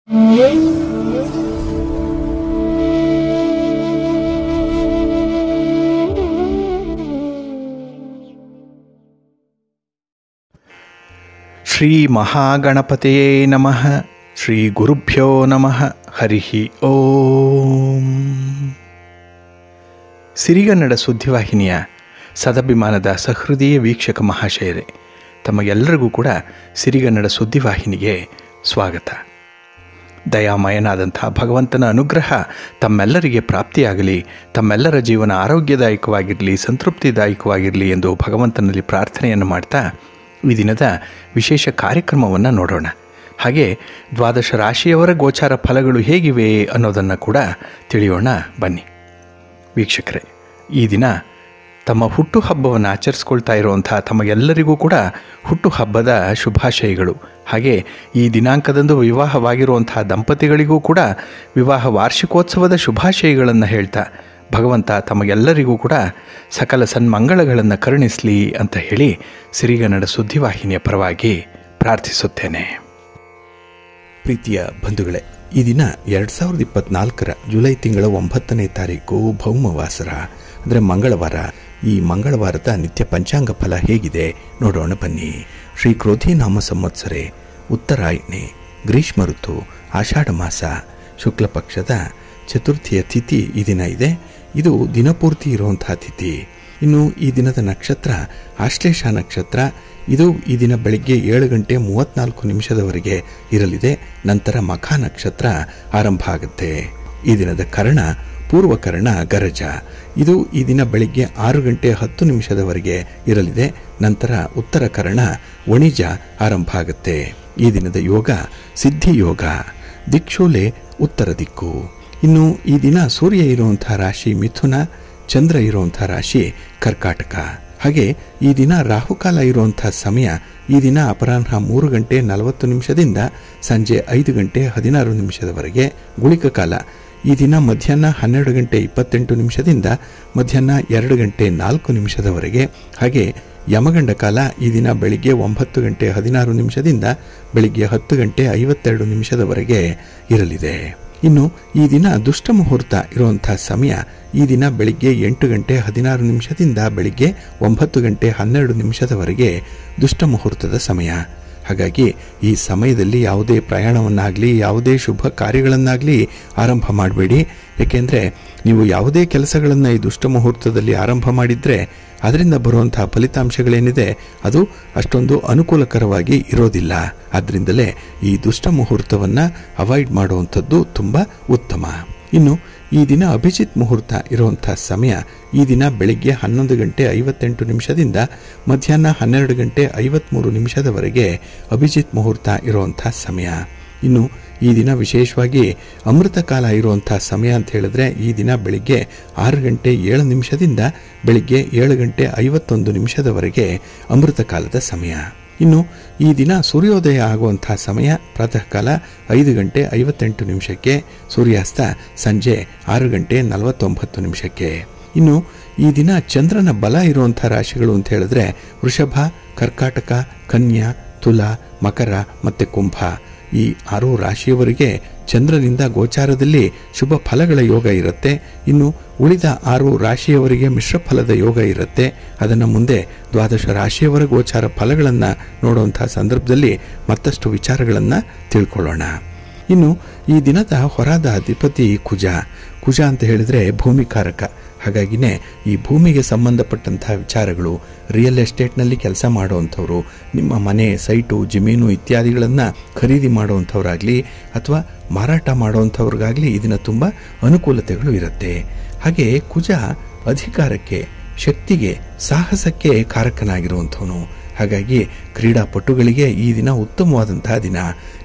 ಶ್ರೀ ಮಹಾಗಣಪತಿಯೇ ನಮಃ. ಶ್ರೀ ಗುರುಭ್ಯೋ ನಮಃ. ಹರಿ ಓಂ. ಸಿರಿಗನ್ನಡ ಸುದ್ದಿವಾಹಿನಿಯ ಸದಭಿಮಾನದ ಸಹೃದಯ ವೀಕ್ಷಕ ಮಹಾಶಯರೇ, ತಮಗೆಲ್ಲರಿಗೂ ಕೂಡ ಸಿರಿಗನ್ನಡ ಸುದ್ದಿವಾಹಿನಿಗೆ ಸ್ವಾಗತ. ದಯಾಮಯನಾದಂಥ ಭಗವಂತನ ಅನುಗ್ರಹ ತಮ್ಮೆಲ್ಲರಿಗೆ ಪ್ರಾಪ್ತಿಯಾಗಲಿ, ತಮ್ಮೆಲ್ಲರ ಜೀವನ ಆರೋಗ್ಯದಾಯಕವಾಗಿರಲಿ, ಸಂತೃಪ್ತಿದಾಯಕವಾಗಿರಲಿ ಎಂದು ಭಗವಂತನಲ್ಲಿ ಪ್ರಾರ್ಥನೆಯನ್ನು ಮಾಡ್ತಾ ಈ ದಿನದ ವಿಶೇಷ ಕಾರ್ಯಕ್ರಮವನ್ನು ನೋಡೋಣ. ಹಾಗೆ ದ್ವಾದಶ ರಾಶಿಯವರ ಗೋಚಾರ ಫಲಗಳು ಹೇಗಿವೆ ಅನ್ನೋದನ್ನು ಕೂಡ ತಿಳಿಯೋಣ ಬನ್ನಿ. ವೀಕ್ಷಕರೇ, ಈ ದಿನ ತಮ್ಮ ಹುಟ್ಟುಹಬ್ಬವನ್ನು ಆಚರಿಸ್ಕೊಳ್ತಾ ಇರುವಂಥ ತಮಗೆಲ್ಲರಿಗೂ ಕೂಡ ಹುಟ್ಟುಹಬ್ಬದ ಶುಭಾಶಯಗಳು. ಹಾಗೆ ಈ ದಿನಾಂಕದಂದು ವಿವಾಹವಾಗಿರುವಂಥ ದಂಪತಿಗಳಿಗೂ ಕೂಡ ವಿವಾಹ ವಾರ್ಷಿಕೋತ್ಸವದ ಶುಭಾಶಯಗಳನ್ನು ಹೇಳ್ತಾ ಭಗವಂತ ತಮಗೆಲ್ಲರಿಗೂ ಕೂಡ ಸಕಲ ಸನ್ಮಂಗಳಗಳನ್ನು ಕರುಣಿಸಲಿ ಅಂತ ಹೇಳಿ ಸಿರಿಗನ್ನಡ ಸುದ್ದಿವಾಹಿನಿಯ ಪರವಾಗಿ ಪ್ರಾರ್ಥಿಸುತ್ತೇನೆ. ಪ್ರೀತಿಯ ಬಂಧುಗಳೇ, ಈ ದಿನ 2024 ಜುಲೈ ತಿಂಗಳ 9ನೇ ತಾರೀಕು ಭೌಮವಾಸರ ಅಂದರೆ ಮಂಗಳವಾರ. ಈ ಮಂಗಳವಾರದ ನಿತ್ಯ ಪಂಚಾಂಗ ಫಲ ಹೇಗಿದೆ ನೋಡೋಣ ಬನ್ನಿ. ಶ್ರೀ ಕ್ರೋಧಿ ನಾಮ ಸಂವತ್ಸರೆ, ಉತ್ತರಾಯಣೆ, ಗ್ರೀಷ್ಮ ಋತು, ಆಷಾಢ ಮಾಸ, ಶುಕ್ಲ ಪಕ್ಷದ ಚತುರ್ಥಿಯ ತಿಥಿ ಈ ದಿನ ಇದೆ. ಇದು ದಿನಪೂರ್ತಿ ಇರುವಂತಹ ತಿಥಿ. ಇನ್ನು ಈ ದಿನದ ನಕ್ಷತ್ರ ಆಶ್ಲೇಷ ನಕ್ಷತ್ರ. ಇದು ಈ ದಿನ ಬೆಳಗ್ಗೆ 7:34 ಇರಲಿದೆ. ನಂತರ ಮಖ ನಕ್ಷತ್ರ ಆರಂಭ ಆಗುತ್ತೆ. ಈ ದಿನದ ಕರ್ಣ ಪೂರ್ವಕರ್ಣ ಗರಜ. ಇದು ಈ ದಿನ ಬೆಳಗ್ಗೆ 6:10 ಇರಲಿದೆ. ನಂತರ ಉತ್ತರ ಕರ್ಣ ವಣಿಜ ಆರಂಭ ಆಗುತ್ತೆ. ಈ ದಿನದ ಯೋಗ ಸಿದ್ಧಿ ಯೋಗ. ದಿಕ್ಷೂಲೆ ಉತ್ತರ ದಿಕ್ಕು. ಇನ್ನು ಈ ದಿನ ಸೂರ್ಯ ಇರುವಂಥ ರಾಶಿ ಮಿಥುನ, ಚಂದ್ರ ಇರುವಂಥ ರಾಶಿ ಕರ್ಕಾಟಕ. ಹಾಗೆ ಈ ದಿನ ರಾಹುಕಾಲ ಇರುವಂಥ ಸಮಯ ಈ ದಿನ ಅಪರಾಹ್ನ 3:40 ಸಂಜೆ 5:16 ಗುಳಿಕ ಕಾಲ ಈ ದಿನ ಮಧ್ಯಾಹ್ನ 12:28 ಮಧ್ಯಾಹ್ನ 2:04 ಹಾಗೆ ಯಮಗಂಡ ಕಾಲ ಈ ದಿನ ಬೆಳಿಗ್ಗೆ 9:16 ಬೆಳಿಗ್ಗೆ 10:52 ಇರಲಿದೆ. ಇನ್ನು ಈ ದಿನ ದುಷ್ಟ ಮುಹೂರ್ತ ಇರುವಂಥ ಸಮಯ ಈ ದಿನ ಬೆಳಿಗ್ಗೆ 8:16 ಬೆಳಿಗ್ಗೆ 9:12 ದುಷ್ಟ ಮುಹೂರ್ತದ ಸಮಯ. ಹಾಗಾಗಿ ಈ ಸಮಯದಲ್ಲಿ ಯಾವುದೇ ಪ್ರಯಾಣವನ್ನಾಗಲಿ ಯಾವುದೇ ಶುಭ ಕಾರ್ಯಗಳನ್ನಾಗಲಿ ಆರಂಭ ಮಾಡಬೇಡಿ. ಏಕೆಂದರೆ ನೀವು ಯಾವುದೇ ಕೆಲಸಗಳನ್ನು ಈ ದುಷ್ಟ ಮುಹೂರ್ತದಲ್ಲಿ ಆರಂಭ ಮಾಡಿದರೆ ಅದರಿಂದ ಬರುವಂತಹ ಫಲಿತಾಂಶಗಳೇನಿದೆ ಅದು ಅಷ್ಟೊಂದು ಅನುಕೂಲಕರವಾಗಿ ಇರೋದಿಲ್ಲ. ಆದ್ದರಿಂದಲೇ ಈ ದುಷ್ಟ ಮುಹೂರ್ತವನ್ನು ಅವಾಯ್ಡ್ ಮಾಡುವಂಥದ್ದು ತುಂಬ ಉತ್ತಮ. ಇನ್ನು ಈ ದಿನ ಅಭಿಜಿತ್ ಮುಹೂರ್ತ ಇರುವಂಥ ಸಮಯ ಈ ದಿನ ಬೆಳಿಗ್ಗೆ 11:58 ಮಧ್ಯಾಹ್ನ 12:53 ಅಭಿಜಿತ್ ಮುಹೂರ್ತ ಇರುವಂಥ ಸಮಯ. ಇನ್ನು ಈ ದಿನ ವಿಶೇಷವಾಗಿ ಅಮೃತ ಕಾಲ ಇರುವಂಥ ಸಮಯ ಅಂತ ಹೇಳಿದ್ರೆ ಈ ದಿನ ಬೆಳಿಗ್ಗೆ 6:07 ಬೆಳಿಗ್ಗೆ 7:51 ಅಮೃತ ಕಾಲದ ಸಮಯ. ಇನ್ನು ಈ ದಿನ ಸೂರ್ಯೋದಯ ಆಗುವಂಥ ಸಮಯ ಪ್ರಾತಃ ಕಾಲ 5:58 ಸೂರ್ಯಾಸ್ತ ಸಂಜೆ 6:49. ಇನ್ನು ಈ ದಿನ ಚಂದ್ರನ ಬಲ ಇರುವಂಥ ರಾಶಿಗಳು ಅಂತ ಹೇಳಿದ್ರೆ ವೃಷಭ, ಕರ್ಕಾಟಕ, ಕನ್ಯಾ, ತುಲಾ, ಮಕರ ಮತ್ತು ಕುಂಭ. ಈ 6 ರಾಶಿಯವರಿಗೆ ಚಂದ್ರನಿಂದ ಗೋಚಾರದಲ್ಲಿ ಶುಭ ಫಲಗಳ ಯೋಗ ಇರುತ್ತೆ. ಇನ್ನು ಉಳಿದ 6 ರಾಶಿಯವರಿಗೆ ಮಿಶ್ರ ಫಲದ ಯೋಗ ಇರುತ್ತೆ. ಅದನ್ನು ಮುಂದೆ ದ್ವಾದಶ ರಾಶಿಯವರ ಗೋಚಾರ ಫಲಗಳನ್ನು ನೋಡುವಂಥ ಸಂದರ್ಭದಲ್ಲಿ ಮತ್ತಷ್ಟು ವಿಚಾರಗಳನ್ನು ತಿಳ್ಕೊಳ್ಳೋಣ. ಇನ್ನು ಈ ದಿನದ ಹೊರಾದ ಅಧಿಪತಿ ಕುಜ. ಕುಜ ಅಂತ ಹೇಳಿದರೆ ಭೂಮಿಕಾರಕ. ಹಾಗಾಗಿನೇ ಈ ಭೂಮಿಗೆ ಸಂಬಂಧಪಟ್ಟಂಥ ವಿಚಾರಗಳು, ರಿಯಲ್ ಎಸ್ಟೇಟ್ನಲ್ಲಿ ಕೆಲಸ ಮಾಡುವಂಥವ್ರು, ನಿಮ್ಮ ಮನೆ, ಸೈಟು, ಜಮೀನು ಇತ್ಯಾದಿಗಳನ್ನು ಖರೀದಿ ಮಾಡುವಂಥವ್ರಾಗಲಿ ಅಥವಾ ಮಾರಾಟ ಮಾಡುವಂಥವ್ರಿಗಾಗಲಿ ಇದನ್ನ ತುಂಬ ಅನುಕೂಲತೆಗಳು ಇರುತ್ತೆ. ಹಾಗೆ ಕುಜ ಅಧಿಕಾರಕ್ಕೆ, ಶಕ್ತಿಗೆ, ಸಾಹಸಕ್ಕೆ ಕಾರಕನಾಗಿರುವಂಥವನು. ಹಾಗಾಗಿ ಕ್ರೀಡಾಪಟುಗಳಿಗೆ ಈ ದಿನ ಉತ್ತಮವಾದಂತಹ ದಿನ.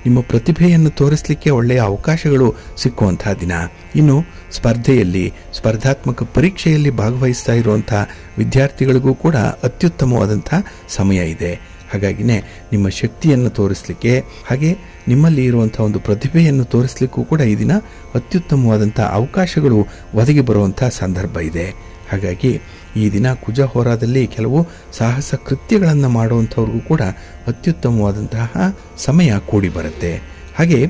ನಿಮ್ಮ ಪ್ರತಿಭೆಯನ್ನು ತೋರಿಸಲಿಕ್ಕೆ ಒಳ್ಳೆಯ ಅವಕಾಶಗಳು ಸಿಕ್ಕುವಂತಹ ದಿನ. ಇನ್ನು ಸ್ಪರ್ಧೆಯಲ್ಲಿ, ಸ್ಪರ್ಧಾತ್ಮಕ ಪರೀಕ್ಷೆಯಲ್ಲಿ ಭಾಗವಹಿಸ್ತಾ ಇರುವಂಥ ವಿದ್ಯಾರ್ಥಿಗಳಿಗೂ ಕೂಡ ಅತ್ಯುತ್ತಮವಾದಂಥ ಸಮಯ ಇದೆ. ಹಾಗಾಗಿನೇ ನಿಮ್ಮ ಶಕ್ತಿಯನ್ನು ತೋರಿಸಲಿಕ್ಕೆ ಹಾಗೆ ನಿಮ್ಮಲ್ಲಿ ಇರುವಂಥ ಒಂದು ಪ್ರತಿಭೆಯನ್ನು ತೋರಿಸಲಿಕ್ಕೂ ಕೂಡ ಈ ದಿನ ಅತ್ಯುತ್ತಮವಾದಂಥ ಅವಕಾಶಗಳು ಒದಗಿ ಬರುವಂಥ ಸಂದರ್ಭ ಇದೆ. ಹಾಗಾಗಿ ಈ ದಿನ ಕುಜ ಹೋರಾದಲ್ಲಿ ಕೆಲವು ಸಾಹಸ ಕೃತ್ಯಗಳನ್ನು ಮಾಡುವಂಥವ್ರಿಗೂ ಕೂಡ ಅತ್ಯುತ್ತಮವಾದಂತಹ ಸಮಯ ಕೂಡಿ ಬರುತ್ತೆ. ಹಾಗೆ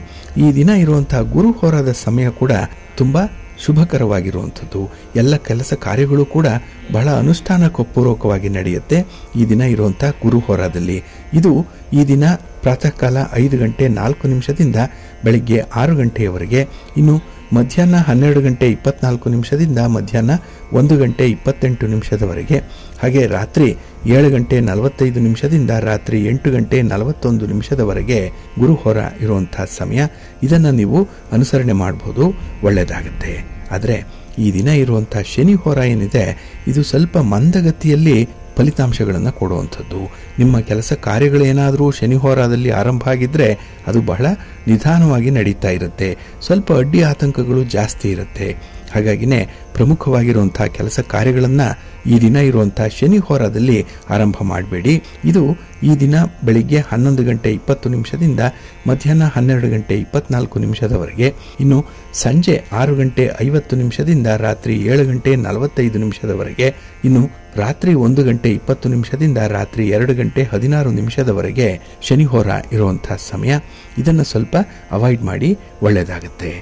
ಈ ದಿನ ಇರುವಂತಹ ಗುರು ಹೋರಾದ ಸಮಯ ಕೂಡ ತುಂಬ ಶುಭಕರವಾಗಿರುವಂಥದ್ದು. ಎಲ್ಲ ಕೆಲಸ ಕಾರ್ಯಗಳು ಕೂಡ ಬಹಳ ಅನುಷ್ಠಾನಪೂರ್ವಕವಾಗಿ ನಡೆಯುತ್ತೆ ಈ ದಿನ ಇರುವಂಥ ಗುರು ಹೋರಾದಲ್ಲಿ. ಇದು ಈ ದಿನ ಪ್ರಾತಃ ಕಾಲ 5 ಗಂಟೆ 4 ನಿಮಿಷದಿಂದ ಬೆಳಿಗ್ಗೆ 6 ಗಂಟೆಯವರೆಗೆ, ಇನ್ನು ಮಧ್ಯಾಹ್ನ 12 ಗಂಟೆ 24 ನಿಮಿಷದಿಂದ ಮಧ್ಯಾಹ್ನ 1 ಗಂಟೆ 28 ನಿಮಿಷದವರೆಗೆ, ಹಾಗೆ ರಾತ್ರಿ 7 ಗಂಟೆ 45 ನಿಮಿಷದಿಂದ ರಾತ್ರಿ 8 ಗಂಟೆ 41 ನಿಮಿಷದವರೆಗೆ ಗುರುಹೋರ ಇರುವಂಥ ಸಮಯ. ಇದನ್ನು ನೀವು ಅನುಸರಣೆ ಮಾಡಬಹುದು, ಒಳ್ಳೆಯದಾಗುತ್ತೆ. ಆದರೆ ಈ ದಿನ ಇರುವಂಥ ಶನಿ ಹೋರ ಏನಿದೆ ಇದು ಸ್ವಲ್ಪ ಮಂದಗತಿಯಲ್ಲಿ ಫಲಿತಾಂಶಗಳನ್ನು ಕೊಡುವಂಥದ್ದು. ನಿಮ್ಮ ಕೆಲಸ ಕಾರ್ಯಗಳೇನಾದರೂ ಶನಿ ಹೋರಾದಲ್ಲಿ ಆರಂಭ ಆಗಿದ್ದರೆ ಅದು ಬಹಳ ನಿಧಾನವಾಗಿ ನಡೀತಾ ಇರುತ್ತೆ, ಸ್ವಲ್ಪ ಅಡ್ಡಿ ಆತಂಕಗಳು ಜಾಸ್ತಿ ಇರುತ್ತೆ. ಹಾಗಾಗಿನೇ ಪ್ರಮುಖವಾಗಿರುವಂಥ ಕೆಲಸ ಕಾರ್ಯಗಳನ್ನು ಈ ದಿನ ಇರುವಂಥ ಶನಿ ಹೋರಾದಲ್ಲಿ ಆರಂಭ ಮಾಡಬೇಡಿ. ಇದು ಈ ದಿನ ಬೆಳಿಗ್ಗೆ 11 ಗಂಟೆ 20 ನಿಮಿಷದಿಂದ ಮಧ್ಯಾಹ್ನ 12 ಗಂಟೆ 24 ನಿಮಿಷದವರೆಗೆ, ಇನ್ನು ಸಂಜೆ 6 ಗಂಟೆ 50 ನಿಮಿಷದಿಂದ ರಾತ್ರಿ 7 ಗಂಟೆ 45 ನಿಮಿಷದವರೆಗೆ, ಇನ್ನು ರಾತ್ರಿ 1 ಗಂಟೆ 20 ನಿಮಿಷದಿಂದ ರಾತ್ರಿ 2 ಗಂಟೆ 16 ನಿಮಿಷದವರೆಗೆ ಶನಿ ಹೋರ ಇರುವಂಥ ಸಮಯ. ಇದನ್ನು ಸ್ವಲ್ಪ ಅವಾಯ್ಡ್ ಮಾಡಿ, ಒಳ್ಳೆಯದಾಗುತ್ತೆ.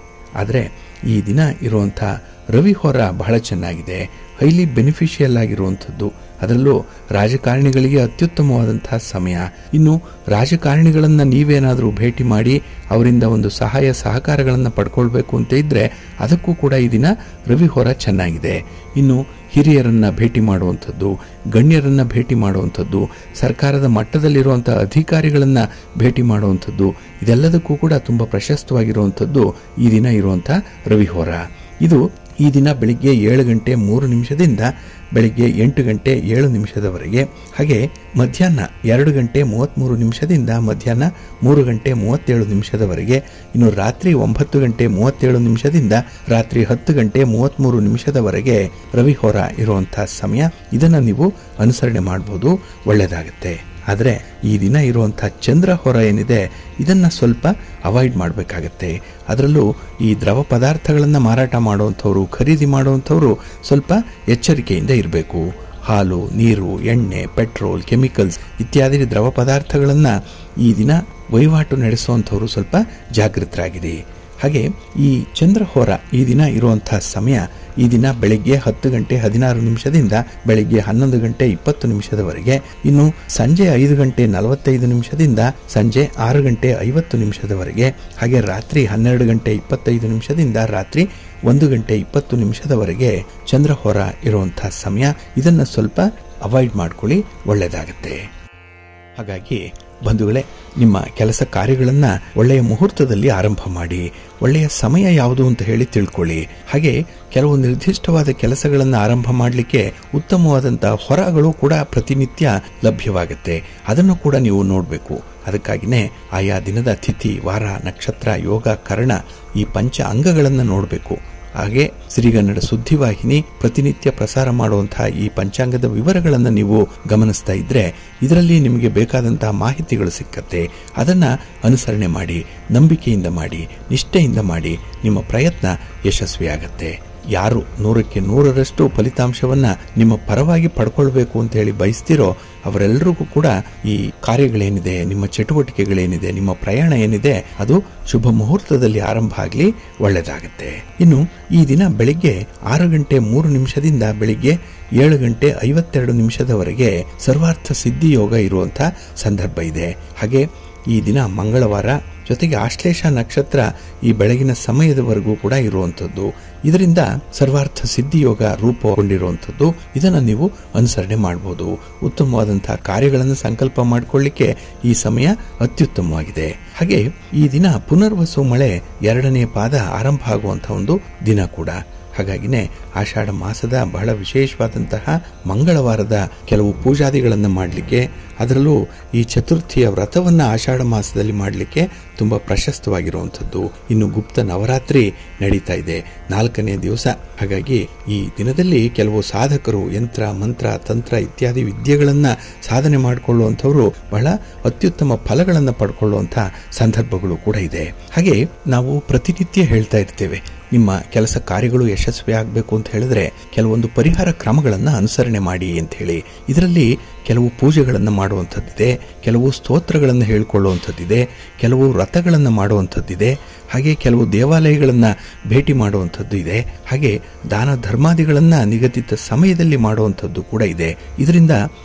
ಆದರೆ ಈ ದಿನ ಇರುವಂಥ ರವಿ ಹೋರ ಬಹಳ ಚೆನ್ನಾಗಿದೆ, ಹೈಲಿ ಬೆನಿಫಿಷಿಯಲ್ ಆಗಿರುವಂಥದ್ದು. ಅದರಲ್ಲೂ ರಾಜಕಾರಣಿಗಳಿಗೆ ಅತ್ಯುತ್ತಮವಾದಂತಹ ಸಮಯ. ಇನ್ನು ರಾಜಕಾರಣಿಗಳನ್ನು ನೀವೇನಾದರೂ ಭೇಟಿ ಮಾಡಿ ಅವರಿಂದ ಒಂದು ಸಹಾಯ ಸಹಕಾರಗಳನ್ನು ಪಡ್ಕೊಳ್ಬೇಕು ಅಂತ ಇದ್ದರೆ ಅದಕ್ಕೂ ಕೂಡ ಈ ದಿನ ರವಿ ಹೋರ ಚೆನ್ನಾಗಿದೆ. ಇನ್ನು ಹಿರಿಯರನ್ನು ಭೇಟಿ ಮಾಡುವಂಥದ್ದು, ಗಣ್ಯರನ್ನು ಭೇಟಿ ಮಾಡುವಂಥದ್ದು, ಸರ್ಕಾರದ ಮಟ್ಟದಲ್ಲಿರುವಂಥ ಅಧಿಕಾರಿಗಳನ್ನು ಭೇಟಿ ಮಾಡುವಂಥದ್ದು, ಇದೆಲ್ಲದಕ್ಕೂ ಕೂಡ ತುಂಬ ಪ್ರಶಸ್ತವಾಗಿರುವಂಥದ್ದು ಈ ದಿನ ಇರುವಂಥ ರವಿ ಹೋರ. ಇದು ಈ ದಿನ ಬೆಳಿಗ್ಗೆ 7 ಗಂಟೆ 3 ನಿಮಿಷದಿಂದ ಬೆಳಿಗ್ಗೆ 8 ಗಂಟೆ 7 ನಿಮಿಷದವರೆಗೆ, ಹಾಗೆ ಮಧ್ಯಾಹ್ನ 2 ಗಂಟೆ 33 ನಿಮಿಷದಿಂದ ಮಧ್ಯಾಹ್ನ 3 ಗಂಟೆ 37 ನಿಮಿಷದವರೆಗೆ, ಇನ್ನು ರಾತ್ರಿ 9 ಗಂಟೆ 37 ನಿಮಿಷದಿಂದ ರಾತ್ರಿ 10 ಗಂಟೆ 33 ನಿಮಿಷದವರೆಗೆ ರವಿ ಹೋರ ಇರುವಂಥ ಸಮಯ. ಇದನ್ನು ನೀವು ಅನುಸರಣೆ ಮಾಡಬಹುದು, ಒಳ್ಳೆಯದಾಗುತ್ತೆ. ಆದರೆ ಈ ದಿನ ಇರುವಂಥ ಚಂದ್ರ ಹೋರ ಏನಿದೆ ಇದನ್ನು ಸ್ವಲ್ಪ ಅವಾಯ್ಡ್ ಮಾಡಬೇಕಾಗತ್ತೆ. ಅದರಲ್ಲೂ ಈ ದ್ರವ ಪದಾರ್ಥಗಳನ್ನು ಮಾರಾಟ ಮಾಡುವಂಥವ್ರು, ಖರೀದಿ ಮಾಡುವಂಥವ್ರು ಸ್ವಲ್ಪ ಎಚ್ಚರಿಕೆಯಿಂದ ಇರಬೇಕು. ಹಾಲು, ನೀರು, ಎಣ್ಣೆ, ಪೆಟ್ರೋಲ್, ಕೆಮಿಕಲ್ಸ್ ಇತ್ಯಾದಿ ದ್ರವ ಪದಾರ್ಥಗಳನ್ನು ಈ ದಿನ ವಹಿವಾಟು ನಡೆಸುವಂಥವ್ರು ಸ್ವಲ್ಪ ಜಾಗೃತರಾಗಿರಿ. ಹಾಗೆ ಈ ಚಂದ್ರಹೋರ ಈ ದಿನ ಇರುವಂಥ ಸಮಯ ಈ ದಿನ ಬೆಳಿಗ್ಗೆ 10 ಗಂಟೆ 16 ನಿಮಿಷದಿಂದ ಬೆಳಿಗ್ಗೆ 11 ಗಂಟೆ 20 ನಿಮಿಷದವರೆಗೆ, ಇನ್ನು ಸಂಜೆ 5 ಗಂಟೆ 45 ನಿಮಿಷದಿಂದ ಸಂಜೆ 6 ಗಂಟೆ 50 ನಿಮಿಷದವರೆಗೆ, ಹಾಗೆ ರಾತ್ರಿ 12 ಗಂಟೆ 25 ನಿಮಿಷದಿಂದ ರಾತ್ರಿ 1 ಗಂಟೆ 20 ನಿಮಿಷದವರೆಗೆ ಚಂದ್ರಹೋರ ಇರುವಂಥ ಸಮಯ. ಇದನ್ನು ಸ್ವಲ್ಪ ಅವಾಯ್ಡ್ ಮಾಡ್ಕೊಳ್ಳಿ, ಒಳ್ಳೆಯದಾಗುತ್ತೆ. ಹಾಗಾಗಿ ಬಂಧುಗಳೇ, ನಿಮ್ಮ ಕೆಲಸ ಕಾರ್ಯಗಳನ್ನು ಒಳ್ಳೆಯ ಮುಹೂರ್ತದಲ್ಲಿ ಆರಂಭ ಮಾಡಿ, ಒಳ್ಳೆಯ ಸಮಯ ಯಾವುದು ಅಂತ ಹೇಳಿ ತಿಳ್ಕೊಳ್ಳಿ. ಹಾಗೆ ಕೆಲವು ನಿರ್ದಿಷ್ಟವಾದ ಕೆಲಸಗಳನ್ನು ಆರಂಭ ಮಾಡಲಿಕ್ಕೆ ಉತ್ತಮವಾದಂಥ ಹೊರಗಳು ಕೂಡ ಪ್ರತಿನಿತ್ಯ ಲಭ್ಯವಾಗುತ್ತೆ. ಅದನ್ನು ಕೂಡ ನೀವು ನೋಡಬೇಕು. ಅದಕ್ಕಾಗಿಯೇ ಆಯಾ ದಿನದ ತಿಥಿ, ವಾರ, ನಕ್ಷತ್ರ, ಯೋಗ, ಕರ್ಣ ಈ ಪಂಚ ಅಂಗಗಳನ್ನು ನೋಡಬೇಕು. ಹಾಗೆ ಸಿರಿಗನ್ನಡ ಸುದ್ದಿವಾಹಿನಿ ಪ್ರತಿನಿತ್ಯ ಪ್ರಸಾರ ಮಾಡುವಂತಹ ಈ ಪಂಚಾಂಗದ ವಿವರಗಳನ್ನು ನೀವು ಗಮನಿಸ್ತಾ ಇದ್ರೆ ಇದರಲ್ಲಿ ನಿಮಗೆ ಬೇಕಾದಂತಹ ಮಾಹಿತಿಗಳು ಸಿಕ್ಕತ್ತೆ. ಅದನ್ನು ಅನುಸರಣೆ ಮಾಡಿ, ನಂಬಿಕೆಯಿಂದ ಮಾಡಿ, ನಿಷ್ಠೆಯಿಂದ ಮಾಡಿ, ನಿಮ್ಮ ಪ್ರಯತ್ನ ಯಶಸ್ವಿಯಾಗತ್ತೆ. ಯಾರು 100ಕ್ಕೆ 100ರಷ್ಟು ಫಲಿತಾಂಶವನ್ನು ನಿಮ್ಮ ಪರವಾಗಿ ಪಡ್ಕೊಳ್ಬೇಕು ಅಂತ ಹೇಳಿ ಬಯಸ್ತಿರೋ ಅವರೆಲ್ಲರಿಗೂ ಕೂಡ ಈ ಕಾರ್ಯಗಳೇನಿದೆ, ನಿಮ್ಮ ಚಟುವಟಿಕೆಗಳೇನಿದೆ, ನಿಮ್ಮ ಪ್ರಯಾಣ ಏನಿದೆ ಅದು ಶುಭ ಮುಹೂರ್ತದಲ್ಲಿ ಆರಂಭ ಆಗಲಿ, ಒಳ್ಳೆಯದಾಗುತ್ತೆ. ಇನ್ನು ಈ ದಿನ ಬೆಳಿಗ್ಗೆ 6 ಗಂಟೆ 3 ನಿಮಿಷದಿಂದ ಬೆಳಿಗ್ಗೆ 7 ಗಂಟೆ 52 ನಿಮಿಷದವರೆಗೆ ಸರ್ವಾರ್ಥ ಸಿದ್ಧಿ ಯೋಗ ಇರುವಂಥ ಸಂದರ್ಭ ಇದೆ. ಹಾಗೆ ಈ ದಿನ ಮಂಗಳವಾರ, ಜೊತೆಗೆ ಆಶ್ಲೇಷ ನಕ್ಷತ್ರ ಈ ಬೆಳಗಿನ ಸಮಯದವರೆಗೂ ಕೂಡ ಇರುವಂಥದ್ದು. ಇದರಿಂದ ಸರ್ವಾರ್ಥ ಸಿದ್ಧಿಯೋಗ ರೂಪುಗೊಂಡಿರುವಂಥದ್ದು. ಇದನ್ನು ನೀವು ಅನುಸರಣೆ ಮಾಡಬಹುದು. ಉತ್ತಮವಾದಂತಹ ಕಾರ್ಯಗಳನ್ನು ಸಂಕಲ್ಪ ಮಾಡಿಕೊಳ್ಳಿಕ್ಕೆ ಈ ಸಮಯ ಅತ್ಯುತ್ತಮವಾಗಿದೆ. ಹಾಗೆ ಈ ದಿನ ಪುನರ್ವಸು ಮಳೆ 2ನೇ ಪಾದ ಆರಂಭ ಆಗುವಂಥ ಒಂದು ದಿನ ಕೂಡ. ಹಾಗಾಗಿನೇ ಆಷಾಢ ಮಾಸದ ಬಹಳ ವಿಶೇಷವಾದಂತಹ ಮಂಗಳವಾರದ ಕೆಲವು ಪೂಜಾದಿಗಳನ್ನು ಮಾಡಲಿಕ್ಕೆ, ಅದರಲ್ಲೂ ಈ ಚತುರ್ಥಿಯ ವ್ರತವನ್ನು ಆಷಾಢ ಮಾಸದಲ್ಲಿ ಮಾಡಲಿಕ್ಕೆ ತುಂಬ ಪ್ರಶಸ್ತವಾಗಿರುವಂಥದ್ದು. ಇನ್ನು ಗುಪ್ತ ನವರಾತ್ರಿ ನಡೀತಾ ಇದೆ, 4ನೇ ದಿವಸ. ಹಾಗಾಗಿ ಈ ದಿನದಲ್ಲಿ ಕೆಲವು ಸಾಧಕರು ಯಂತ್ರ, ಮಂತ್ರ, ತಂತ್ರ ಇತ್ಯಾದಿ ವಿದ್ಯೆಗಳನ್ನು ಸಾಧನೆ ಮಾಡಿಕೊಳ್ಳುವಂಥವರು ಬಹಳ ಅತ್ಯುತ್ತಮ ಫಲಗಳನ್ನು ಪಡ್ಕೊಳ್ಳುವಂಥ ಸಂದರ್ಭಗಳು ಕೂಡ ಇದೆ. ಹಾಗೆ ನಾವು ಪ್ರತಿನಿತ್ಯ ಹೇಳ್ತಾ ಇರ್ತೇವೆ, ನಿಮ್ಮ ಕೆಲಸ ಕಾರ್ಯಗಳು ಯಶಸ್ವಿ ಆಗಬೇಕು ಅಂತ ಹೇಳಿದ್ರೆ ಕೆಲವೊಂದು ಪರಿಹಾರ ಕ್ರಮಗಳನ್ನು ಅನುಸರಣೆ ಮಾಡಿ ಅಂತ ಹೇಳಿ. ಇದರಲ್ಲಿ ಕೆಲವು ಪೂಜೆಗಳನ್ನು ಮಾಡುವಂಥದ್ದಿದೆ, ಕೆಲವು ಸ್ತೋತ್ರಗಳನ್ನು ಹೇಳಿಕೊಳ್ಳುವಂಥದ್ದಿದೆ, ಕೆಲವು ವ್ರತಗಳನ್ನು ಮಾಡುವಂಥದ್ದಿದೆ, ಹಾಗೆ ಕೆಲವು ದೇವಾಲಯಗಳನ್ನು ಭೇಟಿ ಮಾಡುವಂಥದ್ದು ಇದೆ, ಹಾಗೆ ದಾನ ಧರ್ಮಾದಿಗಳನ್ನು ನಿಗದಿತ ಸಮಯದಲ್ಲಿ ಮಾಡುವಂಥದ್ದು ಕೂಡ ಇದೆ. ಇದರಿಂದ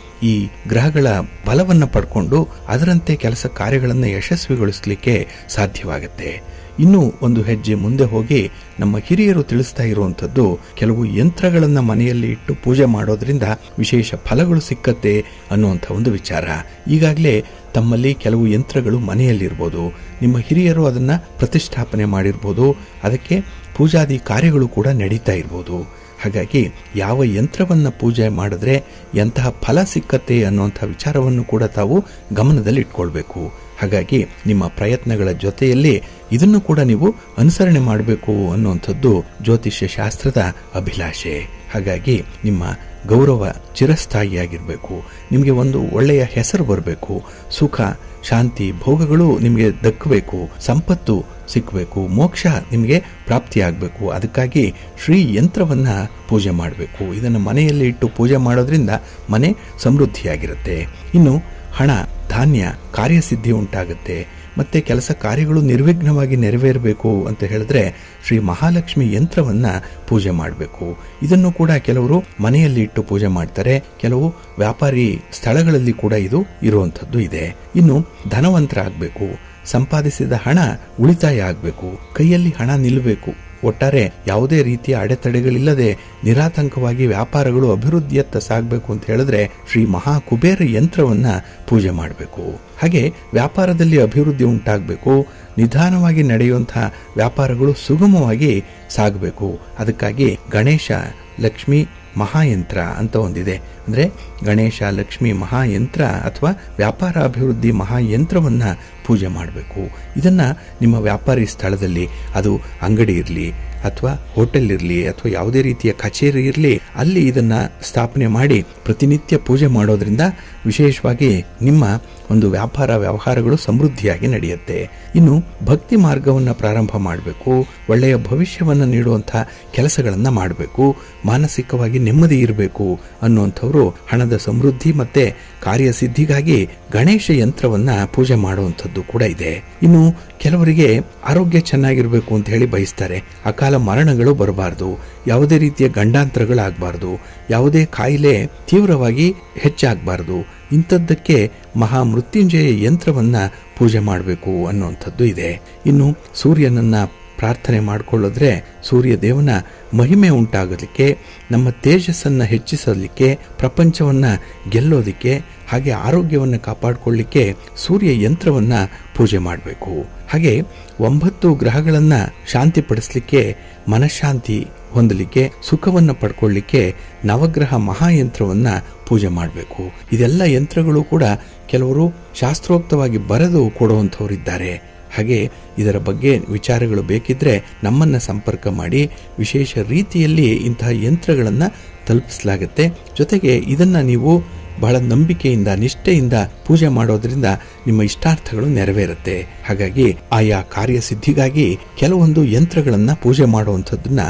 ಈ ಗ್ರಹಗಳ ಬಲವನ್ನು ಪಡ್ಕೊಂಡು ಅದರಂತೆ ಕೆಲಸ ಕಾರ್ಯಗಳನ್ನು ಯಶಸ್ವಿಗೊಳಿಸಲಿಕ್ಕೆ ಸಾಧ್ಯವಾಗುತ್ತೆ. ಇನ್ನೂ ಒಂದು ಹೆಜ್ಜೆ ಮುಂದೆ ಹೋಗಿ ನಮ್ಮ ಹಿರಿಯರು ತಿಳಿಸ್ತಾ ಇರುವಂಥದ್ದು, ಕೆಲವು ಯಂತ್ರಗಳನ್ನು ಮನೆಯಲ್ಲಿ ಇಟ್ಟು ಪೂಜೆ ಮಾಡೋದ್ರಿಂದ ವಿಶೇಷ ಫಲಗಳು ಸಿಕ್ಕತ್ತೆ ಅನ್ನುವಂಥ ಒಂದು ವಿಚಾರ. ಈಗಾಗಲೇ ತಮ್ಮಲ್ಲಿ ಕೆಲವು ಯಂತ್ರಗಳು ಮನೆಯಲ್ಲಿರ್ಬೋದು, ನಿಮ್ಮ ಹಿರಿಯರು ಅದನ್ನು ಪ್ರತಿಷ್ಠಾಪನೆ ಮಾಡಿರ್ಬೋದು, ಅದಕ್ಕೆ ಪೂಜಾದಿ ಕಾರ್ಯಗಳು ಕೂಡ ನಡೀತಾ ಇರ್ಬೋದು. ಹಾಗಾಗಿ ಯಾವ ಯಂತ್ರವನ್ನು ಪೂಜೆ ಮಾಡಿದ್ರೆ ಎಂತಹ ಫಲ ಸಿಕ್ಕತ್ತೆ ಅನ್ನುವಂಥ ವಿಚಾರವನ್ನು ಕೂಡ ತಾವು ಗಮನದಲ್ಲಿ ಇಟ್ಕೊಳ್ಬೇಕು. ಹಾಗಾಗಿ ನಿಮ್ಮ ಪ್ರಯತ್ನಗಳ ಜೊತೆಯಲ್ಲಿ ಇದನ್ನು ಕೂಡ ನೀವು ಅನುಸರಣೆ ಮಾಡಬೇಕು ಅನ್ನುವಂಥದ್ದು ಜ್ಯೋತಿಷ್ಯ ಶಾಸ್ತ್ರದ ಅಭಿಲಾಷೆ. ಹಾಗಾಗಿ ನಿಮ್ಮ ಗೌರವ ಚಿರಸ್ಥಾಯಿಯಾಗಿರಬೇಕು, ನಿಮಗೆ ಒಂದು ಒಳ್ಳೆಯ ಹೆಸರು ಬರಬೇಕು, ಸುಖ ಶಾಂತಿ ಭೋಗಗಳು ನಿಮಗೆ ದಕ್ಕಬೇಕು, ಸಂಪತ್ತು ಸಿಕ್ಕಬೇಕು, ಮೋಕ್ಷ ನಿಮಗೆ ಪ್ರಾಪ್ತಿಯಾಗಬೇಕು. ಅದಕ್ಕಾಗಿ ಶ್ರೀ ಯಂತ್ರವನ್ನು ಪೂಜೆ ಮಾಡಬೇಕು. ಇದನ್ನು ಮನೆಯಲ್ಲಿ ಇಟ್ಟು ಪೂಜೆ ಮಾಡೋದ್ರಿಂದ ಮನೆ ಸಮೃದ್ಧಿಯಾಗಿರುತ್ತೆ. ಇನ್ನು ಹಣ ಧಾನ್ಯ ಕಾರ್ಯಸಿದ್ಧಿ ಉಂಟಾಗುತ್ತೆ. ಮತ್ತೆ ಕೆಲಸ ಕಾರ್ಯಗಳು ನಿರ್ವಿಘ್ನವಾಗಿ ನೆರವೇರಬೇಕು ಅಂತ ಹೇಳಿದ್ರೆ ಶ್ರೀ ಮಹಾಲಕ್ಷ್ಮಿ ಯಂತ್ರವನ್ನ ಪೂಜೆ ಮಾಡಬೇಕು. ಇದನ್ನು ಕೂಡ ಕೆಲವರು ಮನೆಯಲ್ಲಿ ಇಟ್ಟು ಪೂಜೆ ಮಾಡ್ತಾರೆ, ಕೆಲವು ವ್ಯಾಪಾರಿ ಸ್ಥಳಗಳಲ್ಲಿ ಕೂಡ ಇದು ಇರುವಂತದ್ದು ಇದೆ. ಇನ್ನು ಧನವಂತರ ಆಗಬೇಕು, ಸಂಪಾದಿಸಿದ ಹಣ ಉಳಿತಾಯ ಆಗಬೇಕು, ಕೈಯಲ್ಲಿ ಹಣ ನಿಲ್ಲಬೇಕು. ಒಟ್ಟಾರೆ ಯಾವುದೇ ರೀತಿಯ ಅಡೆತಡೆಗಳಿಲ್ಲದೆ ನಿರಾತಂಕವಾಗಿ ವ್ಯಾಪಾರಗಳು ಅಭಿವೃದ್ಧಿಯತ್ತ ಸಾಗಬೇಕು ಅಂತ ಹೇಳಿದ್ರೆ ಶ್ರೀ ಮಹಾ ಕುಬೇರ ಯಂತ್ರವನ್ನ ಪೂಜೆ ಮಾಡಬೇಕು. ಹಾಗೆ ವ್ಯಾಪಾರದಲ್ಲಿ ಅಭಿವೃದ್ಧಿ ಉಂಟಾಗಬೇಕು, ನಿಧಾನವಾಗಿ ನಡೆಯುವಂತಹ ವ್ಯಾಪಾರಗಳು ಸುಗಮವಾಗಿ ಸಾಗಬೇಕು. ಅದಕ್ಕಾಗಿ ಗಣೇಶ ಲಕ್ಷ್ಮಿ ಮಹಾಯಂತ್ರ ಅಂತ ಒಂದಿದೆ. ಅಂದ್ರೆ ಗಣೇಶ ಲಕ್ಷ್ಮಿ ಮಹಾಯಂತ್ರ ಅಥವಾ ವ್ಯಾಪಾರ ಅಭಿವೃದ್ಧಿ ಮಹಾಯಂತ್ರವನ್ನ ಪೂಜೆ ಮಾಡಬೇಕು. ಇದನ್ನ ನಿಮ್ಮ ವ್ಯಾಪಾರಿ ಸ್ಥಳದಲ್ಲಿ, ಅದು ಅಂಗಡಿ ಇರಲಿ ಅಥವಾ ಹೋಟೆಲ್ ಇರಲಿ ಅಥವಾ ಯಾವುದೇ ರೀತಿಯ ಕಚೇರಿ ಇರಲಿ, ಅಲ್ಲಿ ಇದನ್ನ ಸ್ಥಾಪನೆ ಮಾಡಿ ಪ್ರತಿನಿತ್ಯ ಪೂಜೆ ಮಾಡೋದ್ರಿಂದ ವಿಶೇಷವಾಗಿ ನಿಮ್ಮ ಒಂದು ವ್ಯಾಪಾರ ವ್ಯವಹಾರಗಳು ಸಮೃದ್ಧಿಯಾಗಿ ನಡೆಯುತ್ತೆ. ಇನ್ನು ಭಕ್ತಿ ಮಾರ್ಗವನ್ನು ಪ್ರಾರಂಭ ಮಾಡಬೇಕು, ಒಳ್ಳೆಯ ಭವಿಷ್ಯವನ್ನು ನೀಡುವಂತಹ ಕೆಲಸಗಳನ್ನ ಮಾಡಬೇಕು, ಮಾನಸಿಕವಾಗಿ ನೆಮ್ಮದಿ ಇರಬೇಕು ಅನ್ನುವಂಥವ್ರು ಹಣದ ಸಮೃದ್ಧಿ ಮತ್ತೆ ಕಾರ್ಯಸಿದ್ಧಿಗಾಗಿ ಗಣೇಶ ಯಂತ್ರವನ್ನ ಪೂಜೆ ಮಾಡುವಂಥದ್ದು ಕೂಡ ಇದೆ. ಇನ್ನು ಕೆಲವರಿಗೆ ಆರೋಗ್ಯ ಚೆನ್ನಾಗಿರ್ಬೇಕು ಅಂತ ಹೇಳಿ ಬಯಸ್ತಾರೆ, ಅಕಾಲ ಮರಣಗಳು ಬರಬಾರದು, ಯಾವುದೇ ರೀತಿಯ ಗಂಡಾಂತರಗಳಾಗಬಾರದು, ಯಾವುದೇ ಕಾಯಿಲೆ ತೀವ್ರವಾಗಿ ಹೆಚ್ಚಾಗಬಾರದು, ಇಂಥದ್ದಕ್ಕೆ ಮಹಾ ಮೃತ್ಯುಂಜಯ ಯಂತ್ರವನ್ನ ಪೂಜೆ ಮಾಡಬೇಕು ಅನ್ನುವಂಥದ್ದು ಇದೆ. ಇನ್ನು ಸೂರ್ಯನನ್ನ ಪ್ರಾರ್ಥನೆ ಮಾಡಿಕೊಳ್ಳೋದ್ರೆ ಸೂರ್ಯ ದೇವನ ಮಹಿಮೆ ಉಂಟಾಗೋದಕ್ಕೆ, ನಮ್ಮ ತೇಜಸ್ಸನ್ನು ಹೆಚ್ಚಿಸಲಿಕ್ಕೆ, ಪ್ರಪಂಚವನ್ನ ಗೆಲ್ಲೋದಿಕ್ಕೆ, ಹಾಗೆ ಆರೋಗ್ಯವನ್ನು ಕಾಪಾಡಿಕೊಳ್ಳಿಕ್ಕೆ ಸೂರ್ಯ ಯಂತ್ರವನ್ನ ಪೂಜೆ ಮಾಡಬೇಕು. ಹಾಗೆ 9 ಗ್ರಹಗಳನ್ನ ಶಾಂತಿಪಡಿಸಲಿಕ್ಕೆ, ಮನಃಶಾಂತಿ ಹೊಂದಲಿಕ್ಕೆ, ಸುಖವನ್ನು ಪಡ್ಕೊಳ್ಳಿಕ್ಕೆ ನವಗ್ರಹ ಮಹಾಯಂತ್ರವನ್ನ ಪೂಜೆ ಮಾಡಬೇಕು. ಇದೆಲ್ಲ ಯಂತ್ರಗಳು ಕೂಡ ಕೆಲವರು ಶಾಸ್ತ್ರೋಕ್ತವಾಗಿ ಬರೆದು ಕೊಡುವಂಥವರಿದ್ದಾರೆ. ಹಾಗೆ ಇದರ ಬಗ್ಗೆ ವಿಚಾರಗಳು ಬೇಕಿದ್ರೆ ನಮ್ಮನ್ನ ಸಂಪರ್ಕ ಮಾಡಿ, ವಿಶೇಷ ರೀತಿಯಲ್ಲಿ ಇಂತಹ ಯಂತ್ರಗಳನ್ನ ತಲುಪಿಸಲಾಗುತ್ತೆ. ಜೊತೆಗೆ ಇದನ್ನ ನೀವು ಬಹಳ ನಂಬಿಕೆಯಿಂದ ನಿಷ್ಠೆಯಿಂದ ಪೂಜೆ ಮಾಡೋದ್ರಿಂದ ನಿಮ್ಮ ಇಷ್ಟಾರ್ಥಗಳು ನೆರವೇರುತ್ತೆ. ಹಾಗಾಗಿ ಆಯಾ ಕಾರ್ಯಸಿದ್ಧಿಗಾಗಿ ಕೆಲವೊಂದು ಯಂತ್ರಗಳನ್ನ ಪೂಜೆ ಮಾಡುವಂಥದ್ದನ್ನ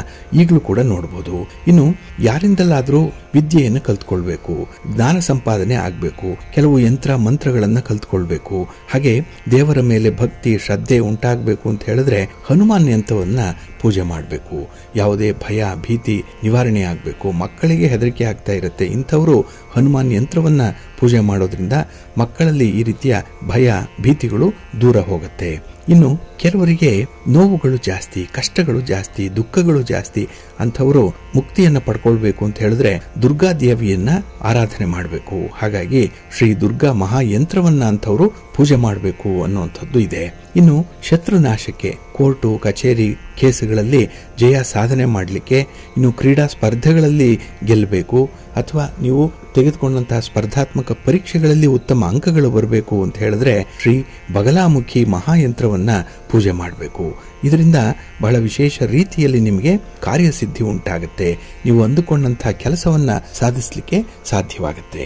ಈಗಲೂ ಕೂಡ ನೋಡಬಹುದು. ಇನ್ನು ಯಾರಿಂದಲಾದ್ರೂ ವಿದ್ಯೆಯನ್ನು ಕಲ್ತ್ಕೊಳ್ಬೇಕು, ಜ್ಞಾನ ಸಂಪಾದನೆ ಆಗಬೇಕು, ಕೆಲವು ಯಂತ್ರ ಮಂತ್ರಗಳನ್ನ ಕಲ್ತ್ಕೊಳ್ಬೇಕು, ಹಾಗೆ ದೇವರ ಮೇಲೆ ಭಕ್ತಿ ಶ್ರದ್ಧೆ ಉಂಟಾಗಬೇಕು ಅಂತ ಹೇಳಿದ್ರೆ ಹನುಮಾನ್ ಯಂತ್ರವನ್ನ ಪೂಜೆ ಮಾಡಬೇಕು. ಯಾವುದೇ ಭಯ ಭೀತಿ ನಿವಾರಣೆ ಆಗಬೇಕು, ಮಕ್ಕಳಿಗೆ ಹೆದರಿಕೆ ಆಗ್ತಾ ಇರುತ್ತೆ, ಇಂಥವರು ಹನುಮಾನ್ ಯಂತ್ರವನ್ನ ಪೂಜೆ ಮಾಡೋದ್ರಿಂದ ಮಕ್ಕಳಲ್ಲಿ ಈ ರೀತಿಯ ಭಯ ಭೀತಿಗಳು ದೂರ ಹೋಗುತ್ತೆ. ಇನ್ನು ಕೆಲವರಿಗೆ ನೋವುಗಳು ಜಾಸ್ತಿ, ಕಷ್ಟಗಳು ಜಾಸ್ತಿ, ದುಃಖಗಳು ಜಾಸ್ತಿ, ಅಂಥವರು ಮುಕ್ತಿಯನ್ನ ಪಡ್ಕೊಳ್ಬೇಕು ಅಂತ ಹೇಳಿದ್ರೆ ದುರ್ಗಾದೇವಿಯನ್ನ ಆರಾಧನೆ ಮಾಡಬೇಕು. ಹಾಗಾಗಿ ಶ್ರೀ ದುರ್ಗಾ ಮಹಾಯಂತ್ರವನ್ನ ಅಂಥವರು ಪೂಜೆ ಮಾಡಬೇಕು ಅನ್ನುವಂಥದ್ದು ಇದೆ. ಇನ್ನು ಶತ್ರುನಾಶಕ್ಕೆ, ಕೋರ್ಟು ಕಚೇರಿ ಕೇಸುಗಳಲ್ಲಿ ಜಯ ಸಾಧನೆ ಮಾಡಲಿಕ್ಕೆ, ಇನ್ನು ಕ್ರೀಡಾ ಸ್ಪರ್ಧೆಗಳಲ್ಲಿ ಗೆಲ್ಲಬೇಕು ಅಥವಾ ನೀವು ತೆಗೆದುಕೊಂಡಂತಹ ಸ್ಪರ್ಧಾತ್ಮಕ ಪರೀಕ್ಷೆಗಳಲ್ಲಿ ಉತ್ತಮ ಅಂಕಗಳು ಬರಬೇಕು ಅಂತ ಹೇಳಿದ್ರೆ ಶ್ರೀ ಬಗಲಾಮುಖಿ ಮಹಾಯಂತ್ರವನ್ನ ಪೂಜೆ ಮಾಡಬೇಕು. ಇದರಿಂದ ಬಹಳ ವಿಶೇಷ ರೀತಿಯಲ್ಲಿ ನಿಮಗೆ ಕಾರ್ಯಸಿದ್ಧಿ ಉಂಟಾಗುತ್ತೆ, ನೀವು ಅಂದುಕೊಂಡಂತಹ ಕೆಲಸವನ್ನ ಸಾಧಿಸಲಿಕ್ಕೆ ಸಾಧ್ಯವಾಗುತ್ತೆ.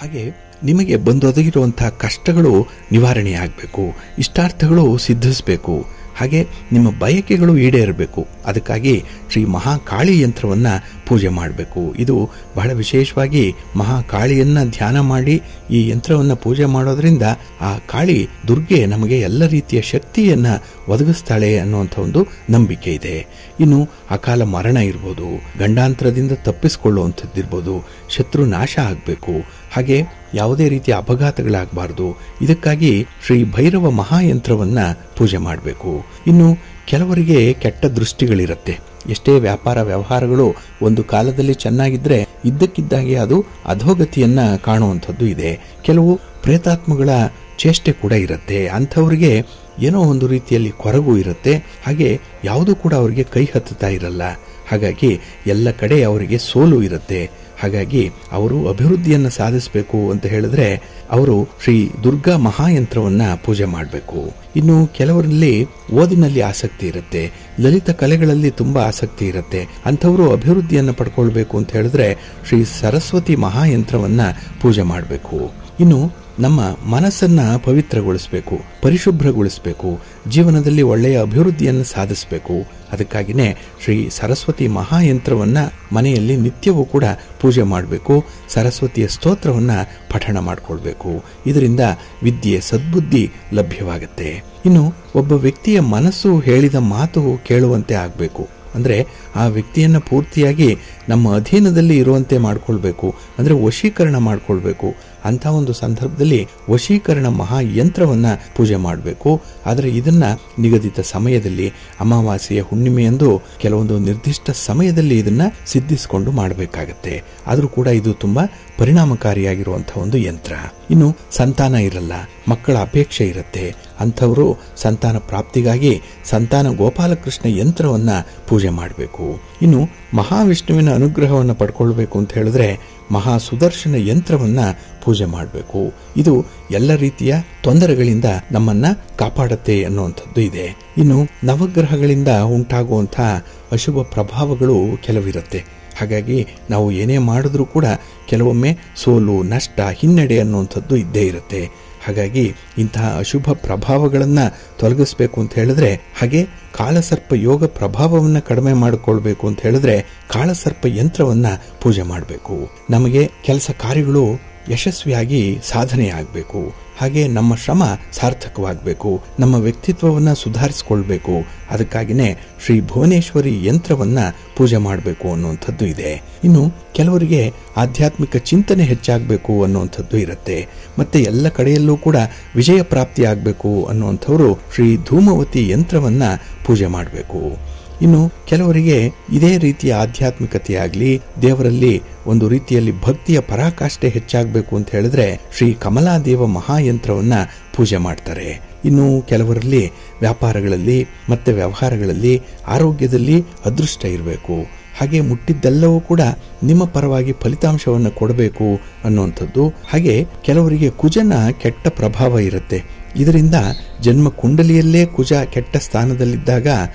ಹಾಗೆ ನಿಮಗೆ ಬಂದೊದಗಿರುವಂತಹ ಕಷ್ಟಗಳು ನಿವಾರಣೆ ಆಗಬೇಕು, ಇಷ್ಟಾರ್ಥಗಳು ಸಿದ್ಧಿಸಬೇಕು. ಹಾಗೆ ನಿಮ್ಮ ಬಯಕೆಗಳು ಈಡೇರಬೇಕು. ಅದಕ್ಕಾಗಿ ಶ್ರೀ ಮಹಾಕಾಳಿ ಯಂತ್ರವನ್ನು ಪೂಜೆ ಮಾಡಬೇಕು. ಇದು ಬಹಳ ವಿಶೇಷವಾಗಿ ಮಹಾಕಾಳಿಯನ್ನ ಧ್ಯಾನ ಮಾಡಿ ಈ ಯಂತ್ರವನ್ನು ಪೂಜೆ ಮಾಡೋದ್ರಿಂದ ಆ ಕಾಳಿ ದುರ್ಗೆ ನಮಗೆ ಎಲ್ಲ ರೀತಿಯ ಶಕ್ತಿಯನ್ನ ಒದಗಿಸ್ತಾಳೆ ಅನ್ನುವಂಥ ಒಂದು ನಂಬಿಕೆ ಇದೆ. ಇನ್ನು ಅಕಾಲ ಮರಣ ಇರ್ಬೋದು, ಗಂಡಾಂತರದಿಂದ ತಪ್ಪಿಸಿಕೊಳ್ಳುವಂಥದ್ದಿರ್ಬೋದು, ಶತ್ರು ನಾಶ ಆಗಬೇಕು, ಹಾಗೆ ಯಾವುದೇ ರೀತಿಯ ಅಪಘಾತಗಳಾಗಬಾರ್ದು. ಇದಕ್ಕಾಗಿ ಶ್ರೀ ಭೈರವ ಮಹಾಯಂತ್ರವನ್ನ ಪೂಜೆ ಮಾಡಬೇಕು. ಇನ್ನು ಕೆಲವರಿಗೆ ಕೆಟ್ಟ ದೃಷ್ಟಿಗಳಿರುತ್ತೆ. ಎಷ್ಟೇ ವ್ಯಾಪಾರ ವ್ಯವಹಾರಗಳು ಒಂದು ಕಾಲದಲ್ಲಿ ಚೆನ್ನಾಗಿದ್ರೆ ಇದ್ದಕ್ಕಿದ್ದಾಗೆ ಅದು ಅಧೋಗತಿಯನ್ನ ಕಾಣುವಂಥದ್ದು ಇದೆ. ಕೆಲವು ಪ್ರೇತಾತ್ಮಗಳ ಚೇಷ್ಟೆ ಕೂಡ ಇರುತ್ತೆ. ಅಂಥವ್ರಿಗೆ ಏನೋ ಒಂದು ರೀತಿಯಲ್ಲಿ ಕೊರಗು ಇರುತ್ತೆ. ಹಾಗೆ ಯಾವುದೂ ಕೂಡ ಅವರಿಗೆ ಕೈ ಹತ್ತುತ್ತಾ ಇರಲ್ಲ. ಹಾಗಾಗಿ ಎಲ್ಲ ಕಡೆ ಅವರಿಗೆ ಸೋಲು ಇರುತ್ತೆ. ಹಾಗಾಗಿ ಅವರು ಅಭಿವೃದ್ಧಿಯನ್ನು ಸಾಧಿಸಬೇಕು ಅಂತ ಹೇಳಿದ್ರೆ ಅವರು ಶ್ರೀ ದುರ್ಗಾ ಮಹಾಯಂತ್ರವನ್ನ ಪೂಜೆ ಮಾಡಬೇಕು. ಇನ್ನು ಕೆಲವರಲ್ಲಿ ಓದಿನಲ್ಲಿ ಆಸಕ್ತಿ ಇರುತ್ತೆ, ಲಲಿತ ಕಲೆಗಳಲ್ಲಿ ತುಂಬಾ ಆಸಕ್ತಿ ಇರುತ್ತೆ. ಅಂಥವರು ಅಭಿವೃದ್ಧಿಯನ್ನು ಪಡ್ಕೊಳ್ಬೇಕು ಅಂತ ಹೇಳಿದ್ರೆ ಶ್ರೀ ಸರಸ್ವತಿ ಮಹಾಯಂತ್ರವನ್ನ ಪೂಜೆ ಮಾಡಬೇಕು. ಇನ್ನು ನಮ್ಮ ಮನಸ್ಸನ್ನ ಪವಿತ್ರಗೊಳಿಸಬೇಕು, ಪರಿಶುಭ್ರಗೊಳಿಸಬೇಕು, ಜೀವನದಲ್ಲಿ ಒಳ್ಳೆಯ ಅಭಿವೃದ್ಧಿಯನ್ನು ಸಾಧಿಸಬೇಕು. ಅದಕ್ಕಾಗಿಯೇ ಶ್ರೀ ಸರಸ್ವತಿ ಮಹಾಯಂತ್ರವನ್ನ ಮನೆಯಲ್ಲಿ ನಿತ್ಯವೂ ಕೂಡ ಪೂಜೆ ಮಾಡಬೇಕು. ಸರಸ್ವತಿಯ ಸ್ತೋತ್ರವನ್ನ ಪಠಣ ಮಾಡಿಕೊಳ್ಬೇಕು. ಇದರಿಂದ ವಿದ್ಯೆ, ಸದ್ಬುದ್ಧಿ ಲಭ್ಯವಾಗುತ್ತೆ. ಇನ್ನು ಒಬ್ಬ ವ್ಯಕ್ತಿಯ ಮನಸ್ಸು ಹೇಳಿದ ಮಾತು ಕೇಳುವಂತೆ ಆಗಬೇಕು. ಅಂದರೆ ಆ ವ್ಯಕ್ತಿಯನ್ನ ಪೂರ್ತಿಯಾಗಿ ನಮ್ಮ ಅಧೀನದಲ್ಲಿ ಇರುವಂತೆ ಮಾಡಿಕೊಳ್ಬೇಕು, ಅಂದರೆ ವಶೀಕರಣ ಮಾಡಿಕೊಳ್ಬೇಕು. ಅಂಥ ಒಂದು ಸಂದರ್ಭದಲ್ಲಿ ವಶೀಕರಣ ಮಹಾಯಂತ್ರವನ್ನ ಪೂಜೆ ಮಾಡಬೇಕು. ಆದರೆ ಇದನ್ನ ನಿಗದಿತ ಸಮಯದಲ್ಲಿ, ಅಮಾವಾಸ್ಯೆಯ ಹುಣ್ಣಿಮೆಯಂದು ಕೆಲವೊಂದು ನಿರ್ದಿಷ್ಟ ಸಮಯದಲ್ಲಿ ಇದನ್ನ ಸಿದ್ಧಿಸಿಕೊಂಡು ಮಾಡಬೇಕಾಗತ್ತೆ. ಆದರೂ ಕೂಡ ಇದು ತುಂಬಾ ಪರಿಣಾಮಕಾರಿಯಾಗಿರುವಂತಹ ಒಂದು ಯಂತ್ರ. ಇನ್ನು ಸಂತಾನ ಇರಲ್ಲ, ಮಕ್ಕಳ ಅಪೇಕ್ಷೆ ಇರುತ್ತೆ. ಅಂಥವರು ಸಂತಾನ ಪ್ರಾಪ್ತಿಗಾಗಿ ಸಂತಾನ ಗೋಪಾಲಕೃಷ್ಣ ಯಂತ್ರವನ್ನ ಪೂಜೆ ಮಾಡಬೇಕು. ಇನ್ನು ಮಹಾವಿಷ್ಣುವಿನ ಅನುಗ್ರಹವನ್ನು ಪಡ್ಕೊಳ್ಬೇಕು ಅಂತ ಹೇಳಿದ್ರೆ ಮಹಾ ಸುದರ್ಶನ ಯಂತ್ರವನ್ನ ಪೂಜೆ ಮಾಡಬೇಕು. ಇದು ಎಲ್ಲ ರೀತಿಯ ತೊಂದರೆಗಳಿಂದ ನಮ್ಮನ್ನ ಕಾಪಾಡುತ್ತೆ ಅನ್ನುವಂಥದ್ದು ಇದೆ. ಇನ್ನು ನವಗ್ರಹಗಳಿಂದ ಉಂಟಾಗುವಂತಹ ಅಶುಭ ಪ್ರಭಾವಗಳು ಕೆಲವಿರುತ್ತೆ. ಹಾಗಾಗಿ ನಾವು ಏನೇ ಮಾಡಿದ್ರೂ ಕೂಡ ಕೆಲವೊಮ್ಮೆ ಸೋಲು, ನಷ್ಟ, ಹಿನ್ನಡೆ ಅನ್ನುವಂಥದ್ದು ಇದ್ದೇ ಇರುತ್ತೆ. ಹಾಗಾಗಿ ಇಂತಹ ಅಶುಭ ಪ್ರಭಾವಗಳನ್ನು ತೊಲಗಿಸ್ಬೇಕು ಅಂತ ಹೇಳಿದ್ರೆ, ಹಾಗೆ ಕಾಳಸರ್ಪ ಯೋಗ ಪ್ರಭಾವವನ್ನು ಕಡಿಮೆ ಮಾಡಿಕೊಳ್ಬೇಕು ಅಂತ ಹೇಳಿದ್ರೆ ಕಾಳಸರ್ಪ ಯಂತ್ರವನ್ನ ಪೂಜೆ ಮಾಡಬೇಕು. ನಮಗೆ ಕೆಲಸ ಕಾರ್ಯಗಳು ಯಶಸ್ವಿಯಾಗಿ ಸಾಧನೆ ಆಗಬೇಕು. ಹಾಗೆ ನಮ್ಮ ಶ್ರಮ ಸಾರ್ಥಕವಾಗಬೇಕು, ನಮ್ಮ ವ್ಯಕ್ತಿತ್ವವನ್ನು ಸುಧಾರಿಸಿಕೊಳ್ಬೇಕು. ಅದಕ್ಕಾಗಿಯೇ ಶ್ರೀ ಭುವನೇಶ್ವರಿ ಯಂತ್ರವನ್ನ ಪೂಜೆ ಮಾಡಬೇಕು ಅನ್ನುವಂಥದ್ದು ಇದೆ. ಇನ್ನು ಕೆಲವರಿಗೆ ಆಧ್ಯಾತ್ಮಿಕ ಚಿಂತನೆ ಹೆಚ್ಚಾಗಬೇಕು ಅನ್ನುವಂಥದ್ದು ಇರುತ್ತೆ. ಮತ್ತೆ ಎಲ್ಲ ಕಡೆಯಲ್ಲೂ ಕೂಡ ವಿಜಯ ಪ್ರಾಪ್ತಿ ಆಗಬೇಕು ಅನ್ನುವಂಥವರು ಶ್ರೀ ಧೂಮವತಿ ಯಂತ್ರವನ್ನ ಪೂಜೆ ಮಾಡಬೇಕು. ಇನ್ನು ಕೆಲವರಿಗೆ ಇದೇ ರೀತಿಯ ಆಧ್ಯಾತ್ಮಿಕತೆಯಾಗಲಿ, ದೇವರಲ್ಲಿ ಒಂದು ರೀತಿಯಲ್ಲಿ ಭಕ್ತಿಯ ಪರಾಕಾಷ್ಠೆ ಹೆಚ್ಚಾಗಬೇಕು ಅಂತ ಹೇಳಿದ್ರೆ ಶ್ರೀ ಕಮಲಾದೇವ ಮಹಾಯಂತ್ರವನ್ನ ಪೂಜೆ ಮಾಡ್ತಾರೆ. ಇನ್ನು ಕೆಲವರಲ್ಲಿ ವ್ಯಾಪಾರಗಳಲ್ಲಿ ಮತ್ತೆ ವ್ಯವಹಾರಗಳಲ್ಲಿ, ಆರೋಗ್ಯದಲ್ಲಿ ಅದೃಷ್ಟ ಇರಬೇಕು. ಹಾಗೆ ಮುಟ್ಟಿದ್ದೆಲ್ಲವೂ ಕೂಡ ನಿಮ್ಮ ಪರವಾಗಿ ಫಲಿತಾಂಶವನ್ನು ಕೊಡಬೇಕು ಅನ್ನುವಂಥದ್ದು. ಹಾಗೆ ಕೆಲವರಿಗೆ ಕುಜನ ಕೆಟ್ಟ ಪ್ರಭಾವ ಇರುತ್ತೆ. ಇದರಿಂದ ಜನ್ಮ ಕುಂಡಲಿಯಲ್ಲೇ ಕುಜ ಕೆಟ್ಟ ಸ್ಥಾನದಲ್ಲಿದ್ದಾಗ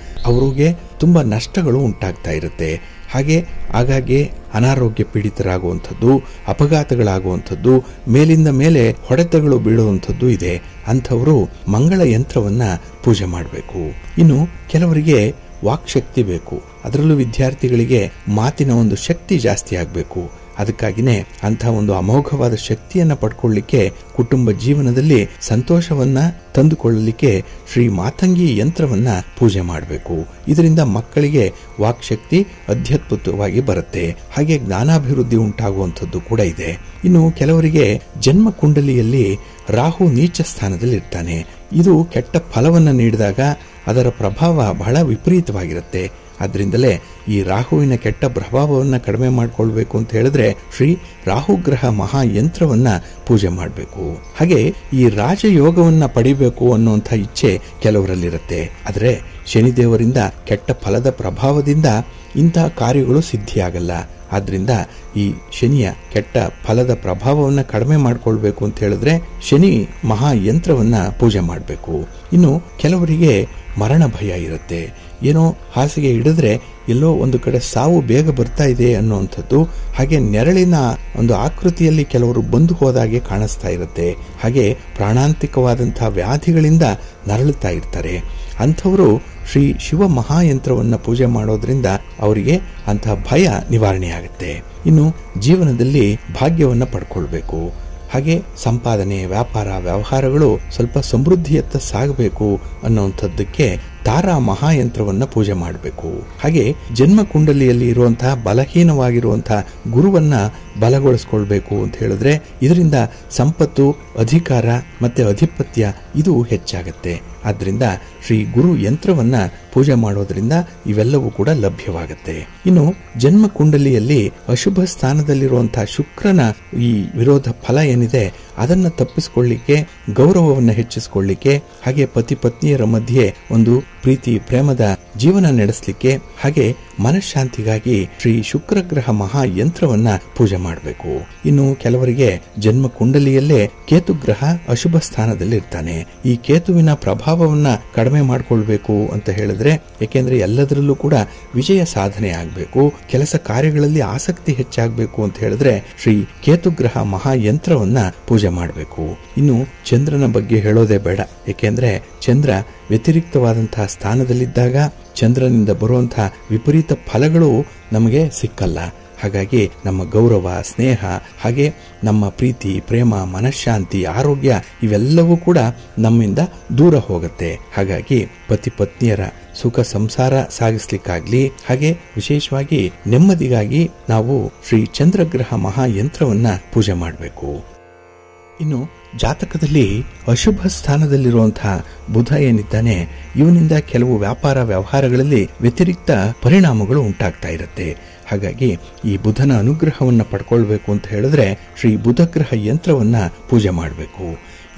ಅವರಿಗೆ ತುಂಬಾ ನಷ್ಟಗಳು ಉಂಟಾಗ್ತಾ ಇರುತ್ತೆ. ಹಾಗೆ ಆಗಾಗ್ಗೆ ಅನಾರೋಗ್ಯ ಪೀಡಿತರಾಗುವಂಥದ್ದು, ಅಪಘಾತಗಳಾಗುವಂಥದ್ದು, ಮೇಲಿಂದ ಮೇಲೆ ಹೊಡೆತಗಳು ಬೀಳುವಂಥದ್ದು ಇದೆ. ಅಂಥವರು ಮಂಗಳ ಯಂತ್ರವನ್ನ ಪೂಜೆ ಮಾಡಬೇಕು. ಇನ್ನು ಕೆಲವರಿಗೆ ವಾಕ್ಶಕ್ತಿ ಬೇಕು. ಅದರಲ್ಲೂ ವಿದ್ಯಾರ್ಥಿಗಳಿಗೆ ಮಾತಿನ ಒಂದು ಶಕ್ತಿ ಜಾಸ್ತಿ ಆಗಬೇಕು. ಅದಕ್ಕಾಗಿಯೇ ಅಂಥ ಒಂದು ಅಮೋಘವಾದ ಶಕ್ತಿಯನ್ನು ಪಡ್ಕೊಳ್ಳಿಕ್ಕೆ, ಕುಟುಂಬ ಜೀವನದಲ್ಲಿ ಸಂತೋಷವನ್ನ ತಂದುಕೊಳ್ಳಲಿಕ್ಕೆ ಶ್ರೀ ಮಾತಂಗಿ ಯಂತ್ರವನ್ನ ಪೂಜೆ ಮಾಡಬೇಕು. ಇದರಿಂದ ಮಕ್ಕಳಿಗೆ ವಾಕ್ಶಕ್ತಿ ಅತ್ಯದ್ಭುತವಾಗಿ ಬರುತ್ತೆ. ಹಾಗೆ ಜ್ಞಾನಾಭಿವೃದ್ಧಿ ಉಂಟಾಗುವಂಥದ್ದು ಕೂಡ ಇದೆ. ಇನ್ನು ಕೆಲವರಿಗೆ ಜನ್ಮ ಕುಂಡಲಿಯಲ್ಲಿ ರಾಹು ನೀಚ ಸ್ಥಾನದಲ್ಲಿ ಇರ್ತಾನೆ. ಇದು ಕೆಟ್ಟ ಫಲವನ್ನು ನೀಡಿದಾಗ ಅದರ ಪ್ರಭಾವ ಬಹಳ ವಿಪರೀತವಾಗಿರುತ್ತೆ. ಆದ್ರಿಂದಲೇ ಈ ರಾಹುವಿನ ಕೆಟ್ಟ ಪ್ರಭಾವವನ್ನು ಕಡಿಮೆ ಮಾಡಿಕೊಳ್ಬೇಕು ಅಂತ ಹೇಳಿದ್ರೆ ಶ್ರೀ ರಾಹುಗ್ರಹ ಮಹಾಯಂತ್ರವನ್ನ ಪೂಜೆ ಮಾಡಬೇಕು. ಹಾಗೆ ಈ ರಾಜಯೋಗವನ್ನ ಪಡಿಬೇಕು ಅನ್ನುವಂಥ ಇಚ್ಛೆ ಕೆಲವರಲ್ಲಿರುತ್ತೆ. ಆದರೆ ಶನಿದೇವರಿಂದ ಕೆಟ್ಟ ಫಲದ ಪ್ರಭಾವದಿಂದ ಇಂತಹ ಕಾರ್ಯಗಳು ಸಿದ್ಧಿಯಾಗಲ್ಲ. ಆದ್ರಿಂದ ಈ ಶನಿಯ ಕೆಟ್ಟ ಫಲದ ಪ್ರಭಾವವನ್ನು ಕಡಿಮೆ ಮಾಡಿಕೊಳ್ಬೇಕು ಅಂತ ಹೇಳಿದ್ರೆ ಶನಿ ಮಹಾಯಂತ್ರವನ್ನ ಪೂಜೆ ಮಾಡಬೇಕು. ಇನ್ನು ಕೆಲವರಿಗೆ ಮರಣ ಭಯ ಇರುತ್ತೆ. ಏನೋ ಹಾಸಿಗೆ ಹಿಡಿದ್ರೆ ಎಲ್ಲೋ ಒಂದು ಕಡೆ ಸಾವು ಬೇಗ ಬರ್ತಾ ಇದೆ ಅನ್ನುವಂಥದ್ದು. ಹಾಗೆ ನೆರಳಿನ ಒಂದು ಆಕೃತಿಯಲ್ಲಿ ಕೆಲವರು ಬಂದು ಹೋದಾಗೆ ಕಾಣಿಸ್ತಾ ಇರುತ್ತೆ. ಹಾಗೆ ಪ್ರಾಣಾಂತಿಕವಾದಂತಹ ವ್ಯಾಧಿಗಳಿಂದ ನರಳುತ್ತಾ ಇರ್ತಾರೆ. ಅಂಥವರು ಶ್ರೀ ಶಿವ ಮಹಾಯಂತ್ರವನ್ನು ಪೂಜೆ ಮಾಡೋದ್ರಿಂದ ಅವರಿಗೆ ಅಂತಹ ಭಯ ನಿವಾರಣೆಯಾಗುತ್ತೆ. ಇನ್ನು ಜೀವನದಲ್ಲಿ ಭಾಗ್ಯವನ್ನು ಪಡ್ಕೊಳ್ಬೇಕು, ಹಾಗೆ ಸಂಪಾದನೆ, ವ್ಯಾಪಾರ, ವ್ಯವಹಾರಗಳು ಸ್ವಲ್ಪ ಸಮೃದ್ಧಿಯತ್ತ ಸಾಗಬೇಕು ಅನ್ನುವಂಥದ್ದಕ್ಕೆ ತಾರಾ ಮಹಾಯಂತ್ರವನ್ನ ಪೂಜೆ ಮಾಡಬೇಕು. ಹಾಗೆ ಜನ್ಮ ಕುಂಡಲಿಯಲ್ಲಿ ಇರುವಂತಹ ಬಲಹೀನವಾಗಿರುವಂತಹ ಗುರುವನ್ನ ಬಲಗೊಳಿಸ್ಕೊಳ್ಬೇಕು ಅಂತ ಹೇಳಿದ್ರೆ ಇದರಿಂದ ಸಂಪತ್ತು, ಅಧಿಕಾರ ಮತ್ತೆ ಅಧಿಪತ್ಯ ಇದು ಹೆಚ್ಚಾಗತ್ತೆ. ಆದ್ರಿಂದ ಶ್ರೀ ಗುರು ಯಂತ್ರವನ್ನ ಪೂಜೆ ಮಾಡೋದ್ರಿಂದ ಇವೆಲ್ಲವೂ ಕೂಡ ಲಭ್ಯವಾಗುತ್ತೆ. ಇನ್ನು ಜನ್ಮ ಕುಂಡಲಿಯಲ್ಲಿ ಅಶುಭ ಸ್ಥಾನದಲ್ಲಿರುವಂತಹ ಶುಕ್ರನ ಈ ವಿರೋಧ ಫಲ ಏನಿದೆ ಅದನ್ನ ತಪ್ಪಿಸಿಕೊಳ್ಳಿಕ್ಕೆ, ಗೌರವವನ್ನು ಹೆಚ್ಚಿಸಿಕೊಳ್ಳಿಕ್ಕೆ, ಹಾಗೆ ಪತಿ ಪತ್ನಿಯರ ಮಧ್ಯೆ ಒಂದು ಪ್ರೀತಿ ಪ್ರೇಮದ ಜೀವನ ನಡೆಸಲಿಕ್ಕೆ, ಹಾಗೆ ಮನಃಶಾಂತಿಗಾಗಿ ಶ್ರೀ ಶುಕ್ರಗ್ರಹ ಮಹಾಯಂತ್ರವನ್ನ ಪೂಜೆ ಮಾಡಬೇಕು. ಇನ್ನು ಕೆಲವರಿಗೆ ಜನ್ಮ ಕುಂಡಲಿಯಲ್ಲೇ ಕೇತು ಗ್ರಹ ಅಶುಭ ಸ್ಥಾನದಲ್ಲಿ ಇರ್ತಾನೆ. ಈ ಕೇತುವಿನ ಪ್ರಭಾವವನ್ನ ಕಡಿಮೆ ಮಾಡಿಕೊಳ್ಬೇಕು ಅಂತ ಹೇಳಿದ್ರೆ, ಯಾಕೆಂದ್ರೆ ಎಲ್ಲದರಲ್ಲೂ ಕೂಡ ವಿಜಯ ಸಾಧನೆ ಆಗಬೇಕು, ಕೆಲಸ ಕಾರ್ಯಗಳಲ್ಲಿ ಆಸಕ್ತಿ ಹೆಚ್ಚಾಗಬೇಕು ಅಂತ ಹೇಳಿದ್ರೆ ಶ್ರೀ ಕೇತು ಗ್ರಹ ಮಹಾಯಂತ್ರವನ್ನ ಪೂಜೆ ಮಾಡಬೇಕು. ಇನ್ನು ಚಂದ್ರನ ಬಗ್ಗೆ ಹೇಳೋದೇ ಬೇಡ, ಏಕೆಂದ್ರೆ ಚಂದ್ರ ವ್ಯತಿರಿಕ್ತವಾದಂತಹ ಸ್ಥಾನದಲ್ಲಿದ್ದಾಗ ಚಂದ್ರನಿಂದ ಬರುವಂತಹ ವಿಪರೀತ ಫಲಗಳು ನಮಗೆ ಸಿಕ್ಕಲ್ಲ. ಹಾಗಾಗಿ ನಮ್ಮ ಗೌರವ, ಸ್ನೇಹ, ಹಾಗೆ ನಮ್ಮ ಪ್ರೀತಿ, ಪ್ರೇಮ, ಮನಃಶಾಂತಿ, ಆರೋಗ್ಯ ಇವೆಲ್ಲವೂ ಕೂಡ ನಮ್ಮಿಂದ ದೂರ ಹೋಗುತ್ತೆ. ಹಾಗಾಗಿ ಪತಿ ಪತ್ನಿಯರ ಸುಖ ಸಂಸಾರ ಸಾಗಿಸ್ಲಿಕ್ಕಾಗ್ಲಿ, ಹಾಗೆ ವಿಶೇಷವಾಗಿ ನೆಮ್ಮದಿಗಾಗಿ ನಾವು ಶ್ರೀ ಚಂದ್ರಗ್ರಹ ಮಹಾಯಂತ್ರವನ್ನ ಪೂಜೆ ಮಾಡಬೇಕು. ಇನ್ನು ಜಾತಕದಲ್ಲಿ ಅಶುಭ ಸ್ಥಾನದಲ್ಲಿರುವಂತಹ ಬುಧ ಏನಿದ್ದಾನೆ, ಇವನಿಂದ ಕೆಲವು ವ್ಯಾಪಾರ ವ್ಯವಹಾರಗಳಲ್ಲಿ ವ್ಯತಿರಿಕ್ತ ಪರಿಣಾಮಗಳು ಉಂಟಾಗ್ತಾ ಇರುತ್ತೆ. ಹಾಗಾಗಿ ಈ ಬುಧನ ಅನುಗ್ರಹವನ್ನ ಪಡ್ಕೊಳ್ಬೇಕು ಅಂತ ಹೇಳಿದ್ರೆ ಶ್ರೀ ಬುಧಗ್ರಹ ಯಂತ್ರವನ್ನ ಪೂಜೆ ಮಾಡಬೇಕು.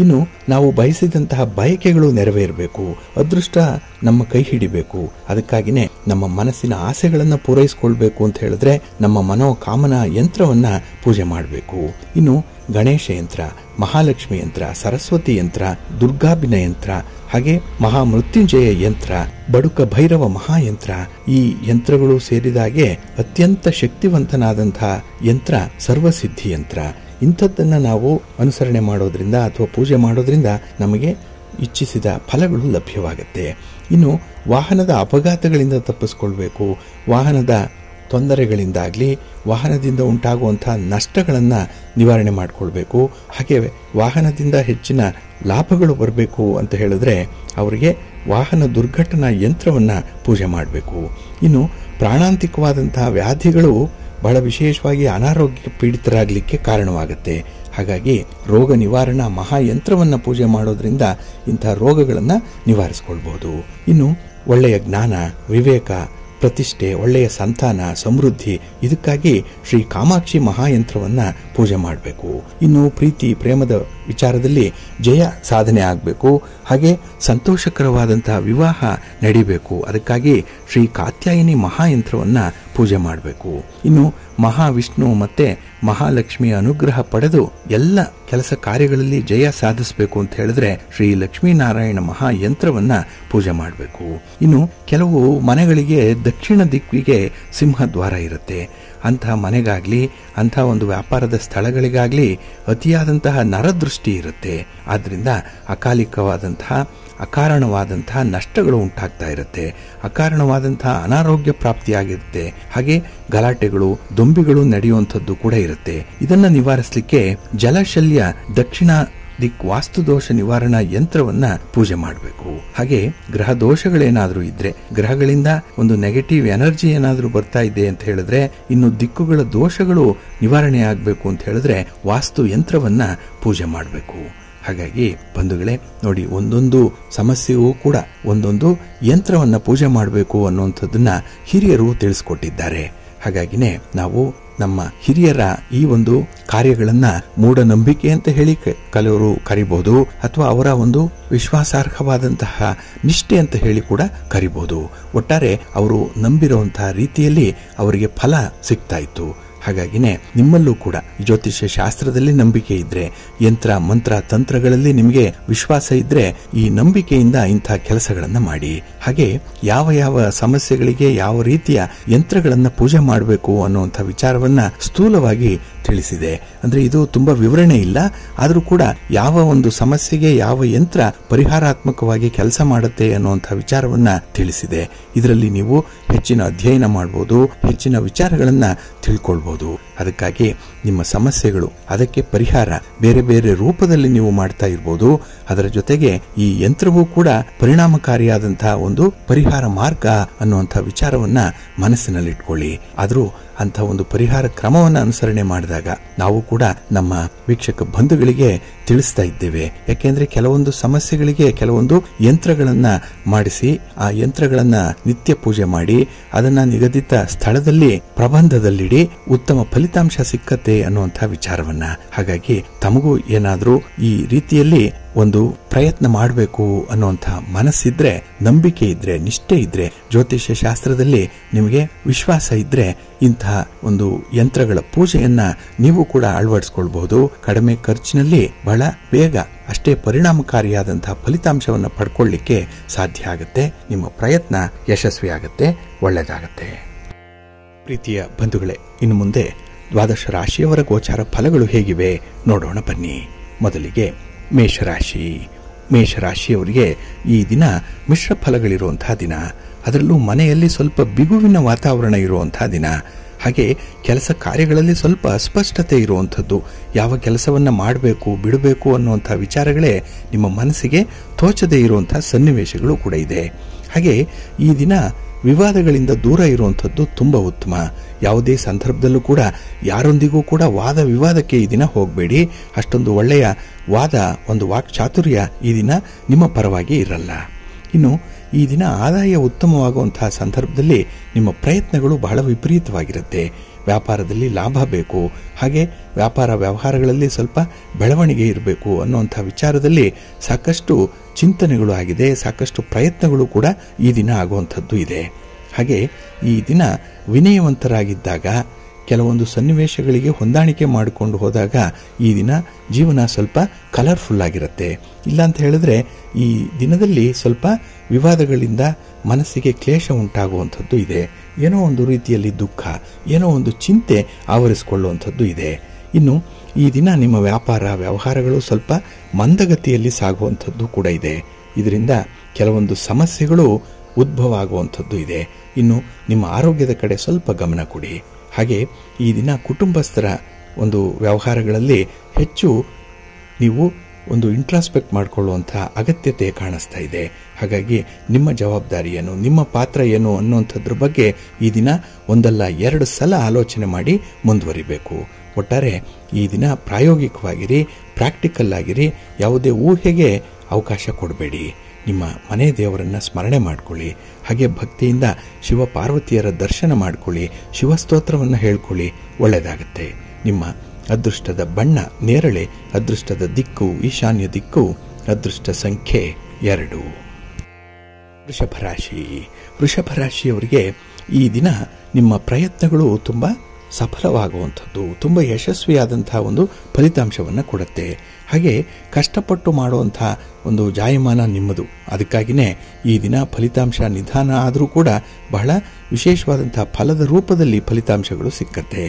ಇನ್ನು ನಾವು ಬಯಸಿದಂತಹ ಬಯಕೆಗಳು ನೆರವೇರಬೇಕು, ಅದೃಷ್ಟ ನಮ್ಮ ಕೈ ಹಿಡಿಬೇಕು. ಅದಕ್ಕಾಗಿನೇ ನಮ್ಮ ಮನಸ್ಸಿನ ಆಸೆಗಳನ್ನ ಪೂರೈಸಿಕೊಳ್ಬೇಕು ಅಂತ ಹೇಳಿದ್ರೆ ನಮ್ಮ ಮನೋಕಾಮನ ಯಂತ್ರವನ್ನ ಪೂಜೆ ಮಾಡಬೇಕು. ಇನ್ನು ಗಣೇಶ ಯಂತ್ರ, ಮಹಾಲಕ್ಷ್ಮಿ ಯಂತ್ರ, ಸರಸ್ವತಿ ಯಂತ್ರ, ದುರ್ಗಾಭಿನ ಯಂತ್ರ, ಹಾಗೆ ಮಹಾಮೃತ್ಯುಂಜಯ ಯಂತ್ರ, ಬಡುಕ ಭೈರವ ಮಹಾಯಂತ್ರ, ಈ ಯಂತ್ರಗಳು ಸೇರಿದಾಗೆ ಅತ್ಯಂತ ಶಕ್ತಿವಂತನಾದಂತಹ ಯಂತ್ರ ಸರ್ವಸಿದ್ಧಿ ಯಂತ್ರ. ಇಂಥದ್ದನ್ನ ನಾವು ಅನುಸರಣೆ ಮಾಡೋದ್ರಿಂದ ಅಥವಾ ಪೂಜೆ ಮಾಡೋದ್ರಿಂದ ನಮಗೆ ಇಚ್ಛಿಸಿದ ಫಲಗಳು ಲಭ್ಯವಾಗುತ್ತೆ. ಇನ್ನು ವಾಹನದ ಅಪಘಾತಗಳಿಂದ ತಪ್ಪಿಸ್ಕೊಳ್ಬೇಕು, ವಾಹನದ ತೊಂದರೆಗಳಿಂದಾಗ್ಲಿ, ವಾಹನದಿಂದ ಉಂಟಾಗುವಂತಹ ನಷ್ಟಗಳನ್ನ ನಿವಾರಣೆ ಮಾಡಿಕೊಳ್ಬೇಕು. ಹಾಗೆ ವಾಹನದಿಂದ ಹೆಚ್ಚಿನ ಲಾಭಗಳು ಬರಬೇಕು ಅಂತ ಹೇಳಿದ್ರೆ ಅವರಿಗೆ ವಾಹನ ದುರ್ಘಟನಾ ಯಂತ್ರವನ್ನ ಪೂಜೆ ಮಾಡಬೇಕು. ಇನ್ನು ಪ್ರಾಣಾಂತಿಕವಾದಂತಹ ವ್ಯಾಧಿಗಳು ಬಹಳ ವಿಶೇಷವಾಗಿ ಅನಾರೋಗ್ಯ ಪೀಡಿತರಾಗಲಿಕ್ಕೆ ಕಾರಣವಾಗುತ್ತೆ. ಹಾಗಾಗಿ ರೋಗ ನಿವಾರಣಾ ಮಹಾಯಂತ್ರವನ್ನ ಪೂಜೆ ಮಾಡೋದ್ರಿಂದ ಇಂತಹ ರೋಗಗಳನ್ನ ನಿವಾರಿಸಿಕೊಳ್ಬಹುದು. ಇನ್ನು ಒಳ್ಳೆಯ ಜ್ಞಾನ, ವಿವೇಕ, ಪ್ರತಿಷ್ಠೆ, ಒಳ್ಳೆಯ ಸಂತಾನ, ಸಮೃದ್ಧಿ, ಇದಕ್ಕಾಗಿ ಶ್ರೀ ಕಾಮಾಕ್ಷಿ ಮಹಾಯಂತ್ರವನ್ನ ಪೂಜೆ ಮಾಡಬೇಕು. ಇನ್ನು ಪ್ರೀತಿ ಪ್ರೇಮದ ವಿಚಾರದಲ್ಲಿ ಜಯ ಸಾಧನೆ ಆಗಬೇಕು, ಹಾಗೆ ಸಂತೋಷಕರವಾದಂತಹ ವಿವಾಹ ನಡೀಬೇಕು. ಅದಕ್ಕಾಗಿ ಶ್ರೀ ಕಾತ್ಯಾಯಿನಿ ಮಹಾಯಂತ್ರವನ್ನ ಪೂಜೆ ಮಾಡಬೇಕು. ಇನ್ನು ಮಹಾವಿಷ್ಣು ಮತ್ತೆ ಮಹಾಲಕ್ಷ್ಮಿಯ ಅನುಗ್ರಹ ಪಡೆದು ಎಲ್ಲ ಕೆಲಸ ಕಾರ್ಯಗಳಲ್ಲಿ ಜಯ ಸಾಧಿಸಬೇಕು ಅಂತ ಹೇಳಿದ್ರೆ ಶ್ರೀ ಲಕ್ಷ್ಮೀನಾರಾಯಣ ಮಹಾಯಂತ್ರವನ್ನ ಪೂಜೆ ಮಾಡಬೇಕು. ಇನ್ನು ಕೆಲವು ಮನೆಗಳಿಗೆ ದಕ್ಷಿಣ ದಿಕ್ಕಿಗೆ ಸಿಂಹದ್ವಾರ ಇರುತ್ತೆ. ಅಂತಹ ಮನೆಗಾಗ್ಲಿ, ಅಂತಹ ಒಂದು ವ್ಯಾಪಾರದ ಸ್ಥಳಗಳಿಗಾಗ್ಲಿ ಅತಿಯಾದಂತಹ ನರದೃಷ್ಟಿ ಇರುತ್ತೆ. ಆದ್ರಿಂದ ಅಕಾಲಿಕವಾದಂತಹ ಅಕಾರಣವಾದಂತಹ ನಷ್ಟಗಳು ಉಂಟಾಗ್ತಾ ಇರುತ್ತೆ, ಅಕಾರಣವಾದಂತಹ ಅನಾರೋಗ್ಯ ಪ್ರಾಪ್ತಿಯಾಗಿರುತ್ತೆ, ಹಾಗೆ ಗಲಾಟೆಗಳು, ದೊಂಬಿಗಳು ನಡೆಯುವಂಥದ್ದು ಕೂಡ ಇರುತ್ತೆ. ಇದನ್ನ ನಿವಾರಿಸಲಿಕ್ಕೆ ಜಲಶಲ್ಯ ದಕ್ಷಿಣ ದಿಕ್ ವಾಸ್ತುದೋಷ ನಿವಾರಣಾ ಯಂತ್ರವನ್ನ ಪೂಜೆ ಮಾಡಬೇಕು. ಹಾಗೆ ಗ್ರಹ ದೋಷಗಳೇನಾದ್ರೂ ಇದ್ರೆ, ಗ್ರಹಗಳಿಂದ ಒಂದು ನೆಗೆಟಿವ್ ಎನರ್ಜಿ ಏನಾದ್ರೂ ಬರ್ತಾ ಇದೆ ಅಂತ ಹೇಳಿದ್ರೆ, ಇನ್ನು ದಿಕ್ಕುಗಳ ದೋಷಗಳು ನಿವಾರಣೆ ಆಗಬೇಕು ಅಂತ ಹೇಳಿದ್ರೆ ವಾಸ್ತು ಯಂತ್ರವನ್ನ ಪೂಜೆ ಮಾಡಬೇಕು. ಹಾಗಾಗಿ ಬಂಧುಗಳೇ ನೋಡಿ, ಒಂದೊಂದು ಸಮಸ್ಯೆಗೂ ಕೂಡ ಒಂದೊಂದು ಯಂತ್ರವನ್ನ ಪೂಜೆ ಮಾಡಬೇಕು ಅನ್ನುವಂಥದ್ದನ್ನ ಹಿರಿಯರು ತಿಳಿಸ್ಕೊಟ್ಟಿದ್ದಾರೆ. ಹಾಗಾಗಿನೇ ನಾವು ನಮ್ಮ ಹಿರಿಯರ ಈ ಒಂದು ಕಾರ್ಯಗಳನ್ನ ಮೂಢನಂಬಿಕೆ ಅಂತ ಹೇಳಿ ಕೆಲವರು ಕರಿಬಹುದು, ಅಥವಾ ಅವರ ಒಂದು ವಿಶ್ವಾಸಾರ್ಹವಾದಂತಹ ನಿಷ್ಠೆ ಅಂತ ಹೇಳಿ ಕೂಡ ಕರಿಬಹುದು. ಒಟ್ಟಾರೆ ಅವರು ನಂಬಿರುವಂತಹ ರೀತಿಯಲ್ಲಿ ಅವರಿಗೆ ಫಲ ಸಿಗ್ತಾ ಇತ್ತು. ಹಾಗಾಗಿನೇ ನಿಮ್ಮಲ್ಲೂ ಕೂಡ ಜ್ಯೋತಿಷ್ಯ ಶಾಸ್ತ್ರದಲ್ಲಿ ನಂಬಿಕೆ ಇದ್ರೆ, ಯಂತ್ರ ಮಂತ್ರ ತಂತ್ರಗಳಲ್ಲಿ ನಿಮಗೆ ವಿಶ್ವಾಸ ಇದ್ರೆ, ಈ ನಂಬಿಕೆಯಿಂದ ಇಂಥ ಕೆಲಸಗಳನ್ನ ಮಾಡಿ. ಹಾಗೆ ಯಾವ ಯಾವ ಸಮಸ್ಯೆಗಳಿಗೆ ಯಾವ ರೀತಿಯ ಯಂತ್ರಗಳನ್ನ ಪೂಜೆ ಮಾಡಬೇಕು ಅನ್ನುವಂಥ ವಿಚಾರವನ್ನ ಸ್ಥೂಲವಾಗಿ ತಿಳಿಸಿದೆ. ಅಂದ್ರೆ ಇದು ತುಂಬಾ ವಿವರಣೆ ಇಲ್ಲ, ಆದರೂ ಕೂಡ ಯಾವ ಒಂದು ಸಮಸ್ಯೆಗೆ ಯಾವ ಯಂತ್ರ ಪರಿಹಾರಾತ್ಮಕವಾಗಿ ಕೆಲಸ ಮಾಡುತ್ತೆ ಅನ್ನುವಂಥ ವಿಚಾರವನ್ನ ತಿಳಿಸಿದೆ. ಇದರಲ್ಲಿ ನೀವು ಹೆಚ್ಚಿನ ಅಧ್ಯಯನ ಮಾಡಬಹುದು, ಹೆಚ್ಚಿನ ವಿಚಾರಗಳನ್ನ ತಿಳ್ಕೊಳ್ಬಹುದು. ಅದಕ್ಕಾಗಿ ನಿಮ್ಮ ಸಮಸ್ಯೆಗಳು, ಅದಕ್ಕೆ ಪರಿಹಾರ ಬೇರೆ ಬೇರೆ ರೂಪದಲ್ಲಿ ನೀವು ಮಾಡ್ತಾ ಇರಬಹುದು. ಅದರ ಜೊತೆಗೆ ಈ ಯಂತ್ರವೂ ಕೂಡ ಪರಿಣಾಮಕಾರಿಯಾದಂತಹ ಒಂದು ಪರಿಹಾರ ಮಾರ್ಗ ಅನ್ನುವಂಥ ವಿಚಾರವನ್ನ ಮನಸ್ಸಿನಲ್ಲಿಟ್ಕೊಳ್ಳಿ. ಆದರೂ ಅಂತ ಒಂದು ಪರಿಹಾರ ಕ್ರಮವನ್ನು ಅನುಸರಣೆ ಮಾಡಿದಾಗ ನಾವು ಕೂಡ ನಮ್ಮ ವೀಕ್ಷಕ ಬಂಧುಗಳಿಗೆ ತಿಳಿಸ್ತಾ ಇದ್ದೇವೆ. ಯಾಕೆಂದ್ರೆ ಕೆಲವೊಂದು ಸಮಸ್ಯೆಗಳಿಗೆ ಕೆಲವೊಂದು ಯಂತ್ರಗಳನ್ನ ಮಾಡಿಸಿ, ಆ ಯಂತ್ರಗಳನ್ನ ನಿತ್ಯ ಪೂಜೆ ಮಾಡಿ ಅದನ್ನ ನಿಗದಿತ ಸ್ಥಳದಲ್ಲಿ ಪ್ರಬಂಧದಲ್ಲಿಡಿ ಉತ್ತಮ ಫಲಿತಾಂಶ ಸಿಕ್ಕತ್ತೆ ಅನ್ನುವಂಥ ವಿಚಾರವನ್ನ. ಹಾಗಾಗಿ ತಮಗೂ ಏನಾದ್ರೂ ಈ ರೀತಿಯಲ್ಲಿ ಒಂದು ಪ್ರಯತ್ನ ಮಾಡಬೇಕು ಅನ್ನುವಂಥ ಮನಸ್ಸಿದ್ರೆ, ನಂಬಿಕೆ ಇದ್ರೆ, ನಿಷ್ಠೆ ಇದ್ರೆ, ಜ್ಯೋತಿಷ್ಯ ಶಾಸ್ತ್ರದಲ್ಲಿ ನಿಮಗೆ ವಿಶ್ವಾಸ ಇದ್ರೆ ಇಂತಹ ಒಂದು ಯಂತ್ರಗಳ ಪೂಜೆಯನ್ನ ನೀವು ಕೂಡ ಅಳವಡಿಸಿಕೊಳ್ಬಹುದು. ಕಡಿಮೆ ಖರ್ಚಿನಲ್ಲಿ ಬಹಳ ಬೇಗ ಅಷ್ಟೇ ಪರಿಣಾಮಕಾರಿಯಾದಂತಹ ಫಲಿತಾಂಶವನ್ನು ಪಡ್ಕೊಳ್ಳಿಕ್ಕೆ ಸಾಧ್ಯ ಆಗುತ್ತೆ. ನಿಮ್ಮ ಪ್ರಯತ್ನ ಯಶಸ್ವಿ ಆಗುತ್ತೆ, ಒಳ್ಳೆಯದಾಗತ್ತೆ. ಪ್ರೀತಿಯ ಬಂಧುಗಳೇ, ಇನ್ನು ಮುಂದೆ ದ್ವಾದಶ ರಾಶಿಯವರ ಗೋಚಾರ ಫಲಗಳು ಹೇಗಿವೆ ನೋಡೋಣ ಬನ್ನಿ. ಮೊದಲಿಗೆ ಮೇಷರಾಶಿ. ಮೇಷರಾಶಿಯವರಿಗೆ ಈ ದಿನ ಮಿಶ್ರ ಫಲಗಳಿರುವಂತಹ ದಿನ. ಅದರಲ್ಲೂ ಮನೆಯಲ್ಲಿ ಸ್ವಲ್ಪ ಬಿಗುವಿನ ವಾತಾವರಣ ಇರುವಂತಹ ದಿನ. ಹಾಗೆ ಕೆಲಸ ಕಾರ್ಯಗಳಲ್ಲಿ ಸ್ವಲ್ಪ ಅಸ್ಪಷ್ಟತೆ ಇರುವಂಥದ್ದು. ಯಾವ ಕೆಲಸವನ್ನ ಮಾಡಬೇಕು ಬಿಡಬೇಕು ಅನ್ನುವಂಥ ವಿಚಾರಗಳೇ ನಿಮ್ಮ ಮನಸ್ಸಿಗೆ ತೋಚದೇ ಇರುವಂತಹ ಸನ್ನಿವೇಶಗಳು ಕೂಡ ಇದೆ. ಹಾಗೆ ಈ ದಿನ ವಿವಾದಗಳಿಂದ ದೂರ ಇರುವಂಥದ್ದು ತುಂಬಾ ಉತ್ತಮ. ಯಾವುದೇ ಸಂದರ್ಭದಲ್ಲೂ ಕೂಡ ಯಾರೊಂದಿಗೂ ಕೂಡ ವಾದ ವಿವಾದಕ್ಕೆ ಈ ದಿನ ಹೋಗಬೇಡಿ. ಅಷ್ಟೊಂದು ಒಳ್ಳೆಯ ವಾದ, ಒಂದು ವಾಕ್ಚಾತುರ್ಯ ಈ ದಿನ ನಿಮ್ಮ ಪರವಾಗಿ ಇರಲ್ಲ. ಇನ್ನು ಈ ದಿನ ಆದಾಯ ಉತ್ತಮವಾಗುವಂತಹ ಸಂದರ್ಭದಲ್ಲಿ ನಿಮ್ಮ ಪ್ರಯತ್ನಗಳು ಬಹಳ ವಿಪರೀತವಾಗಿರುತ್ತೆ. ವ್ಯಾಪಾರದಲ್ಲಿ ಲಾಭ ಬೇಕು, ಹಾಗೆ ವ್ಯಾಪಾರ ವ್ಯವಹಾರಗಳಲ್ಲಿ ಸ್ವಲ್ಪ ಬೆಳವಣಿಗೆ ಇರಬೇಕು ಅನ್ನುವಂಥ ವಿಚಾರದಲ್ಲಿ ಸಾಕಷ್ಟು ಚಿಂತನೆಗಳು ಆಗಿದೆ, ಸಾಕಷ್ಟು ಪ್ರಯತ್ನಗಳು ಕೂಡ ಈ ದಿನ ಆಗುವಂಥದ್ದು ಇದೆ. ಹಾಗೆ ಈ ದಿನ ವಿನಯವಂತರಾಗಿದ್ದಾಗ, ಕೆಲವೊಂದು ಸನ್ನಿವೇಶಗಳಿಗೆ ಹೊಂದಾಣಿಕೆ ಮಾಡಿಕೊಂಡು ಹೋದಾಗ ಈ ದಿನ ಜೀವನ ಸ್ವಲ್ಪ ಕಲರ್ಫುಲ್ ಆಗಿರುತ್ತೆ. ಇಲ್ಲ ಅಂತ ಹೇಳಿದ್ರೆ ಈ ದಿನದಲ್ಲಿ ಸ್ವಲ್ಪ ವಿವಾದಗಳಿಂದ ಮನಸ್ಸಿಗೆ ಕ್ಲೇಶ ಉಂಟಾಗುವಂಥದ್ದು ಇದೆ. ಏನೋ ಒಂದು ರೀತಿಯಲ್ಲಿ ದುಃಖ, ಏನೋ ಒಂದು ಚಿಂತೆ ಆವರಿಸಿಕೊಳ್ಳುವಂಥದ್ದು ಇದೆ. ಇನ್ನು ಈ ದಿನ ನಿಮ್ಮ ವ್ಯಾಪಾರ ವ್ಯವಹಾರಗಳು ಸ್ವಲ್ಪ ಮಂದಗತಿಯಲ್ಲಿ ಸಾಗುವಂಥದ್ದು ಕೂಡ ಇದೆ. ಇದರಿಂದ ಕೆಲವೊಂದು ಸಮಸ್ಯೆಗಳು ಉದ್ಭವ ಆಗುವಂಥದ್ದು ಇದೆ. ಇನ್ನು ನಿಮ್ಮ ಆರೋಗ್ಯದ ಕಡೆ ಸ್ವಲ್ಪ ಗಮನ ಕೊಡಿ. ಹಾಗೆ ಈ ದಿನ ಕುಟುಂಬಸ್ಥರ ಒಂದು ವ್ಯವಹಾರಗಳಲ್ಲಿ ಹೆಚ್ಚು ನೀವು ಒಂದು ಇಂಟ್ರಾಸ್ಪೆಕ್ಟ್ ಮಾಡಿಕೊಳ್ಳುವಂಥ ಅಗತ್ಯತೆ ಕಾಣಿಸ್ತಾ ಇದೆ. ಹಾಗಾಗಿ ನಿಮ್ಮ ಜವಾಬ್ದಾರಿ ಏನು, ನಿಮ್ಮ ಪಾತ್ರ ಏನು ಅನ್ನುವಂಥದ್ರ ಬಗ್ಗೆ ಈ ದಿನ ಒಂದಲ್ಲ ಎರಡು ಸಲ ಆಲೋಚನೆ ಮಾಡಿ ಮುಂದುವರಿಬೇಕು. ಒಟ್ಟಾರೆ ಈ ದಿನ ಪ್ರಾಯೋಗಿಕವಾಗಿರಿ, ಪ್ರಾಕ್ಟಿಕಲ್ ಆಗಿರಿ. ಯಾವುದೇ ಊಹೆಗೆ ಅವಕಾಶ ಕೊಡಬೇಡಿ. ನಿಮ್ಮ ಮನೆ ದೇವರನ್ನ ಸ್ಮರಣೆ ಮಾಡಿಕೊಳ್ಳಿ. ಹಾಗೆ ಭಕ್ತಿಯಿಂದ ಶಿವ ಪಾರ್ವತಿಯರ ದರ್ಶನ ಮಾಡಿಕೊಳ್ಳಿ, ಶಿವಸ್ತೋತ್ರವನ್ನು ಹೇಳ್ಕೊಳ್ಳಿ, ಒಳ್ಳೆಯದಾಗುತ್ತೆ. ನಿಮ್ಮ ಅದೃಷ್ಟದ ಬಣ್ಣ ನೇರಳೆ, ಅದೃಷ್ಟದ ದಿಕ್ಕು ಈಶಾನ್ಯ ದಿಕ್ಕು, ಅದೃಷ್ಟ ಸಂಖ್ಯೆ 2. ವೃಷಭರಾಶಿ. ವೃಷಭರಾಶಿಯವರಿಗೆ ಈ ದಿನ ನಿಮ್ಮ ಪ್ರಯತ್ನಗಳು ತುಂಬ ಸಫಲವಾಗುವಂಥದ್ದು, ತುಂಬ ಯಶಸ್ವಿಯಾದಂತಹ ಒಂದು ಫಲಿತಾಂಶವನ್ನು ಕೊಡುತ್ತೆ. ಹಾಗೆ ಕಷ್ಟಪಟ್ಟು ಮಾಡುವಂಥ ಒಂದು ಜಾಯಮಾನ ನಿಮ್ಮದು. ಅದಕ್ಕಾಗಿಯೇ ಈ ದಿನ ಫಲಿತಾಂಶ ನಿಧಾನ ಆದರೂ ಕೂಡ ಬಹಳ ವಿಶೇಷವಾದಂತಹ ಫಲದ ರೂಪದಲ್ಲಿ ಫಲಿತಾಂಶಗಳು ಸಿಕ್ಕತ್ತೆ.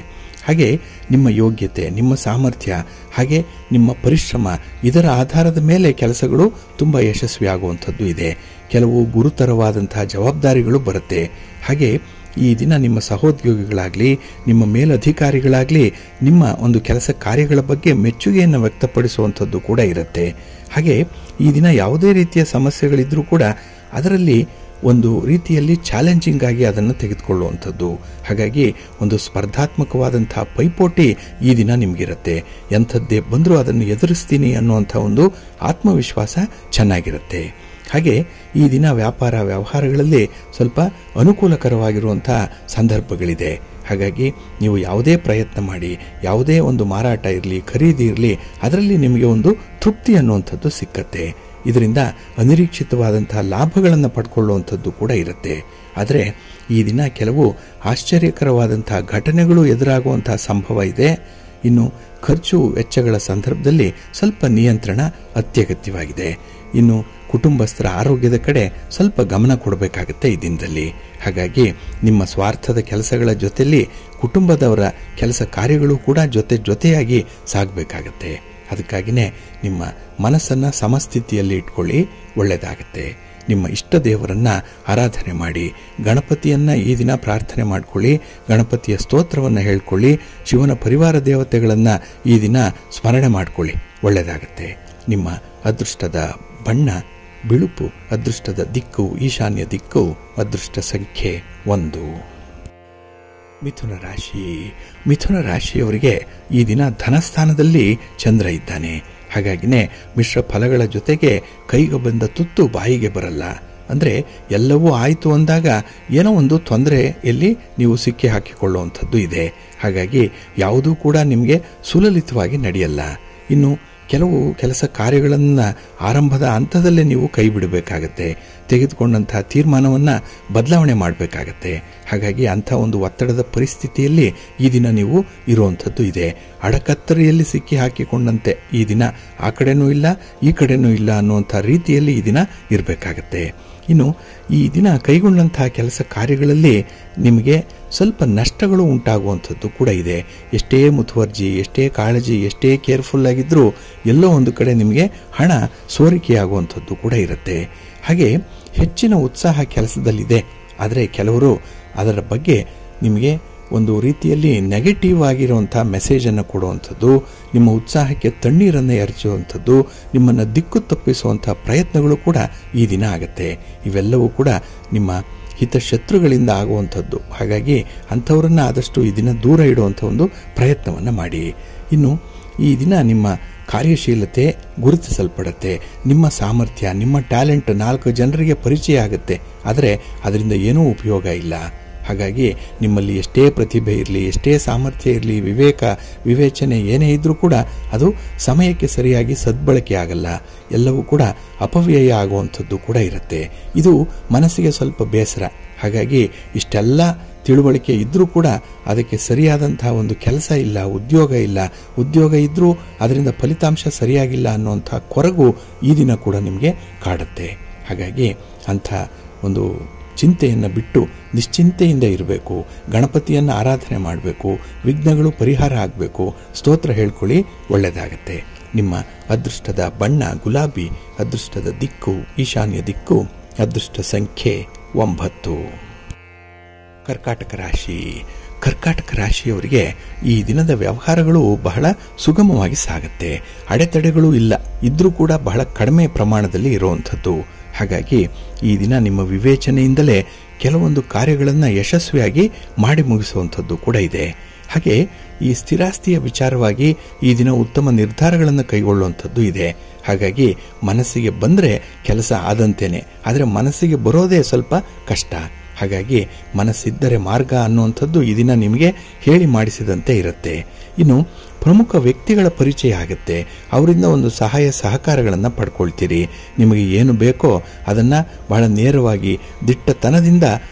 ಹಾಗೆ ನಿಮ್ಮ ಯೋಗ್ಯತೆ, ನಿಮ್ಮ ಸಾಮರ್ಥ್ಯ, ಹಾಗೆ ನಿಮ್ಮ ಪರಿಶ್ರಮ, ಇದರ ಆಧಾರದ ಮೇಲೆ ಕೆಲಸಗಳು ತುಂಬ ಯಶಸ್ವಿಯಾಗುವಂಥದ್ದು ಇದೆ. ಕೆಲವು ಗುರುತರವಾದಂತಹ ಜವಾಬ್ದಾರಿಗಳು ಬರುತ್ತೆ. ಹಾಗೆ ಈ ದಿನ ನಿಮ್ಮ ಸಹೋದ್ಯೋಗಿಗಳಾಗಲಿ, ನಿಮ್ಮ ಮೇಲಧಿಕಾರಿಗಳಾಗಲಿ ನಿಮ್ಮ ಒಂದು ಕೆಲಸ ಕಾರ್ಯಗಳ ಬಗ್ಗೆ ಮೆಚ್ಚುಗೆಯನ್ನು ವ್ಯಕ್ತಪಡಿಸುವಂಥದ್ದು ಕೂಡ ಇರುತ್ತೆ. ಹಾಗೆ ಈ ದಿನ ಯಾವುದೇ ರೀತಿಯ ಸಮಸ್ಯೆಗಳಿದ್ರೂ ಕೂಡ ಅದರಲ್ಲಿ ಒಂದು ರೀತಿಯಲ್ಲಿ ಚಾಲೆಂಜಿಂಗ್ ಆಗಿ ಅದನ್ನು ತೆಗೆದುಕೊಳ್ಳುವಂಥದ್ದು. ಹಾಗಾಗಿ ಒಂದು ಸ್ಪರ್ಧಾತ್ಮಕವಾದಂತಹ ಪೈಪೋಟಿ ಈ ದಿನ ನಿಮಗಿರುತ್ತೆ. ಎಂಥದ್ದೇ ಬಂದರೂ ಅದನ್ನು ಎದುರಿಸ್ತೀನಿ ಅನ್ನುವಂಥ ಒಂದು ಆತ್ಮವಿಶ್ವಾಸ ಚೆನ್ನಾಗಿರುತ್ತೆ. ಹಾಗೆ ಈ ದಿನ ವ್ಯಾಪಾರ ವ್ಯವಹಾರಗಳಲ್ಲಿ ಸ್ವಲ್ಪ ಅನುಕೂಲಕರವಾಗಿರುವಂಥ ಸಂದರ್ಭಗಳಿದೆ. ಹಾಗಾಗಿ ನೀವು ಯಾವುದೇ ಪ್ರಯತ್ನ ಮಾಡಿ, ಯಾವುದೇ ಒಂದು ಮಾರಾಟ ಇರಲಿ, ಖರೀದಿ ಇರಲಿ, ಅದರಲ್ಲಿ ನಿಮಗೆ ಒಂದು ತೃಪ್ತಿ ಅನ್ನುವಂಥದ್ದು ಸಿಕ್ಕತ್ತೆ. ಇದರಿಂದ ಅನಿರೀಕ್ಷಿತವಾದಂತಹ ಲಾಭಗಳನ್ನು ಪಡ್ಕೊಳ್ಳುವಂಥದ್ದು ಕೂಡ ಇರುತ್ತೆ. ಆದರೆ ಈ ದಿನ ಕೆಲವು ಆಶ್ಚರ್ಯಕರವಾದಂತಹ ಘಟನೆಗಳು ಎದುರಾಗುವಂತಹ ಸಂಭವ ಇದೆ. ಇನ್ನು ಖರ್ಚು ವೆಚ್ಚಗಳ ಸಂದರ್ಭದಲ್ಲಿ ಸ್ವಲ್ಪ ನಿಯಂತ್ರಣ ಅತ್ಯಗತ್ಯವಾಗಿದೆ. ಇನ್ನು ಕುಟುಂಬಸ್ಥರ ಆರೋಗ್ಯದ ಕಡೆ ಸ್ವಲ್ಪ ಗಮನ ಕೊಡಬೇಕಾಗುತ್ತೆ ಈ ದಿನದಲ್ಲಿ. ಹಾಗಾಗಿ ನಿಮ್ಮ ಸ್ವಾರ್ಥದ ಕೆಲಸಗಳ ಜೊತೆಯಲ್ಲಿ ಕುಟುಂಬದವರ ಕೆಲಸ ಕಾರ್ಯಗಳು ಕೂಡ ಜೊತೆಯಾಗಿ ಸಾಗಬೇಕಾಗತ್ತೆ. ಅದಕ್ಕಾಗಿಯೇ ನಿಮ್ಮ ಮನಸ್ಸನ್ನು ಸಮಸ್ಥಿತಿಯಲ್ಲಿ ಇಟ್ಕೊಳ್ಳಿ, ಒಳ್ಳೆಯದಾಗತ್ತೆ. ನಿಮ್ಮ ಇಷ್ಟ ದೇವರನ್ನು ಆರಾಧನೆ ಮಾಡಿ, ಗಣಪತಿಯನ್ನು ಈ ದಿನ ಪ್ರಾರ್ಥನೆ ಮಾಡಿಕೊಳ್ಳಿ, ಗಣಪತಿಯ ಸ್ತೋತ್ರವನ್ನು ಹೇಳ್ಕೊಳ್ಳಿ, ಶಿವನ ಪರಿವಾರ ದೇವತೆಗಳನ್ನು ಈ ದಿನ ಸ್ಮರಣೆ ಮಾಡಿಕೊಳ್ಳಿ, ಒಳ್ಳೆಯದಾಗತ್ತೆ. ನಿಮ್ಮ ಅದೃಷ್ಟದ ಬಣ್ಣ ಬಿಳುಪು, ಅದೃಷ್ಟದ ದಿಕ್ಕು ಈಶಾನ್ಯ ದಿಕ್ಕು, ಅದೃಷ್ಟ ಸಂಖ್ಯೆ 1. ಮಿಥುನ ರಾಶಿ. ಮಿಥುನ ರಾಶಿಯವರಿಗೆ ಈ ದಿನ ಧನಸ್ಥಾನದಲ್ಲಿ ಚಂದ್ರ ಇದ್ದಾನೆ. ಹಾಗಾಗಿನೇ ಮಿಶ್ರ ಫಲಗಳ ಜೊತೆಗೆ ಕೈಗೆ ಬಂದ ತುತ್ತು ಬಾಯಿಗೆ ಬರಲ್ಲ. ಅಂದರೆ ಎಲ್ಲವೂ ಆಯಿತು ಅಂದಾಗ ಏನೋ ಒಂದು ತೊಂದರೆಯಲ್ಲಿ ನೀವು ಸಿಕ್ಕಿ ಹಾಕಿಕೊಳ್ಳುವಂಥದ್ದು ಇದೆ. ಹಾಗಾಗಿ ಯಾವುದೂ ಕೂಡ ನಿಮಗೆ ಸುಲಲಿತವಾಗಿ ನಡೆಯಲ್ಲ. ಇನ್ನು ಕೆಲವು ಕೆಲಸ ಕಾರ್ಯಗಳನ್ನು ಆರಂಭದ ಹಂತದಲ್ಲೇ ನೀವು ಕೈ ಬಿಡಬೇಕಾಗತ್ತೆ. ತೆಗೆದುಕೊಂಡಂತಹ ತೀರ್ಮಾನವನ್ನು ಬದಲಾವಣೆ ಮಾಡಬೇಕಾಗತ್ತೆ. ಹಾಗಾಗಿ ಅಂಥ ಒಂದು ಒತ್ತಡದ ಪರಿಸ್ಥಿತಿಯಲ್ಲಿ ಈ ದಿನ ನೀವು ಇರುವಂಥದ್ದು ಇದೆ. ಅಡಕತ್ತರಿಯಲ್ಲಿ ಸಿಕ್ಕಿ ಹಾಕಿಕೊಂಡಂತೆ ಈ ದಿನ ಆ ಕಡೆನೂ ಇಲ್ಲ ಈ ಕಡೆನೂ ಇಲ್ಲ ಅನ್ನುವಂಥ ರೀತಿಯಲ್ಲಿ ಈ ದಿನ ಇರಬೇಕಾಗತ್ತೆ. ಇನ್ನು ಈ ದಿನ ಕೈಗೊಂಡಂತಹ ಕೆಲಸ ಕಾರ್ಯಗಳಲ್ಲಿ ನಿಮಗೆ ಸ್ವಲ್ಪ ನಷ್ಟಗಳು ಉಂಟಾಗುವಂಥದ್ದು ಕೂಡ ಇದೆ. ಎಷ್ಟೇ ಮುತುವರ್ಜಿ, ಎಷ್ಟೇ ಕಾಳಜಿ, ಎಷ್ಟೇ ಕೇರ್ಫುಲ್ ಆಗಿದ್ದರೂ ಎಲ್ಲೋ ಒಂದು ಕಡೆ ನಿಮಗೆ ಹಣ ಸೋರಿಕೆಯಾಗುವಂಥದ್ದು ಕೂಡ ಇರುತ್ತೆ. ಹಾಗೆ ಹೆಚ್ಚಿನ ಉತ್ಸಾಹ ಕೆಲಸದಲ್ಲಿದೆ. ಆದರೆ ಕೆಲವರು ಅದರ ಬಗ್ಗೆ ನಿಮಗೆ ಒಂದು ರೀತಿಯಲ್ಲಿ ನೆಗೆಟಿವ್ ಆಗಿರುವಂಥ ಮೆಸೇಜನ್ನು ಕೊಡುವಂಥದ್ದು, ನಿಮ್ಮ ಉತ್ಸಾಹಕ್ಕೆ ತಣ್ಣೀರನ್ನು ಎರಚುವಂಥದ್ದು, ನಿಮ್ಮನ್ನು ದಿಕ್ಕು ತಪ್ಪಿಸುವಂಥ ಪ್ರಯತ್ನಗಳು ಕೂಡ ಈ ದಿನ ಆಗುತ್ತೆ. ಇವೆಲ್ಲವೂ ಕೂಡ ನಿಮ್ಮ ಹಿತಶತ್ರುಗಳಿಂದ ಆಗುವಂಥದ್ದು. ಹಾಗಾಗಿ ಅಂಥವರನ್ನು ಆದಷ್ಟು ಈ ದಿನ ದೂರ ಇಡುವಂಥ ಒಂದು ಪ್ರಯತ್ನವನ್ನು ಮಾಡಿ. ಇನ್ನು ಈ ದಿನ ನಿಮ್ಮ ಕಾರ್ಯಶೀಲತೆ ಗುರುತಿಸಲ್ಪಡುತ್ತೆ. ನಿಮ್ಮ ಸಾಮರ್ಥ್ಯ, ನಿಮ್ಮ ಟ್ಯಾಲೆಂಟ್ 4 ಜನರಿಗೆ ಪರಿಚಯ ಆಗುತ್ತೆ. ಆದರೆ ಅದರಿಂದ ಏನೂ ಉಪಯೋಗ ಇಲ್ಲ. ಹಾಗಾಗಿ ನಿಮ್ಮಲ್ಲಿ ಎಷ್ಟೇ ಪ್ರತಿಭೆ ಇರಲಿ, ಎಷ್ಟೇ ಸಾಮರ್ಥ್ಯ ಇರಲಿ, ವಿವೇಚನೆ ಏನೇ ಇದ್ದರೂ ಕೂಡ ಅದು ಸಮಯಕ್ಕೆ ಸರಿಯಾಗಿ ಸದ್ಬಳಕೆ ಆಗಲ್ಲ. ಎಲ್ಲವೂ ಕೂಡ ಅಪವ್ಯಯ ಆಗುವಂಥದ್ದು ಕೂಡ ಇರುತ್ತೆ. ಇದು ಮನಸ್ಸಿಗೆ ಸ್ವಲ್ಪ ಬೇಸರ. ಹಾಗಾಗಿ ಇಷ್ಟೆಲ್ಲ ತಿಳುವಳಿಕೆ ಇದ್ದರೂ ಕೂಡ ಅದಕ್ಕೆ ಸರಿಯಾದಂತಹ ಒಂದು ಕೆಲಸ ಇಲ್ಲ, ಉದ್ಯೋಗ ಇದ್ದರೂ ಅದರಿಂದ ಫಲಿತಾಂಶ ಸರಿಯಾಗಿಲ್ಲ ಅನ್ನುವಂಥ ಕೊರಗು ಈ ದಿನ ಕೂಡ ನಿಮಗೆ ಕಾಡುತ್ತೆ. ಹಾಗಾಗಿ ಅಂಥ ಒಂದು ಚಿಂತೆಯನ್ನು ಬಿಟ್ಟು ನಿಶ್ಚಿಂತೆಯಿಂದ ಇರಬೇಕು. ಗಣಪತಿಯನ್ನು ಆರಾಧನೆ ಮಾಡಬೇಕು. ವಿಘ್ನಗಳು ಪರಿಹಾರ ಆಗಬೇಕು. ಸ್ತೋತ್ರ ಹೇಳ್ಕೊಳ್ಳಿ, ಒಳ್ಳೆಯದಾಗತ್ತೆ. ನಿಮ್ಮ ಅದೃಷ್ಟದ ಬಣ್ಣ ಗುಲಾಬಿ, ಅದೃಷ್ಟದ ದಿಕ್ಕು ಈಶಾನ್ಯ ದಿಕ್ಕು, ಅದೃಷ್ಟ ಸಂಖ್ಯೆ 9. ಕರ್ಕಾಟಕ ರಾಶಿ. ಕರ್ಕಾಟಕ ರಾಶಿಯವರಿಗೆ ಈ ದಿನದ ವ್ಯವಹಾರಗಳು ಬಹಳ ಸುಗಮವಾಗಿ ಸಾಗುತ್ತೆ. ಅಡೆತಡೆಗಳು ಇಲ್ಲ, ಇದ್ರೂ ಕೂಡ ಬಹಳ ಕಡಿಮೆ ಪ್ರಮಾಣದಲ್ಲಿ ಇರುವಂಥದ್ದು. ಹಾಗಾಗಿ ಈ ದಿನ ನಿಮ್ಮ ವಿವೇಚನೆಯಿಂದಲೇ ಕೆಲವೊಂದು ಕಾರ್ಯಗಳನ್ನು ಯಶಸ್ವಿಯಾಗಿ ಮಾಡಿ ಮುಗಿಸುವಂಥದ್ದು ಕೂಡ ಇದೆ. ಹಾಗೆ ಈ ಸ್ಥಿರಾಸ್ತಿಯ ವಿಚಾರವಾಗಿ ಈ ದಿನ ಉತ್ತಮ ನಿರ್ಧಾರಗಳನ್ನು ಕೈಗೊಳ್ಳುವಂಥದ್ದು ಇದೆ. ಹಾಗಾಗಿ ಮನಸ್ಸಿಗೆ ಬಂದರೆ ಕೆಲಸ ಆದಂತೇನೆ, ಆದರೆ ಮನಸ್ಸಿಗೆ ಬರೋದೇ ಸ್ವಲ್ಪ ಕಷ್ಟ. ಹಾಗಾಗಿ ಮನಸ್ಸಿದ್ದರೆ ಮಾರ್ಗ ಅನ್ನುವಂಥದ್ದು ಈ ದಿನ ನಿಮಗೆ ಹೇಳಿ ಮಾಡಿಸಿದಂತೆ ಇರುತ್ತೆ. ಇನ್ನು ಪ್ರಮುಖ ವ್ಯಕ್ತಿಗಳ ಪರಿಚಯ ಆಗುತ್ತೆ. ಅವರಿಂದ ಒಂದು ಸಹಾಯ ಸಹಕಾರಗಳನ್ನು ಪಡ್ಕೊಳ್ತೀರಿ. ನಿಮಗೆ ಏನು ಬೇಕೋ ಅದನ್ನು ಬಹಳ ನೇರವಾಗಿ ದಿಟ್ಟತನದಿಂದ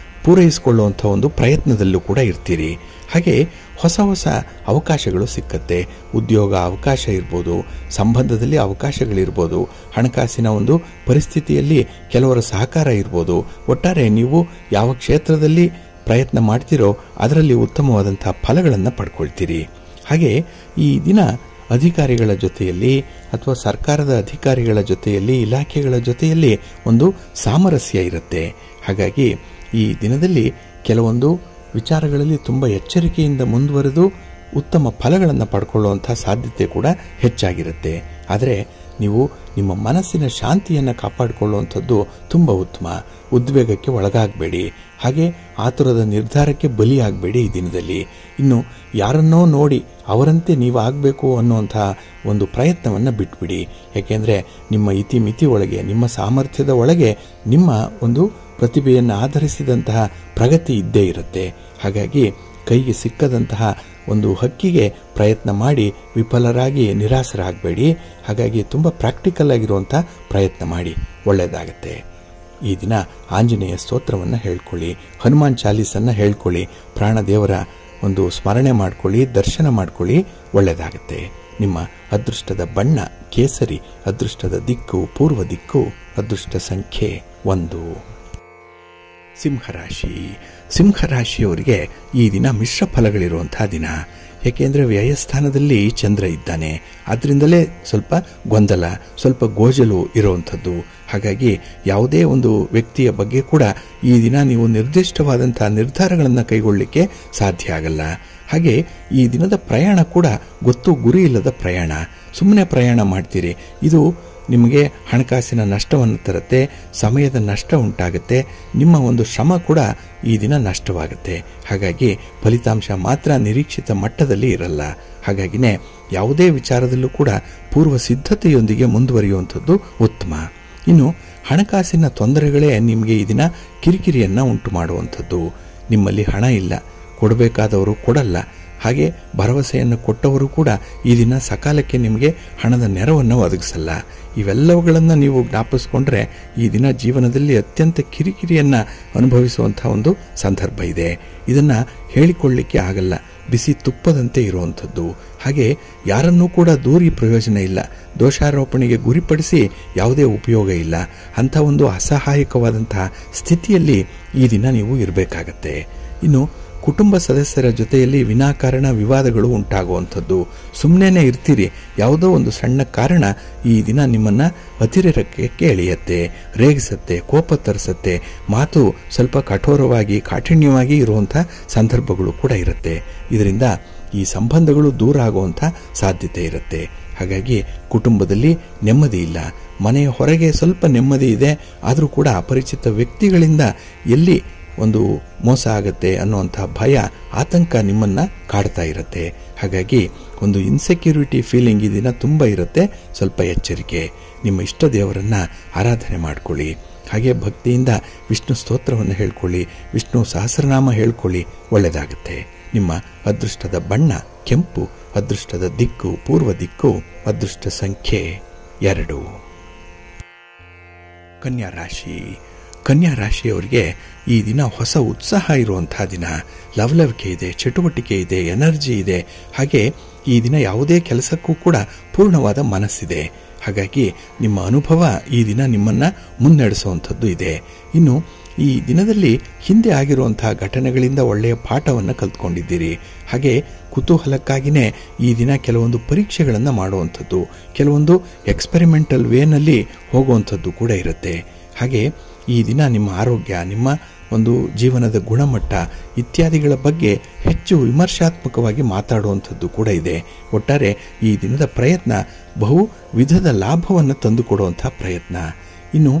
ಪೂರೈಸಿಕೊಳ್ಳುವಂಥ ಒಂದು ಪ್ರಯತ್ನದಲ್ಲೂ ಕೂಡ ಇರ್ತೀರಿ. ಹಾಗೆ ಹೊಸ ಅವಕಾಶಗಳು ಸಿಕ್ಕತ್ತೆ. ಉದ್ಯೋಗ ಅವಕಾಶ ಇರ್ಬೋದು, ಸಂಬಂಧದಲ್ಲಿ ಅವಕಾಶಗಳಿರ್ಬೋದು, ಹಣಕಾಸಿನ ಒಂದು ಪರಿಸ್ಥಿತಿಯಲ್ಲಿ ಕೆಲವರ ಸಹಕಾರ ಇರ್ಬೋದು. ಒಟ್ಟಾರೆ ನೀವು ಯಾವ ಕ್ಷೇತ್ರದಲ್ಲಿ ಪ್ರಯತ್ನ ಮಾಡ್ತೀರೋ ಅದರಲ್ಲಿ ಉತ್ತಮವಾದಂಥ ಫಲಗಳನ್ನು ಪಡ್ಕೊಳ್ತೀರಿ. ಹಾಗೆ ಈ ದಿನ ಅಧಿಕಾರಿಗಳ ಜೊತೆಯಲ್ಲಿ ಅಥವಾ ಸರ್ಕಾರದ ಅಧಿಕಾರಿಗಳ ಜೊತೆಯಲ್ಲಿ, ಇಲಾಖೆಗಳ ಜೊತೆಯಲ್ಲಿ ಒಂದು ಸಾಮರಸ್ಯ ಇರುತ್ತೆ. ಹಾಗಾಗಿ ಈ ದಿನದಲ್ಲಿ ಕೆಲವೊಂದು ವಿಚಾರಗಳಲ್ಲಿ ತುಂಬ ಎಚ್ಚರಿಕೆಯಿಂದ ಮುಂದುವರೆದು ಉತ್ತಮ ಫಲಗಳನ್ನು ಪಡ್ಕೊಳ್ಳುವಂಥ ಸಾಧ್ಯತೆ ಕೂಡ ಹೆಚ್ಚಾಗಿರುತ್ತೆ. ಆದರೆ ನೀವು ನಿಮ್ಮ ಮನಸ್ಸಿನ ಶಾಂತಿಯನ್ನು ಕಾಪಾಡಿಕೊಳ್ಳುವಂಥದ್ದು ತುಂಬ ಉತ್ತಮ. ಉದ್ವೇಗಕ್ಕೆ ಒಳಗಾಗಬೇಡಿ. ಹಾಗೆ ಆತುರದ ನಿರ್ಧಾರಕ್ಕೆ ಬಲಿಯಾಗಬೇಡಿ ಈ ದಿನದಲ್ಲಿ. ಇನ್ನು ಯಾರನ್ನೋ ನೋಡಿ ಅವರಂತೆ ನೀವು ಆಗಬೇಕು ಅನ್ನುವಂಥ ಒಂದು ಪ್ರಯತ್ನವನ್ನು ಬಿಟ್ಬಿಡಿ. ಯಾಕೆಂದರೆ ನಿಮ್ಮ ಇತಿಮಿತಿ ಒಳಗೆ, ನಿಮ್ಮ ಸಾಮರ್ಥ್ಯದ ಒಳಗೆ ನಿಮ್ಮ ಒಂದು ಪ್ರತಿಭೆಯನ್ನು ಆಧರಿಸಿದಂತಹ ಪ್ರಗತಿ ಇದ್ದೇ ಇರುತ್ತೆ. ಹಾಗಾಗಿ ಕೈಗೆ ಸಿಕ್ಕದಂತಹ ಒಂದು ಹಕ್ಕಿಗೆ ಪ್ರಯತ್ನ ಮಾಡಿ ವಿಫಲರಾಗಿ ನಿರಾಸರಾಗಬೇಡಿ. ಹಾಗಾಗಿ ತುಂಬ ಪ್ರಾಕ್ಟಿಕಲ್ ಆಗಿರುವಂಥ ಪ್ರಯತ್ನ ಮಾಡಿ, ಒಳ್ಳೆಯದಾಗತ್ತೆ. ಈ ದಿನ ಆಂಜನೇಯ ಸ್ತೋತ್ರವನ್ನು ಹೇಳ್ಕೊಳ್ಳಿ, ಹನುಮಾನ್ ಚಾಲೀಸನ್ನು ಹೇಳ್ಕೊಳ್ಳಿ, ಪ್ರಾಣದೇವರ ಒಂದು ಸ್ಮರಣೆ ಮಾಡ್ಕೊಳ್ಳಿ, ದರ್ಶನ ಮಾಡ್ಕೊಳ್ಳಿ, ಒಳ್ಳೆಯದಾಗತ್ತೆ. ನಿಮ್ಮ ಅದೃಷ್ಟದ ಬಣ್ಣ ಕೇಸರಿ, ಅದೃಷ್ಟದ ದಿಕ್ಕು ಪೂರ್ವ ದಿಕ್ಕು, ಅದೃಷ್ಟ ಸಂಖ್ಯೆ 1. ಸಿಂಹರಾಶಿ. ಸಿಂಹರಾಶಿಯವರಿಗೆ ಈ ದಿನ ಮಿಶ್ರ ಫಲಗಳಿರುವಂಥ ದಿನ. ಏಕೆಂದರೆ ವ್ಯಯಸ್ಥಾನದಲ್ಲಿ ಚಂದ್ರ ಇದ್ದಾನೆ. ಅದರಿಂದಲೇ ಸ್ವಲ್ಪ ಗೊಂದಲ, ಸ್ವಲ್ಪ ಗೋಜಲು ಇರುವಂಥದ್ದು. ಹಾಗಾಗಿ ಯಾವುದೇ ಒಂದು ವ್ಯಕ್ತಿಯ ಬಗ್ಗೆ ಕೂಡ ಈ ದಿನ ನೀವು ನಿರ್ದಿಷ್ಟವಾದಂಥ ನಿರ್ಧಾರಗಳನ್ನು ಕೈಗೊಳ್ಳಲಿಕ್ಕೆ ಸಾಧ್ಯ ಆಗಲ್ಲ. ಹಾಗೆ ಈ ದಿನದ ಪ್ರಯಾಣ ಕೂಡ ಗೊತ್ತು ಗುರಿ ಇಲ್ಲದ ಪ್ರಯಾಣ. ಸುಮ್ಮನೆ ಪ್ರಯಾಣ ಮಾಡ್ತೀರಿ. ಇದು ನಿಮಗೆ ಹಣಕಾಸಿನ ನಷ್ಟವನ್ನು ತರುತ್ತೆ, ಸಮಯದ ನಷ್ಟ ಉಂಟಾಗುತ್ತೆ, ನಿಮ್ಮ ಒಂದು ಶ್ರಮ ಕೂಡ ಈ ದಿನ ನಷ್ಟವಾಗುತ್ತೆ. ಹಾಗಾಗಿ ಫಲಿತಾಂಶ ಮಾತ್ರ ನಿರೀಕ್ಷಿತ ಮಟ್ಟದಲ್ಲಿ ಇರಲ್ಲ. ಹಾಗಾಗಿನೇ ಯಾವುದೇ ವಿಚಾರದಲ್ಲೂ ಕೂಡ ಪೂರ್ವ ಸಿದ್ಧತೆಯೊಂದಿಗೆ ಮುಂದುವರಿಯುವಂಥದ್ದು ಉತ್ತಮ. ಇನ್ನು ಹಣಕಾಸಿನ ತೊಂದರೆಗಳೇ ನಿಮಗೆ ಈ ದಿನ ಕಿರಿಕಿರಿಯನ್ನು ಉಂಟು ಮಾಡುವಂಥದ್ದು. ನಿಮ್ಮಲ್ಲಿ ಹಣ ಇಲ್ಲ, ಕೊಡಬೇಕಾದವರು ಕೊಡಲ್ಲ. ಹಾಗೆ ಭರವಸೆಯನ್ನು ಕೊಟ್ಟವರು ಕೂಡ ಈ ದಿನ ಸಕಾಲಕ್ಕೆ ನಿಮಗೆ ಹಣದ ನೆರವನ್ನು ಒದಗಿಸಲ್ಲ. ಇವೆಲ್ಲವುಗಳನ್ನು ನೀವು ಜ್ಞಾಪಿಸ್ಕೊಂಡ್ರೆ ಈ ದಿನ ಜೀವನದಲ್ಲಿ ಅತ್ಯಂತ ಕಿರಿಕಿರಿಯನ್ನು ಅನುಭವಿಸುವಂಥ ಒಂದು ಸಂದರ್ಭ ಇದೆ. ಇದನ್ನು ಹೇಳಿಕೊಳ್ಳಲಿಕ್ಕೆ ಆಗಲ್ಲ. ಬಿಸಿ ತುಪ್ಪದಂತೆ ಇರುವಂಥದ್ದು. ಹಾಗೆ ಯಾರನ್ನೂ ಕೂಡ ದೂರಿ ಪ್ರಯೋಜನ ಇಲ್ಲ. ದೋಷಾರೋಪಣೆಗೆ ಗುರಿಪಡಿಸಿ ಯಾವುದೇ ಉಪಯೋಗ ಇಲ್ಲ. ಅಂಥ ಒಂದು ಅಸಹಾಯಕವಾದಂತಹ ಸ್ಥಿತಿಯಲ್ಲಿ ಈ ದಿನ ನೀವು ಇರಬೇಕಾಗತ್ತೆ. ಇನ್ನು ಕುಟುಂಬ ಸದಸ್ಯರ ಜೊತೆಯಲ್ಲಿ ವಿನಾಕಾರಣ ವಿವಾದಗಳು ಉಂಟಾಗುವಂಥದ್ದು. ಸುಮ್ಮನೆ ಇರ್ತೀರಿ, ಯಾವುದೋ ಒಂದು ಸಣ್ಣ ಕಾರಣ ಈ ದಿನ ನಿಮ್ಮನ್ನು ಅತಿರೇಕಕ್ಕೆ ಎಳೆಯುತ್ತೆ, ರೇಗಿಸುತ್ತೆ, ಕೋಪ ತರಿಸುತ್ತೆ. ಮಾತು ಸ್ವಲ್ಪ ಕಠೋರವಾಗಿ ಕಾಠಿಣ್ಯವಾಗಿ ಇರುವಂಥ ಸಂದರ್ಭಗಳು ಕೂಡ ಇರುತ್ತೆ. ಇದರಿಂದ ಈ ಸಂಬಂಧಗಳು ದೂರ ಆಗುವಂಥ ಸಾಧ್ಯತೆ ಇರುತ್ತೆ. ಹಾಗಾಗಿ ಕುಟುಂಬದಲ್ಲಿ ನೆಮ್ಮದಿ ಇಲ್ಲ. ಮನೆಯ ಹೊರಗೆ ಸ್ವಲ್ಪ ನೆಮ್ಮದಿ ಇದೆ, ಆದರೂ ಕೂಡ ಅಪರಿಚಿತ ವ್ಯಕ್ತಿಗಳಿಂದ ಎಲ್ಲಿ ಒಂದು ಮೋಸ ಆಗತ್ತೆ ಅನ್ನುವಂಥ ಭಯ, ಆತಂಕ ನಿಮ್ಮನ್ನು ಕಾಡ್ತಾ ಇರುತ್ತೆ. ಹಾಗಾಗಿ ಒಂದು ಇನ್ಸೆಕ್ಯೂರಿಟಿ ಫೀಲಿಂಗ್ ಈ ದಿನ ತುಂಬ ಇರುತ್ತೆ. ಸ್ವಲ್ಪ ಎಚ್ಚರಿಕೆ. ನಿಮ್ಮ ಇಷ್ಟ ದೇವರನ್ನು ಆರಾಧನೆ ಮಾಡಿಕೊಳ್ಳಿ. ಹಾಗೆ ಭಕ್ತಿಯಿಂದ ವಿಷ್ಣು ಸ್ತೋತ್ರವನ್ನು ಹೇಳ್ಕೊಳ್ಳಿ, ವಿಷ್ಣು ಸಹಸ್ರನಾಮ ಹೇಳ್ಕೊಳ್ಳಿ, ಒಳ್ಳೆಯದಾಗುತ್ತೆ. ನಿಮ್ಮ ಅದೃಷ್ಟದ ಬಣ್ಣ ಕೆಂಪು, ಅದೃಷ್ಟದ ದಿಕ್ಕು ಪೂರ್ವ ದಿಕ್ಕು, ಅದೃಷ್ಟ ಸಂಖ್ಯೆ 2. ಕನ್ಯಾ ರಾಶಿ. ಕನ್ಯಾ ರಾಶಿಯವರಿಗೆ ಈ ದಿನ ಹೊಸ ಉತ್ಸಾಹ ಇರುವಂಥ ದಿನ. ಲವಲವಿಕೆ ಇದೆ, ಚಟುವಟಿಕೆ ಇದೆ, ಎನರ್ಜಿ ಇದೆ. ಹಾಗೆ ಈ ದಿನ ಯಾವುದೇ ಕೆಲಸಕ್ಕೂ ಕೂಡ ಪೂರ್ಣವಾದ ಮನಸ್ಸಿದೆ. ಹಾಗಾಗಿ ನಿಮ್ಮ ಅನುಭವ ಈ ದಿನ ನಿಮ್ಮನ್ನು ಮುನ್ನಡೆಸುವಂಥದ್ದು ಇದೆ. ಇನ್ನು ಈ ದಿನದಲ್ಲಿ ಹಿಂದೆ ಆಗಿರುವಂತಹ ಘಟನೆಗಳಿಂದ ಒಳ್ಳೆಯ ಪಾಠವನ್ನು ಕಲ್ತ್ಕೊಂಡಿದ್ದೀರಿ. ಹಾಗೆ ಕುತೂಹಲಕ್ಕಾಗಿಯೇ ಈ ದಿನ ಕೆಲವೊಂದು ಪರೀಕ್ಷೆಗಳನ್ನು ಮಾಡುವಂಥದ್ದು, ಕೆಲವೊಂದು ಎಕ್ಸ್ಪೆರಿಮೆಂಟಲ್ ವೇನಲ್ಲಿ ಹೋಗುವಂಥದ್ದು ಕೂಡ ಇರುತ್ತೆ. ಹಾಗೆ ಈ ದಿನ ನಿಮ್ಮ ಆರೋಗ್ಯ, ನಿಮ್ಮ ಒಂದು ಜೀವನದ ಗುಣಮಟ್ಟ ಇತ್ಯಾದಿಗಳ ಬಗ್ಗೆ ಹೆಚ್ಚು ವಿಮರ್ಶಾತ್ಮಕವಾಗಿ ಮಾತಾಡುವಂಥದ್ದು ಕೂಡ ಇದೆ. ಒಟ್ಟಾರೆ ಈ ದಿನದ ಪ್ರಯತ್ನ ಬಹು ವಿಧದ ಲಾಭವನ್ನು ತಂದುಕೊಡುವಂಥ ಪ್ರಯತ್ನ. ಇನ್ನು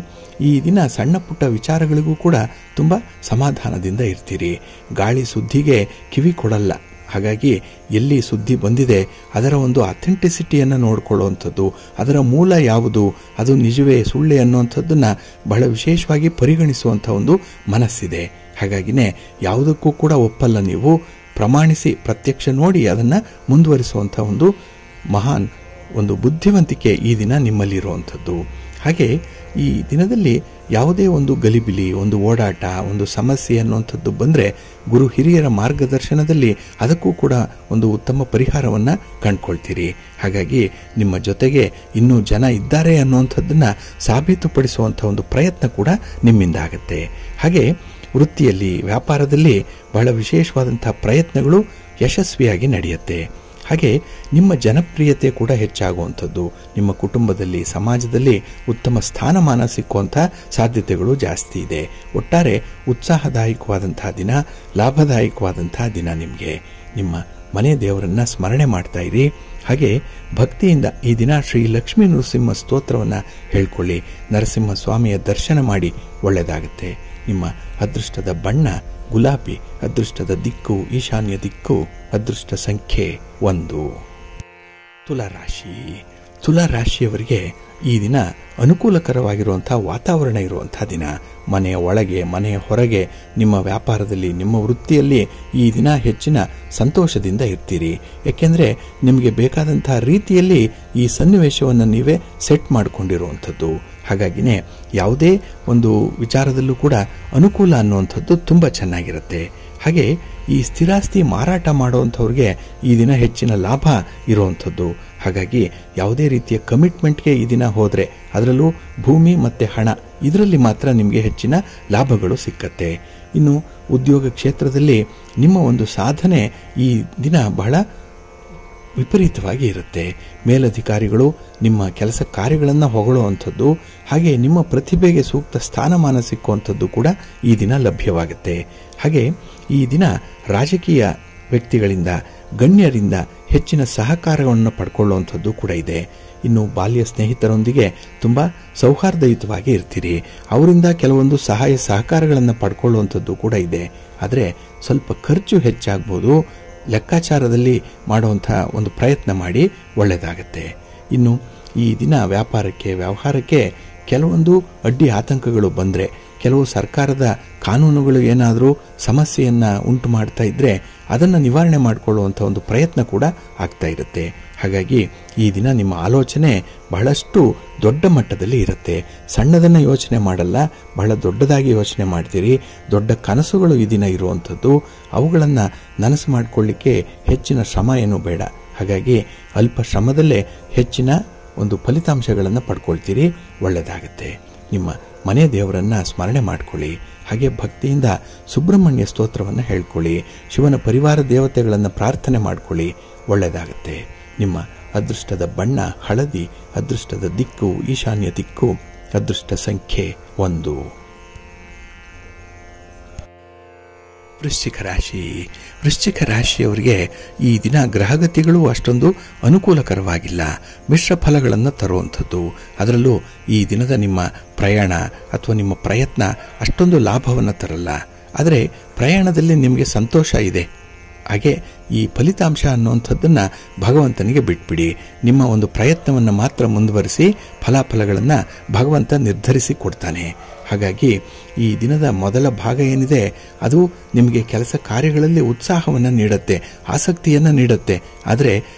ಈ ದಿನ ಸಣ್ಣ ಪುಟ್ಟ ವಿಚಾರಗಳಿಗೂ ಕೂಡ ತುಂಬ ಸಮಾಧಾನದಿಂದ ಇರ್ತೀರಿ. ಗಾಳಿ ಸುದ್ದಿಗೆ ಕಿವಿ ಕೊಡಲ್ಲ. ಹಾಗಾಗಿ ಎಲ್ಲಿ ಸುದ್ದಿ ಬಂದಿದೆ ಅದರ ಒಂದು ಅಥೆಂಟಿಸಿಟಿಯನ್ನು ನೋಡಿಕೊಳ್ಳುವಂಥದ್ದು, ಅದರ ಮೂಲ ಯಾವುದು, ಅದು ನಿಜವೇ ಸುಳ್ಳೆ ಅನ್ನುವಂಥದ್ದನ್ನು ಬಹಳ ವಿಶೇಷವಾಗಿ ಪರಿಗಣಿಸುವಂಥ ಒಂದು ಮನಸ್ಸಿದೆ. ಹಾಗಾಗಿನೇ ಯಾವುದಕ್ಕೂ ಕೂಡ ಒಪ್ಪಲ್ಲ. ನೀವು ಪ್ರಮಾಣಿಸಿ ಪ್ರತ್ಯಕ್ಷ ನೋಡಿ ಅದನ್ನು ಮುಂದುವರಿಸುವಂಥ ಒಂದು ಮಹಾನ್ ಒಂದು ಬುದ್ಧಿವಂತಿಕೆ ಈ ದಿನ ನಿಮ್ಮಲ್ಲಿರುವಂಥದ್ದು. ಹಾಗೆ ಈ ದಿನದಲ್ಲಿ ಯಾವುದೇ ಒಂದು ಗಲಿಬಿಲಿ, ಒಂದು ಓಡಾಟ, ಒಂದು ಸಮಸ್ಯೆ ಅನ್ನುವಂಥದ್ದು ಬಂದರೆ ಗುರು ಹಿರಿಯರ ಮಾರ್ಗದರ್ಶನದಲ್ಲಿ ಅದಕ್ಕೂ ಕೂಡ ಒಂದು ಉತ್ತಮ ಪರಿಹಾರವನ್ನು ಕಂಡುಕೊಳ್ತೀರಿ. ಹಾಗಾಗಿ ನಿಮ್ಮ ಜೊತೆಗೆ ಇನ್ನೂ ಜನ ಇದ್ದಾರೆ ಅನ್ನುವಂಥದ್ದನ್ನು ಸಾಬೀತುಪಡಿಸುವಂಥ ಒಂದು ಪ್ರಯತ್ನ ಕೂಡ ನಿಮ್ಮಿಂದ ಆಗುತ್ತೆ. ಹಾಗೆ ವೃತ್ತಿಯಲ್ಲಿ, ವ್ಯಾಪಾರದಲ್ಲಿ ಬಹಳ ವಿಶೇಷವಾದಂಥ ಪ್ರಯತ್ನಗಳು ಯಶಸ್ವಿಯಾಗಿ ನಡೆಯುತ್ತೆ. ಹಾಗೆ ನಿಮ್ಮ ಜನಪ್ರಿಯತೆ ಕೂಡ ಹೆಚ್ಚಾಗುವಂಥದ್ದು, ನಿಮ್ಮ ಕುಟುಂಬದಲ್ಲಿ, ಸಮಾಜದಲ್ಲಿ ಉತ್ತಮ ಸ್ಥಾನಮಾನ ಸಿಕ್ಕುವಂಥ ಸಾಧ್ಯತೆಗಳು ಜಾಸ್ತಿ ಇದೆ. ಒಟ್ಟಾರೆ ಉತ್ಸಾಹದಾಯಕವಾದಂಥ ದಿನ, ಲಾಭದಾಯಕವಾದಂಥ ದಿನ ನಿಮಗೆ. ನಿಮ್ಮ ಮನೆ ದೇವರನ್ನು ಸ್ಮರಣೆ ಮಾಡ್ತಾ ಇರಿ. ಹಾಗೆ ಭಕ್ತಿಯಿಂದ ಈ ದಿನ ಶ್ರೀ ಲಕ್ಷ್ಮೀ ನರಸಿಂಹ ಸ್ತೋತ್ರವನ್ನು ಹೇಳ್ಕೊಳ್ಳಿ. ನರಸಿಂಹ ಸ್ವಾಮಿಯ ದರ್ಶನ ಮಾಡಿ, ಒಳ್ಳೆಯದಾಗುತ್ತೆ. ನಿಮ್ಮ ಅದೃಷ್ಟದ ಬಣ್ಣ ಗುಲಾಬಿ, ಅದೃಷ್ಟದ ದಿಕ್ಕು ಈಶಾನ್ಯ ದಿಕ್ಕು, ಅದೃಷ್ಟ ಸಂಖ್ಯೆ 1. ತುಲಾರಾಶಿ. ತುಲಾರಾಶಿಯವರಿಗೆ ಈ ದಿನ ಅನುಕೂಲಕರವಾಗಿರುವಂಥ ವಾತಾವರಣ ಇರುವಂಥ ದಿನ. ಮನೆಯ ಒಳಗೆ, ಮನೆಯ ಹೊರಗೆ, ನಿಮ್ಮ ವ್ಯಾಪಾರದಲ್ಲಿ, ನಿಮ್ಮ ವೃತ್ತಿಯಲ್ಲಿ ಈ ದಿನ ಹೆಚ್ಚಿನ ಸಂತೋಷದಿಂದ ಇರ್ತೀರಿ. ಏಕೆಂದರೆ ನಿಮಗೆ ಬೇಕಾದಂಥ ರೀತಿಯಲ್ಲಿ ಈ ಸನ್ನಿವೇಶವನ್ನು ನೀವೇ ಸೆಟ್ ಮಾಡಿಕೊಂಡಿರುವಂಥದ್ದು. ಹಾಗಾಗಿನೇ ಯಾವುದೇ ಒಂದು ವಿಚಾರದಲ್ಲೂ ಕೂಡ ಅನುಕೂಲ ಅನ್ನುವಂಥದ್ದು ತುಂಬ ಚೆನ್ನಾಗಿರುತ್ತೆ. ಹಾಗೆ ಈ ಸ್ಥಿರಾಸ್ತಿ ಮಾರಾಟ ಮಾಡುವಂಥವ್ರಿಗೆ ಈ ದಿನ ಹೆಚ್ಚಿನ ಲಾಭ ಇರುವಂಥದ್ದು. ಹಾಗಾಗಿ ಯಾವುದೇ ರೀತಿಯ ಕಮಿಟ್ಮೆಂಟ್ಗೆ ಈ ದಿನ ಹೋದರೆ, ಅದರಲ್ಲೂ ಭೂಮಿ ಮತ್ತು ಹಣ ಇದರಲ್ಲಿ ಮಾತ್ರ ನಿಮಗೆ ಹೆಚ್ಚಿನ ಲಾಭಗಳು ಸಿಕ್ಕತ್ತೆ. ಇನ್ನು ಉದ್ಯೋಗ ಕ್ಷೇತ್ರದಲ್ಲಿ ನಿಮ್ಮ ಒಂದು ಸಾಧನೆ ಈ ದಿನ ಬಹಳ ವಿಪರೀತವಾಗಿ ಇರುತ್ತೆ. ಮೇಲಧಿಕಾರಿಗಳು ನಿಮ್ಮ ಕೆಲಸ ಕಾರ್ಯಗಳನ್ನು ಹೊಗಳುವಂಥದ್ದು, ಹಾಗೆ ನಿಮ್ಮ ಪ್ರತಿಭೆಗೆ ಸೂಕ್ತ ಸ್ಥಾನಮಾನ ಸಿಕ್ಕುವಂಥದ್ದು ಕೂಡ ಈ ದಿನ ಲಭ್ಯವಾಗುತ್ತೆ. ಹಾಗೆ ಈ ದಿನ ರಾಜಕೀಯ ವ್ಯಕ್ತಿಗಳಿಂದ, ಗಣ್ಯರಿಂದ ಹೆಚ್ಚಿನ ಸಹಕಾರವನ್ನು ಪಡ್ಕೊಳ್ಳುವಂಥದ್ದು ಕೂಡ ಇದೆ. ಇನ್ನು ಬಾಲ್ಯ ಸ್ನೇಹಿತರೊಂದಿಗೆ ತುಂಬ ಸೌಹಾರ್ದಯುತವಾಗಿ ಇರ್ತೀರಿ. ಅವರಿಂದ ಕೆಲವೊಂದು ಸಹಾಯ ಸಹಕಾರಗಳನ್ನು ಪಡ್ಕೊಳ್ಳುವಂಥದ್ದು ಕೂಡ ಇದೆ. ಆದರೆ ಸ್ವಲ್ಪ ಖರ್ಚು ಹೆಚ್ಚಾಗ್ಬೋದು. ಲೆಕ್ಕಾಚಾರದಲ್ಲಿ ಮಾಡುವಂಥ ಒಂದು ಪ್ರಯತ್ನ ಮಾಡಿ, ಒಳ್ಳೆಯದಾಗತ್ತೆ. ಇನ್ನು ಈ ದಿನ ವ್ಯಾಪಾರಕ್ಕೆ, ವ್ಯವಹಾರಕ್ಕೆ ಕೆಲವೊಂದು ಅಡ್ಡಿ ಆತಂಕಗಳು ಬಂದರೆ, ಕೆಲವು ಸರ್ಕಾರದ ಕಾನೂನುಗಳು ಏನಾದರೂ ಸಮಸ್ಯೆಯನ್ನು ಉಂಟು ಮಾಡ್ತಾ ಇದ್ದರೆ ಅದನ್ನು ನಿವಾರಣೆ ಮಾಡಿಕೊಳ್ಳುವಂಥ ಒಂದು ಪ್ರಯತ್ನ ಕೂಡ ಆಗ್ತಾ ಇರುತ್ತೆ. ಹಾಗಾಗಿ ಈ ದಿನ ನಿಮ್ಮ ಆಲೋಚನೆ ಬಹಳಷ್ಟು ದೊಡ್ಡ ಮಟ್ಟದಲ್ಲಿ ಇರುತ್ತೆ. ಸಣ್ಣದನ್ನು ಯೋಚನೆ ಮಾಡಲ್ಲ, ಬಹಳ ದೊಡ್ಡದಾಗಿ ಯೋಚನೆ ಮಾಡ್ತೀರಿ. ದೊಡ್ಡ ಕನಸುಗಳು ಈ ದಿನ ಇರುವಂಥದ್ದು. ಅವುಗಳನ್ನು ನನಸು ಮಾಡಿಕೊಳ್ಳಿಕ್ಕೆ ಹೆಚ್ಚಿನ ಶ್ರಮ ಏನೂ ಬೇಡ. ಹಾಗಾಗಿ ಅಲ್ಪ ಶ್ರಮದಲ್ಲೇ ಹೆಚ್ಚಿನ ಒಂದು ಫಲಿತಾಂಶಗಳನ್ನು ಪಡ್ಕೊಳ್ತೀರಿ, ಒಳ್ಳೆಯದಾಗತ್ತೆ. ನಿಮ್ಮ ಮನೆ ದೇವರನ್ನು ಸ್ಮರಣೆ ಮಾಡಿಕೊಳ್ಳಿ. ಹಾಗೆ ಭಕ್ತಿಯಿಂದ ಸುಬ್ರಹ್ಮಣ್ಯ ಸ್ತೋತ್ರವನ್ನು ಹೇಳ್ಕೊಳ್ಳಿ. ಶಿವನ ಪರಿವಾರ ದೇವತೆಗಳನ್ನು ಪ್ರಾರ್ಥನೆ ಮಾಡಿಕೊಳ್ಳಿ, ಒಳ್ಳೆಯದಾಗತ್ತೆ. ನಿಮ್ಮ ಅದೃಷ್ಟದ ಬಣ್ಣ ಹಳದಿ, ಅದೃಷ್ಟದ ದಿಕ್ಕು ಈಶಾನ್ಯ ದಿಕ್ಕು, ಅದೃಷ್ಟ ಸಂಖ್ಯೆ 1. ವೃಶ್ಚಿಕ ರಾಶಿಯವರಿಗೆ ಈ ದಿನ ಗ್ರಹಗತಿಗಳು ಅಷ್ಟೊಂದು ಅನುಕೂಲಕರವಾಗಿಲ್ಲ. ಮಿಶ್ರ ಫಲಗಳನ್ನು ತರುವಂಥದ್ದು. ಅದರಲ್ಲೂ ಈ ದಿನದ ನಿಮ್ಮ ಪ್ರಯಾಣ ಅಥವಾ ನಿಮ್ಮ ಪ್ರಯತ್ನ ಅಷ್ಟೊಂದು ಲಾಭವನ್ನು ತರಲ್ಲ. ಆದರೆ ಪ್ರಯಾಣದಲ್ಲಿ ನಿಮಗೆ ಸಂತೋಷ ಇದೆ. ಹಾಗೆ ಈ ಫಲಿತಾಂಶ ಅನ್ನುವಂಥದ್ದನ್ನು ಭಗವಂತನಿಗೆ ಬಿಟ್ಬಿಡಿ. ನಿಮ್ಮ ಒಂದು ಪ್ರಯತ್ನವನ್ನು ಮಾತ್ರ ಮುಂದುವರಿಸಿ, ಫಲಾಫಲಗಳನ್ನು ಭಗವಂತ ನಿರ್ಧರಿಸಿ ಕೊಡ್ತಾನೆ. ಹಾಗಾಗಿ ಈ ದಿನದ ಮೊದಲ ಭಾಗ ಏನಿದೆ ಅದು ನಿಮಗೆ ಕೆಲಸ ಕಾರ್ಯಗಳಲ್ಲಿ ಉತ್ಸಾಹವನ್ನು ನೀಡುತ್ತೆ, ಆಸಕ್ತಿಯನ್ನು ನೀಡುತ್ತೆ. ಆದರೆ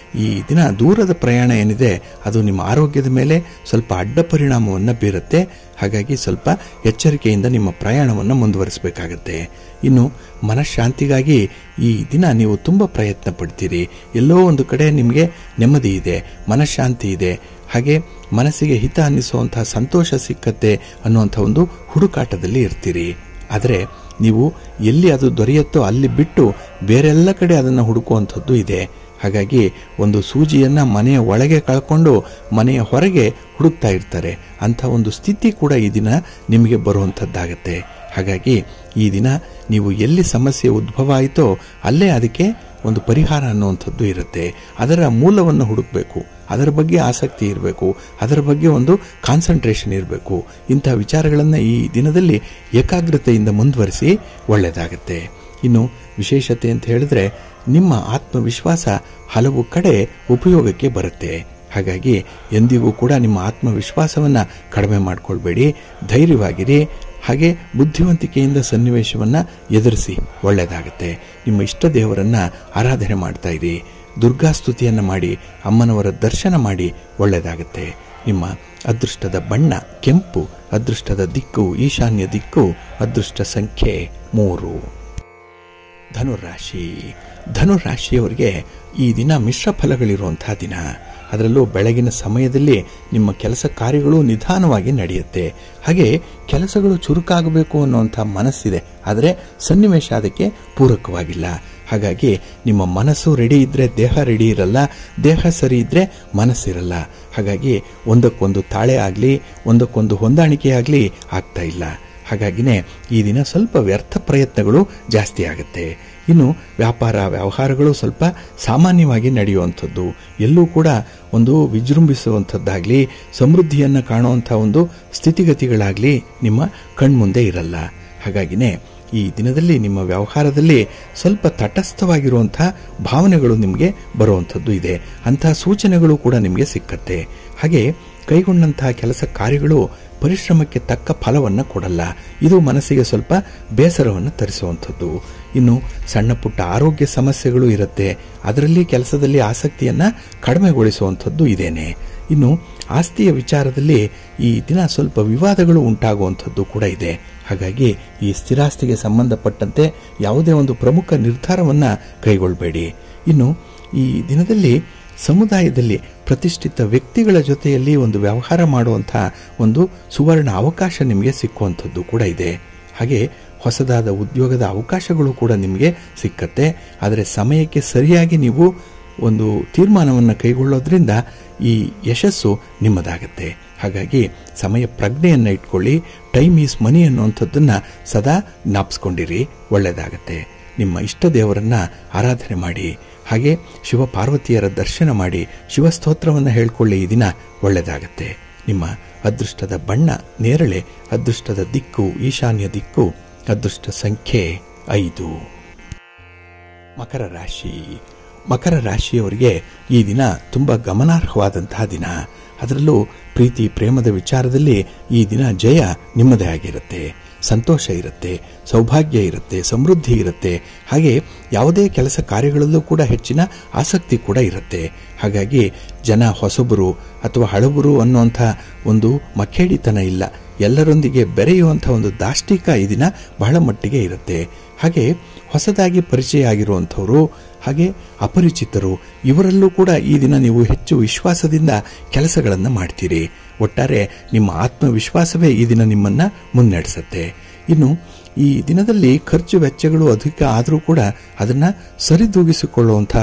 ಈ ದಿನ ದೂರದ ಪ್ರಯಾಣ ಏನಿದೆ ಅದು ನಿಮ್ಮ ಆರೋಗ್ಯದ ಮೇಲೆ ಸ್ವಲ್ಪ ಅಡ್ಡ ಪರಿಣಾಮವನ್ನು ಬೀರುತ್ತೆ. ಹಾಗಾಗಿ ಸ್ವಲ್ಪ ಎಚ್ಚರಿಕೆಯಿಂದ ನಿಮ್ಮ ಪ್ರಯಾಣವನ್ನು ಮುಂದುವರಿಸಬೇಕಾಗತ್ತೆ. ಇನ್ನು ಮನಃಶಾಂತಿಗಾಗಿ ಈ ದಿನ ನೀವು ತುಂಬ ಪ್ರಯತ್ನ ಪಡ್ತೀರಿ. ಎಲ್ಲೋ ಒಂದು ಕಡೆ ನಿಮಗೆ ನೆಮ್ಮದಿ ಇದೆ, ಮನಃಶಾಂತಿ ಇದೆ. ಹಾಗೆ ಮನಸ್ಸಿಗೆ ಹಿತ ಅನ್ನಿಸುವಂತಹ ಸಂತೋಷ ಸಿಕ್ಕತ್ತೆ ಅನ್ನುವಂಥ ಒಂದು ಹುಡುಕಾಟದಲ್ಲಿ ಇರ್ತೀರಿ. ಆದರೆ ನೀವು ಎಲ್ಲಿ ಅದು ದೊರೆಯುತ್ತೋ ಅಲ್ಲಿ ಬಿಟ್ಟು ಬೇರೆಲ್ಲ ಕಡೆ ಅದನ್ನು ಹುಡುಕುವಂಥದ್ದು ಇದೆ. ಹಾಗಾಗಿ ಒಂದು ಸೂಜಿಯನ್ನು ಮನೆಯ ಒಳಗೆ ಕಳ್ಕೊಂಡು ಮನೆಯ ಹೊರಗೆ ಹುಡುಕ್ತಾ ಇರ್ತಾರೆ. ಅಂಥ ಒಂದು ಸ್ಥಿತಿ ಕೂಡ ಈ ದಿನ ನಿಮಗೆ ಬರುವಂಥದ್ದಾಗತ್ತೆ. ಹಾಗಾಗಿ ಈ ದಿನ ನೀವು ಎಲ್ಲಿ ಸಮಸ್ಯೆ ಉದ್ಭವ ಆಯಿತೋ ಅಲ್ಲೇ ಅದಕ್ಕೆ ಒಂದು ಪರಿಹಾರ ಅನ್ನುವಂಥದ್ದು ಇರುತ್ತೆ. ಅದರ ಮೂಲವನ್ನು ಹುಡುಕಬೇಕು, ಅದರ ಬಗ್ಗೆ ಆಸಕ್ತಿ ಇರಬೇಕು, ಅದರ ಬಗ್ಗೆ ಒಂದು ಕಾನ್ಸಂಟ್ರೇಷನ್ ಇರಬೇಕು. ಇಂಥ ವಿಚಾರಗಳನ್ನು ಈ ದಿನದಲ್ಲಿ ಏಕಾಗ್ರತೆಯಿಂದ ಮುಂದುವರಿಸಿ, ಒಳ್ಳೆಯದಾಗತ್ತೆ. ಇನ್ನು ವಿಶೇಷತೆ ಅಂತ ಹೇಳಿದ್ರೆ ನಿಮ್ಮ ಆತ್ಮವಿಶ್ವಾಸ ಹಲವು ಕಡೆ ಉಪಯೋಗಕ್ಕೆ ಬರುತ್ತೆ. ಹಾಗಾಗಿ ಎಂದಿಗೂ ಕೂಡ ನಿಮ್ಮ ಆತ್ಮವಿಶ್ವಾಸವನ್ನು ಕಡಿಮೆ ಮಾಡಿಕೊಳ್ಬೇಡಿ, ಧೈರ್ಯವಾಗಿರಿ. ಹಾಗೆ ಬುದ್ಧಿವಂತಿಕೆಯಿಂದ ಸನ್ನಿವೇಶವನ್ನು ಎದುರಿಸಿ, ಒಳ್ಳೆಯದಾಗುತ್ತೆ. ನಿಮ್ಮ ಇಷ್ಟ ದೇವರನ್ನು ಆರಾಧನೆ ಮಾಡ್ತಾ ಇರಿ, ದುರ್ಗಾಸ್ತುತಿಯನ್ನು ಮಾಡಿ, ಅಮ್ಮನವರ ದರ್ಶನ ಮಾಡಿ, ಒಳ್ಳೆಯದಾಗುತ್ತೆ. ನಿಮ್ಮ ಅದೃಷ್ಟದ ಬಣ್ಣ ಕೆಂಪು, ಅದೃಷ್ಟದ ದಿಕ್ಕು ಈಶಾನ್ಯ ದಿಕ್ಕು, ಅದೃಷ್ಟ ಸಂಖ್ಯೆ 3. ಧನುರಾಶಿಯವರಿಗೆ ಈ ದಿನ ಮಿಶ್ರ ಫಲಗಳಿರುವಂತಹ ದಿನ. ಅದರಲ್ಲೂ ಬೆಳಗಿನ ಸಮಯದಲ್ಲಿ ನಿಮ್ಮ ಕೆಲಸ ಕಾರ್ಯಗಳು ನಿಧಾನವಾಗಿ ನಡೆಯುತ್ತೆ. ಹಾಗೆ ಕೆಲಸಗಳು ಚುರುಕಾಗಬೇಕು ಅನ್ನುವಂಥ ಮನಸ್ಸಿದೆ, ಆದರೆ ಸನ್ನಿವೇಶ ಅದಕ್ಕೆ ಪೂರಕವಾಗಿಲ್ಲ. ಹಾಗಾಗಿ ನಿಮ್ಮ ಮನಸ್ಸು ರೆಡಿ ಇದ್ದರೆ ದೇಹ ರೆಡಿ ಇರಲ್ಲ, ದೇಹ ಸರಿ ಇದ್ದರೆ ಮನಸ್ಸಿರಲ್ಲ. ಹಾಗಾಗಿ ಒಂದಕ್ಕೊಂದು ತಾಳೆ ಆಗಲಿ, ಒಂದಕ್ಕೊಂದು ಹೊಂದಾಣಿಕೆ ಆಗಲಿ ಆಗ್ತಾ ಇಲ್ಲ. ಹಾಗಾಗಿನೇ ಈ ದಿನ ಸ್ವಲ್ಪ ವ್ಯರ್ಥ ಪ್ರಯತ್ನಗಳು ಜಾಸ್ತಿ ಆಗುತ್ತೆ. ಇನ್ನು ವ್ಯಾಪಾರ ವ್ಯವಹಾರಗಳು ಸ್ವಲ್ಪ ಸಾಮಾನ್ಯವಾಗಿ ನಡೆಯುವಂಥದ್ದು, ಎಲ್ಲೂ ಕೂಡ ಒಂದು ವಿಜೃಂಭಿಸುವಂಥದ್ದಾಗಲಿ ಸಮೃದ್ಧಿಯನ್ನು ಕಾಣುವಂಥ ಒಂದು ಸ್ಥಿತಿಗತಿಗಳಾಗಲಿ ನಿಮ್ಮ ಕಣ್ಮುಂದೆ ಇರಲ್ಲ. ಹಾಗಾಗಿನೇ ಈ ದಿನದಲ್ಲಿ ನಿಮ್ಮ ವ್ಯವಹಾರದಲ್ಲಿ ಸ್ವಲ್ಪ ತಟಸ್ಥವಾಗಿರುವಂಥ ಭಾವನೆಗಳು ನಿಮಗೆ ಬರುವಂಥದ್ದು ಇದೆ. ಅಂಥ ಸೂಚನೆಗಳು ಕೂಡ ನಿಮಗೆ ಸಿಕ್ಕತ್ತೆ. ಹಾಗೆ ಕೈಗೊಂಡಂತಹ ಕೆಲಸ ಕಾರ್ಯಗಳು ಪರಿಶ್ರಮಕ್ಕೆ ತಕ್ಕ ಫಲವನ್ನು ಕೊಡಲ್ಲ. ಇದು ಮನಸ್ಸಿಗೆ ಸ್ವಲ್ಪ ಬೇಸರವನ್ನು ತರಿಸುವಂಥದ್ದು. ಇನ್ನು ಸಣ್ಣ ಪುಟ್ಟ ಆರೋಗ್ಯ ಸಮಸ್ಯೆಗಳು ಇರುತ್ತೆ, ಅದರಲ್ಲಿ ಕೆಲಸದಲ್ಲಿ ಆಸಕ್ತಿಯನ್ನು ಕಡಿಮೆಗೊಳಿಸುವಂಥದ್ದು ಇದೇನೆ. ಇನ್ನು ಆಸ್ತಿಯ ವಿಚಾರದಲ್ಲಿ ಈ ದಿನ ಸ್ವಲ್ಪ ವಿವಾದಗಳು ಉಂಟಾಗುವಂಥದ್ದು ಕೂಡ ಇದೆ. ಹಾಗಾಗಿ ಈ ಸ್ಥಿರಾಸ್ತಿಗೆ ಸಂಬಂಧಪಟ್ಟಂತೆ ಯಾವುದೇ ಒಂದು ಪ್ರಮುಖ ನಿರ್ಧಾರವನ್ನು ಕೈಗೊಳ್ಳಬೇಡಿ. ಇನ್ನು ಈ ದಿನದಲ್ಲಿ ಸಮುದಾಯದಲ್ಲಿ ಪ್ರತಿಷ್ಠಿತ ವ್ಯಕ್ತಿಗಳ ಜೊತೆಯಲ್ಲಿ ಒಂದು ವ್ಯವಹಾರ ಮಾಡುವಂಥ ಒಂದು ಸುವರ್ಣ ಅವಕಾಶ ನಿಮಗೆ ಸಿಕ್ಕುವಂಥದ್ದು ಕೂಡ ಇದೆ. ಹಾಗೆ ಹೊಸದಾದ ಉದ್ಯೋಗದ ಅವಕಾಶಗಳು ಕೂಡ ನಿಮಗೆ ಸಿಕ್ಕತ್ತೆ. ಆದರೆ ಸಮಯಕ್ಕೆ ಸರಿಯಾಗಿ ನೀವು ಒಂದು ತೀರ್ಮಾನವನ್ನು ಕೈಗೊಳ್ಳೋದ್ರಿಂದ ಈ ಯಶಸ್ಸು ನಿಮ್ಮದಾಗತ್ತೆ. ಹಾಗಾಗಿ ಸಮಯ ಪ್ರಜ್ಞೆಯನ್ನು ಇಟ್ಕೊಳ್ಳಿ. ಟೈಮ್ ಈಸ್ ಮನಿ ಅನ್ನುವಂಥದ್ದನ್ನು ಸದಾ ಜ್ಞಾಪಿಸ್ಕೊಂಡಿರಿ, ಒಳ್ಳೆಯದಾಗತ್ತೆ. ನಿಮ್ಮ ಇಷ್ಟ ದೇವರನ್ನು ಆರಾಧನೆ ಮಾಡಿ. ಹಾಗೆ ಶಿವ ಪಾರ್ವತಿಯರ ದರ್ಶನ ಮಾಡಿ ಶಿವಸ್ತೋತ್ರವನ್ನು ಹೇಳ್ಕೊಳ್ಳಿ. ಈ ದಿನ ಒಳ್ಳೆಯದಾಗತ್ತೆ. ನಿಮ್ಮ ಅದೃಷ್ಟದ ಬಣ್ಣ ನೇರಳೆ, ಅದೃಷ್ಟದ ದಿಕ್ಕು ಈಶಾನ್ಯ ದಿಕ್ಕು, ಅದೃಷ್ಟ ಸಂಖ್ಯೆ 5. ಮಕರ ರಾಶಿ. ಮಕರ ರಾಶಿಯವರಿಗೆ ಈ ದಿನ ತುಂಬ ಗಮನಾರ್ಹವಾದಂತಹ ದಿನ. ಅದರಲ್ಲೂ ಪ್ರೀತಿ ಪ್ರೇಮದ ವಿಚಾರದಲ್ಲಿ ಈ ದಿನ ಜಯ ನಿಮ್ಮದೇ ಆಗಿರುತ್ತೆ. ಸಂತೋಷ ಇರುತ್ತೆ, ಸೌಭಾಗ್ಯ ಇರುತ್ತೆ, ಸಮೃದ್ಧಿ ಇರುತ್ತೆ. ಹಾಗೆ ಯಾವುದೇ ಕೆಲಸ ಕಾರ್ಯಗಳಲ್ಲೂ ಕೂಡ ಹೆಚ್ಚಿನ ಆಸಕ್ತಿ ಕೂಡ ಇರುತ್ತೆ. ಹಾಗಾಗಿ ಜನ ಹೊಸಬರು ಅಥವಾ ಹಳಬರು ಅನ್ನುವಂಥ ಒಂದು ಮಖೇಡಿತನ ಇಲ್ಲ. ಎಲ್ಲರೊಂದಿಗೆ ಬೆರೆಯುವಂಥ ಒಂದು ದಾಷ್ಟಿಕ ಈ ದಿನ ಬಹಳ ಮಟ್ಟಿಗೆ ಇರುತ್ತೆ. ಹಾಗೆ ಹೊಸದಾಗಿ ಪರಿಚಯ ಆಗಿರುವಂಥವರು ಹಾಗೆ ಅಪರಿಚಿತರು ಇವರಲ್ಲೂ ಕೂಡ ಈ ದಿನ ನೀವು ಹೆಚ್ಚು ವಿಶ್ವಾಸದಿಂದ ಕೆಲಸಗಳನ್ನು ಮಾಡ್ತೀರಿ. ಒಟ್ಟಾರೆ ನಿಮ್ಮ ಆತ್ಮವಿಶ್ವಾಸವೇ ಈ ದಿನ ನಿಮ್ಮನ್ನು ಮುನ್ನಡೆಸುತ್ತೆ. ಇನ್ನು ಈ ದಿನದಲ್ಲಿ ಖರ್ಚು ವೆಚ್ಚಗಳು ಅಧಿಕ ಆದರೂ ಕೂಡ ಅದನ್ನು ಸರಿದೂಗಿಸಿಕೊಳ್ಳುವಂಥ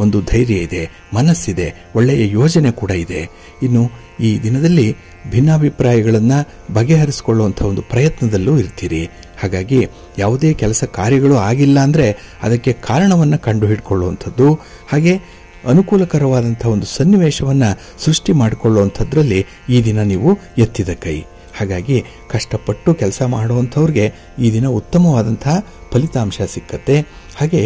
ಒಂದು ಧೈರ್ಯ ಇದೆ, ಮನಸ್ಸಿದೆ, ಒಳ್ಳೆಯ ಯೋಜನೆ ಕೂಡ ಇದೆ. ಇನ್ನು ಈ ದಿನದಲ್ಲಿ ಭಿನ್ನಾಭಿಪ್ರಾಯಗಳನ್ನು ಬಗೆಹರಿಸಿಕೊಳ್ಳುವಂಥ ಒಂದು ಪ್ರಯತ್ನದಲ್ಲೂ ಇರ್ತೀರಿ. ಹಾಗಾಗಿ ಯಾವುದೇ ಕೆಲಸ ಕಾರ್ಯಗಳು ಆಗಿಲ್ಲ ಅಂದರೆ ಅದಕ್ಕೆ ಕಾರಣವನ್ನು ಕಂಡುಹಿಡ್ಕೊಳ್ಳುವಂಥದ್ದು, ಹಾಗೆ ಅನುಕೂಲಕರವಾದಂಥ ಒಂದು ಸನ್ನಿವೇಶವನ್ನು ಸೃಷ್ಟಿ ಮಾಡಿಕೊಳ್ಳುವಂಥದ್ರಲ್ಲಿ ಈ ದಿನ ನೀವು ಎತ್ತಿದ ಕೈ. ಹಾಗಾಗಿ ಕಷ್ಟಪಟ್ಟು ಕೆಲಸ ಮಾಡುವಂಥವ್ರಿಗೆ ಈ ದಿನ ಉತ್ತಮವಾದಂತಹ ಫಲಿತಾಂಶ ಸಿಕ್ಕತ್ತೆ. ಹಾಗೆ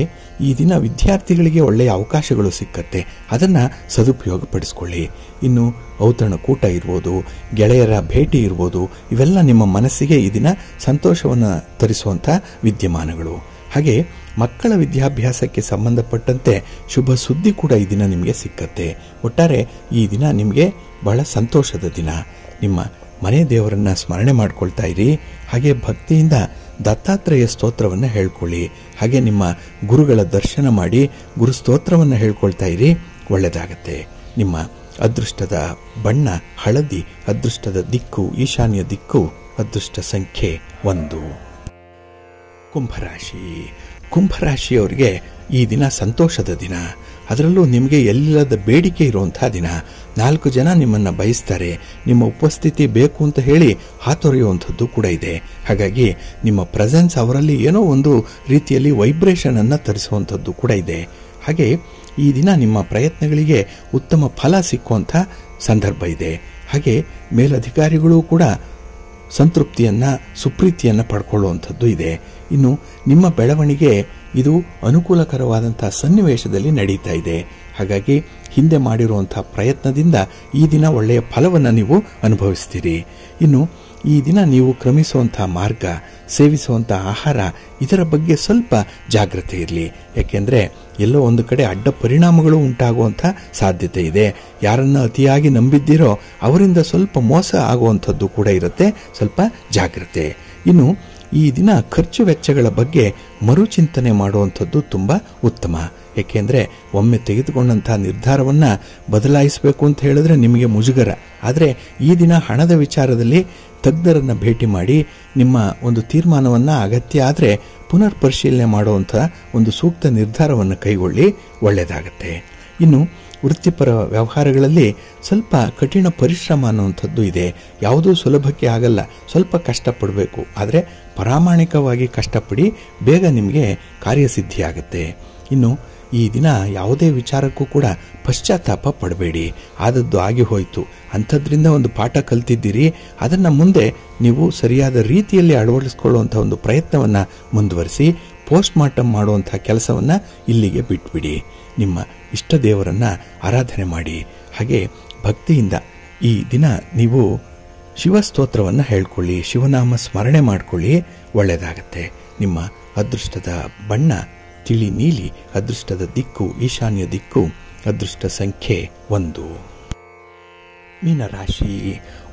ಈ ದಿನ ವಿದ್ಯಾರ್ಥಿಗಳಿಗೆ ಒಳ್ಳೆಯ ಅವಕಾಶಗಳು ಸಿಕ್ಕತ್ತೆ, ಅದನ್ನು ಸದುಪಯೋಗಪಡಿಸ್ಕೊಳ್ಳಿ. ಇನ್ನು ಔತಣಕೂಟ ಇರ್ಬೋದು, ಗೆಳೆಯರ ಭೇಟಿ ಇರ್ಬೋದು, ಇವೆಲ್ಲ ನಿಮ್ಮ ಮನಸ್ಸಿಗೆ ಈ ದಿನ ಸಂತೋಷವನ್ನು ತರಿಸುವಂಥ ವಿದ್ಯಮಾನಗಳು. ಹಾಗೆ ಮಕ್ಕಳ ವಿದ್ಯಾಭ್ಯಾಸಕ್ಕೆ ಸಂಬಂಧಪಟ್ಟಂತೆ ಶುಭ ಸುದ್ದಿ ಕೂಡ ಈ ದಿನ ನಿಮಗೆ ಸಿಕ್ಕತ್ತೆ. ಒಟ್ಟಾರೆ ಈ ದಿನ ನಿಮಗೆ ಬಹಳ ಸಂತೋಷದ ದಿನ. ನಿಮ್ಮ ಮನೆ ದೇವರನ್ನು ಸ್ಮರಣೆ ಮಾಡ್ಕೊಳ್ತಾ ಇರಿ. ಹಾಗೆ ಭಕ್ತಿಯಿಂದ ದತ್ತಾತ್ರೇಯ ಸ್ತೋತ್ರವನ್ನು ಹೇಳ್ಕೊಳ್ಳಿ. ಹಾಗೆ ನಿಮ್ಮ ಗುರುಗಳ ದರ್ಶನ ಮಾಡಿ ಗುರು ಸ್ತೋತ್ರವನ್ನು ಹೇಳ್ಕೊಳ್ತಾ ಇರಿ, ಒಳ್ಳೆಯದಾಗತ್ತೆ. ನಿಮ್ಮ ಅದೃಷ್ಟದ ಬಣ್ಣ ಹಳದಿ, ಅದೃಷ್ಟದ ದಿಕ್ಕು ಈಶಾನ್ಯ ದಿಕ್ಕು, ಅದೃಷ್ಟ ಸಂಖ್ಯೆ 1. ಕುಂಭರಾಶಿ. ಕುಂಭರಾಶಿಯವರಿಗೆ ಈ ದಿನ ಸಂತೋಷದ ದಿನ. ಅದರಲ್ಲೂ ನಿಮಗೆ ಎಲ್ಲದ ಬೇಡಿಕೆ ಇರುವಂಥ ದಿನ. 4 ಜನ ನಿಮ್ಮನ್ನು ಬಯಸ್ತಾರೆ. ನಿಮ್ಮ ಉಪಸ್ಥಿತಿ ಬೇಕು ಅಂತ ಹೇಳಿ ಹಾತೊರೆಯುವಂಥದ್ದು ಕೂಡ ಇದೆ. ಹಾಗಾಗಿ ನಿಮ್ಮ ಪ್ರೆಸೆನ್ಸ್ ಅವರಲ್ಲಿ ಏನೋ ಒಂದು ರೀತಿಯಲ್ಲಿ ವೈಬ್ರೇಷನ್ ಅನ್ನು ತರಿಸುವಂಥದ್ದು ಕೂಡ ಇದೆ. ಹಾಗೆ ಈ ದಿನ ನಿಮ್ಮ ಪ್ರಯತ್ನಗಳಿಗೆ ಉತ್ತಮ ಫಲ ಸಿಕ್ಕುವಂಥ ಸಂದರ್ಭ ಇದೆ. ಹಾಗೆ ಮೇಲಧಿಕಾರಿಗಳು ಕೂಡ ಸಂತೃಪ್ತಿಯನ್ನು ಸುಪ್ರೀತಿಯನ್ನು ಪಡ್ಕೊಳ್ಳುವಂಥದ್ದು ಇದೆ. ಇನ್ನು ನಿಮ್ಮ ಬೆಳವಣಿಗೆ ಇದು ಅನುಕೂಲಕರವಾದಂಥ ಸನ್ನಿವೇಶದಲ್ಲಿ ನಡೀತಾ ಇದೆ. ಹಾಗಾಗಿ ಹಿಂದೆ ಮಾಡಿರುವಂಥ ಪ್ರಯತ್ನದಿಂದ ಈ ದಿನ ಒಳ್ಳೆಯ ಫಲವನ್ನು ನೀವು ಅನುಭವಿಸ್ತೀರಿ. ಇನ್ನು ಈ ದಿನ ನೀವು ಕ್ರಮಿಸುವಂಥ ಮಾರ್ಗ, ಸೇವಿಸುವಂಥ ಆಹಾರ, ಇದರ ಬಗ್ಗೆ ಸ್ವಲ್ಪ ಜಾಗ್ರತೆ ಇರಲಿ. ಯಾಕೆಂದರೆ ಎಲ್ಲೋ ಒಂದು ಕಡೆ ಅಡ್ಡ ಪರಿಣಾಮಗಳು ಉಂಟಾಗುವಂಥ ಸಾಧ್ಯತೆ ಇದೆ. ಯಾರನ್ನು ಅತಿಯಾಗಿ ನಂಬಿದ್ದೀರೋ ಅವರಿಂದ ಸ್ವಲ್ಪ ಮೋಸ ಆಗುವಂಥದ್ದು ಕೂಡ ಇರುತ್ತೆ. ಸ್ವಲ್ಪ ಜಾಗ್ರತೆ. ಇನ್ನು ಈ ದಿನ ಖರ್ಚು ವೆಚ್ಚಗಳ ಬಗ್ಗೆ ಮರುಚಿಂತನೆ ಮಾಡುವಂಥದ್ದು ತುಂಬ ಉತ್ತಮ. ಏಕೆಂದರೆ ಒಮ್ಮೆ ತೆಗೆದುಕೊಂಡಂಥ ನಿರ್ಧಾರವನ್ನು ಬದಲಾಯಿಸಬೇಕು ಅಂತ ಹೇಳಿದ್ರೆ ನಿಮಗೆ ಮುಜುಗರ. ಆದರೆ ಈ ದಿನ ಹಣದ ವಿಚಾರದಲ್ಲಿ ತಜ್ಞರನ್ನು ಭೇಟಿ ಮಾಡಿ ನಿಮ್ಮ ಒಂದು ತೀರ್ಮಾನವನ್ನು ಅಗತ್ಯ ಆದರೆ ಪುನರ್ ಪರಿಶೀಲನೆ ಮಾಡುವಂಥ ಒಂದು ಸೂಕ್ತ ನಿರ್ಧಾರವನ್ನು ಕೈಗೊಳ್ಳಿ, ಒಳ್ಳೆಯದಾಗತ್ತೆ. ಇನ್ನು ವೃತ್ತಿಪರ ವ್ಯವಹಾರಗಳಲ್ಲಿ ಸ್ವಲ್ಪ ಕಠಿಣ ಪರಿಶ್ರಮ ಅನ್ನುವಂಥದ್ದು ಇದೆ. ಯಾವುದೂ ಸುಲಭಕ್ಕೆ ಆಗಲ್ಲ, ಸ್ವಲ್ಪ ಕಷ್ಟಪಡಬೇಕು. ಆದರೆ ಪ್ರಾಮಾಣಿಕವಾಗಿ ಕಷ್ಟಪಡಿ, ಬೇಗ ನಿಮಗೆ ಕಾರ್ಯಸಿದ್ಧಿಯಾಗುತ್ತೆ. ಇನ್ನು ಈ ದಿನ ಯಾವುದೇ ವಿಚಾರಕ್ಕೂ ಕೂಡ ಪಶ್ಚಾತ್ತಾಪ ಪಡಬೇಡಿ. ಆದದ್ದು ಆಗಿ ಹೋಯಿತು, ಅಂಥದ್ರಿಂದ ಒಂದು ಪಾಠ ಕಲ್ತಿದ್ದೀರಿ, ಅದನ್ನು ಮುಂದೆ ನೀವು ಸರಿಯಾದ ರೀತಿಯಲ್ಲಿ ಅಳವಡಿಸ್ಕೊಳ್ಳುವಂಥ ಒಂದು ಪ್ರಯತ್ನವನ್ನು ಮುಂದುವರಿಸಿ ಪೋಸ್ಟ್ ಮಾರ್ಟಮ್ ಮಾಡುವಂಥ ಕೆಲಸವನ್ನು ಇಲ್ಲಿಗೆ ಬಿಟ್ಬಿಡಿ. ನಿಮ್ಮ ಇಷ್ಟ ದೇವರನ್ನು ಆರಾಧನೆ ಮಾಡಿ. ಹಾಗೆ ಭಕ್ತಿಯಿಂದ ಈ ದಿನ ನೀವು ಶಿವಸ್ತೋತ್ರವನ್ನು ಹೇಳ್ಕೊಳ್ಳಿ, ಶಿವನಾಮ ಸ್ಮರಣೆ ಮಾಡಿಕೊಳ್ಳಿ, ಒಳ್ಳೆಯದಾಗತ್ತೆ. ನಿಮ್ಮ ಅದೃಷ್ಟದ ಬಣ್ಣ ತಿಳಿ ನೀಲಿ, ಅದೃಷ್ಟದ ದಿಕ್ಕು ಈಶಾನ್ಯ ದಿಕ್ಕು, ಅದೃಷ್ಟ ಸಂಖ್ಯೆ 1. ಮೀನರಾಶಿ.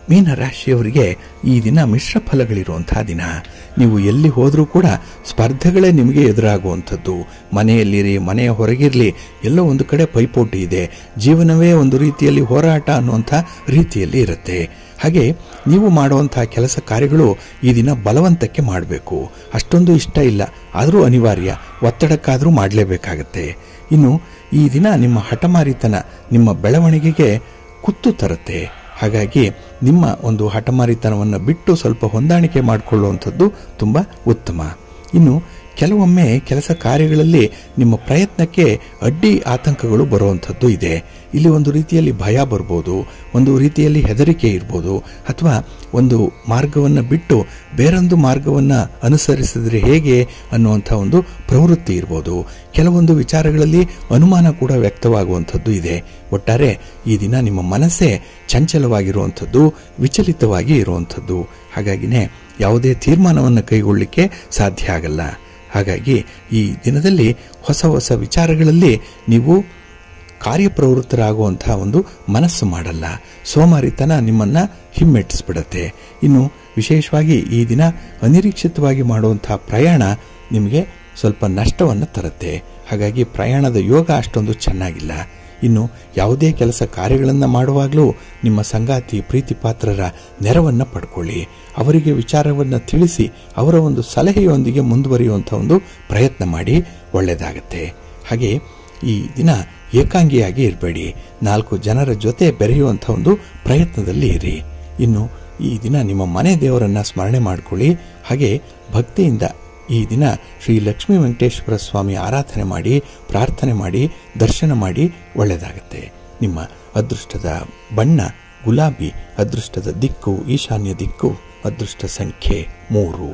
ಮೀನರಾಶಿಯವರಿಗೆ ಈ ದಿನ ಮಿಶ್ರ ಫಲಗಳಿರುವಂತಹ ದಿನ. ನೀವು ಎಲ್ಲಿ ಹೋದರೂ ಕೂಡ ಸ್ಪರ್ಧೆಗಳೇ ನಿಮಗೆ ಎದುರಾಗುವಂಥದ್ದು. ಮನೆಯಲ್ಲಿರಿ, ಮನೆಯ ಹೊರಗಿರಲಿ, ಎಲ್ಲೋ ಒಂದು ಕಡೆ ಪೈಪೋಟಿ ಇದೆ. ಜೀವನವೇ ಒಂದು ರೀತಿಯಲ್ಲಿ ಹೋರಾಟ ಅನ್ನುವಂಥ ರೀತಿಯಲ್ಲಿ ಇರುತ್ತೆ. ಹಾಗೆ ನೀವು ಮಾಡುವಂಥ ಕೆಲಸ ಕಾರ್ಯಗಳು ಈ ದಿನ ಬಲವಂತಕ್ಕೆ ಮಾಡಬೇಕು. ಅಷ್ಟೊಂದು ಇಷ್ಟ ಇಲ್ಲ, ಆದರೂ ಅನಿವಾರ್ಯ, ಒತ್ತಡಕ್ಕಾದರೂ ಮಾಡಲೇಬೇಕಾಗತ್ತೆ. ಇನ್ನು ಈ ದಿನ ನಿಮ್ಮ ಹಠಮಾರಿತನ ನಿಮ್ಮ ಬೆಳವಣಿಗೆಗೆ ಕುತ್ತು ತರುತ್ತೆ. ಹಾಗಾಗಿ ನಿಮ್ಮ ಒಂದು ಹಠಮಾರಿತನವನ್ನು ಬಿಟ್ಟು ಸ್ವಲ್ಪ ಹೊಂದಾಣಿಕೆ ಮಾಡಿಕೊಳ್ಳುವಂಥದ್ದು ತುಂಬ ಉತ್ತಮ. ಇನ್ನು ಕೆಲವೊಮ್ಮೆ ಕೆಲಸ ಕಾರ್ಯಗಳಲ್ಲಿ ನಿಮ್ಮ ಪ್ರಯತ್ನಕ್ಕೆ ಅಡ್ಡಿ ಆತಂಕಗಳು ಬರುವಂಥದ್ದು ಇದೆ. ಇಲ್ಲಿ ಒಂದು ರೀತಿಯಲ್ಲಿ ಭಯ ಬರ್ಬೋದು, ಒಂದು ರೀತಿಯಲ್ಲಿ ಹೆದರಿಕೆ ಇರ್ಬೋದು, ಅಥವಾ ಒಂದು ಮಾರ್ಗವನ್ನು ಬಿಟ್ಟು ಬೇರೊಂದು ಮಾರ್ಗವನ್ನು ಅನುಸರಿಸಿದರೆ ಹೇಗೆ ಅನ್ನುವಂಥ ಒಂದು ಪ್ರವೃತ್ತಿ ಇರ್ಬೋದು. ಕೆಲವೊಂದು ವಿಚಾರಗಳಲ್ಲಿ ಅನುಮಾನ ಕೂಡ ವ್ಯಕ್ತವಾಗುವಂಥದ್ದು ಇದೆ. ಒಟ್ಟಾರೆ ಈ ದಿನ ನಿಮ್ಮ ಮನಸ್ಸೇ ಚಂಚಲವಾಗಿರುವಂಥದ್ದು, ವಿಚಲಿತವಾಗಿ ಇರುವಂಥದ್ದು. ಹಾಗಾಗಿನೇ ಯಾವುದೇ ತೀರ್ಮಾನವನ್ನು ಕೈಗೊಳ್ಳಲಿಕ್ಕೆ ಸಾಧ್ಯ ಆಗಲ್ಲ. ಹಾಗಾಗಿ ಈ ದಿನದಲ್ಲಿ ಹೊಸ ಹೊಸ ವಿಚಾರಗಳಲ್ಲಿ ನೀವು ಕಾರ್ಯಪ್ರವೃತ್ತರಾಗುವಂತಹ ಒಂದು ಮನಸ್ಸು ಮಾಡಲ್ಲ. ಸೋಮಾರಿತನ ನಿಮ್ಮನ್ನು ಹಿಮ್ಮೆಟ್ಟಿಸ್ಬಿಡತ್ತೆ. ಇನ್ನು ವಿಶೇಷವಾಗಿ ಈ ದಿನ ಅನಿರೀಕ್ಷಿತವಾಗಿ ಮಾಡುವಂತಹ ಪ್ರಯಾಣ ನಿಮಗೆ ಸ್ವಲ್ಪ ನಷ್ಟವನ್ನು ತರುತ್ತೆ. ಹಾಗಾಗಿ ಪ್ರಯಾಣದ ಯೋಗ ಅಷ್ಟೊಂದು ಚೆನ್ನಾಗಿಲ್ಲ. ಇನ್ನು ಯಾವುದೇ ಕೆಲಸ ಕಾರ್ಯಗಳನ್ನು ಮಾಡುವಾಗಲೂ ನಿಮ್ಮ ಸಂಗಾತಿ ಪ್ರೀತಿ ಪಾತ್ರರ ನೆರವನ್ನು ಪಡ್ಕೊಳ್ಳಿ. ಅವರಿಗೆ ವಿಚಾರವನ್ನು ತಿಳಿಸಿ ಅವರ ಒಂದು ಸಲಹೆಯೊಂದಿಗೆ ಮುಂದುವರಿಯುವಂಥ ಒಂದು ಪ್ರಯತ್ನ ಮಾಡಿ, ಒಳ್ಳೆಯದಾಗತ್ತೆ. ಹಾಗೆ ಈ ದಿನ ಏಕಾಂಗಿಯಾಗಿ ಇರಬೇಡಿ, 4 ಜನರ ಜೊತೆ ಬೆರೆಯುವಂಥ ಒಂದು ಪ್ರಯತ್ನದಲ್ಲಿ ಇರಿ. ಇನ್ನು ಈ ದಿನ ನಿಮ್ಮ ಮನೆ ದೇವರನ್ನು ಸ್ಮರಣೆ ಮಾಡಿಕೊಳ್ಳಿ. ಹಾಗೆ ಭಕ್ತಿಯಿಂದ ಈ ದಿನ ಶ್ರೀ ಲಕ್ಷ್ಮೀ ವೆಂಕಟೇಶ್ವರ ಸ್ವಾಮಿ ಆರಾಧನೆ ಮಾಡಿ, ಪ್ರಾರ್ಥನೆ ಮಾಡಿ, ದರ್ಶನ ಮಾಡಿ, ಒಳ್ಳೆಯದಾಗತ್ತೆ. ನಿಮ್ಮ ಅದೃಷ್ಟದ ಬಣ್ಣ ಗುಲಾಬಿ, ಅದೃಷ್ಟದ ದಿಕ್ಕು ಈಶಾನ್ಯ ದಿಕ್ಕು, ಅದೃಷ್ಟ ಸಂಖ್ಯೆ 3.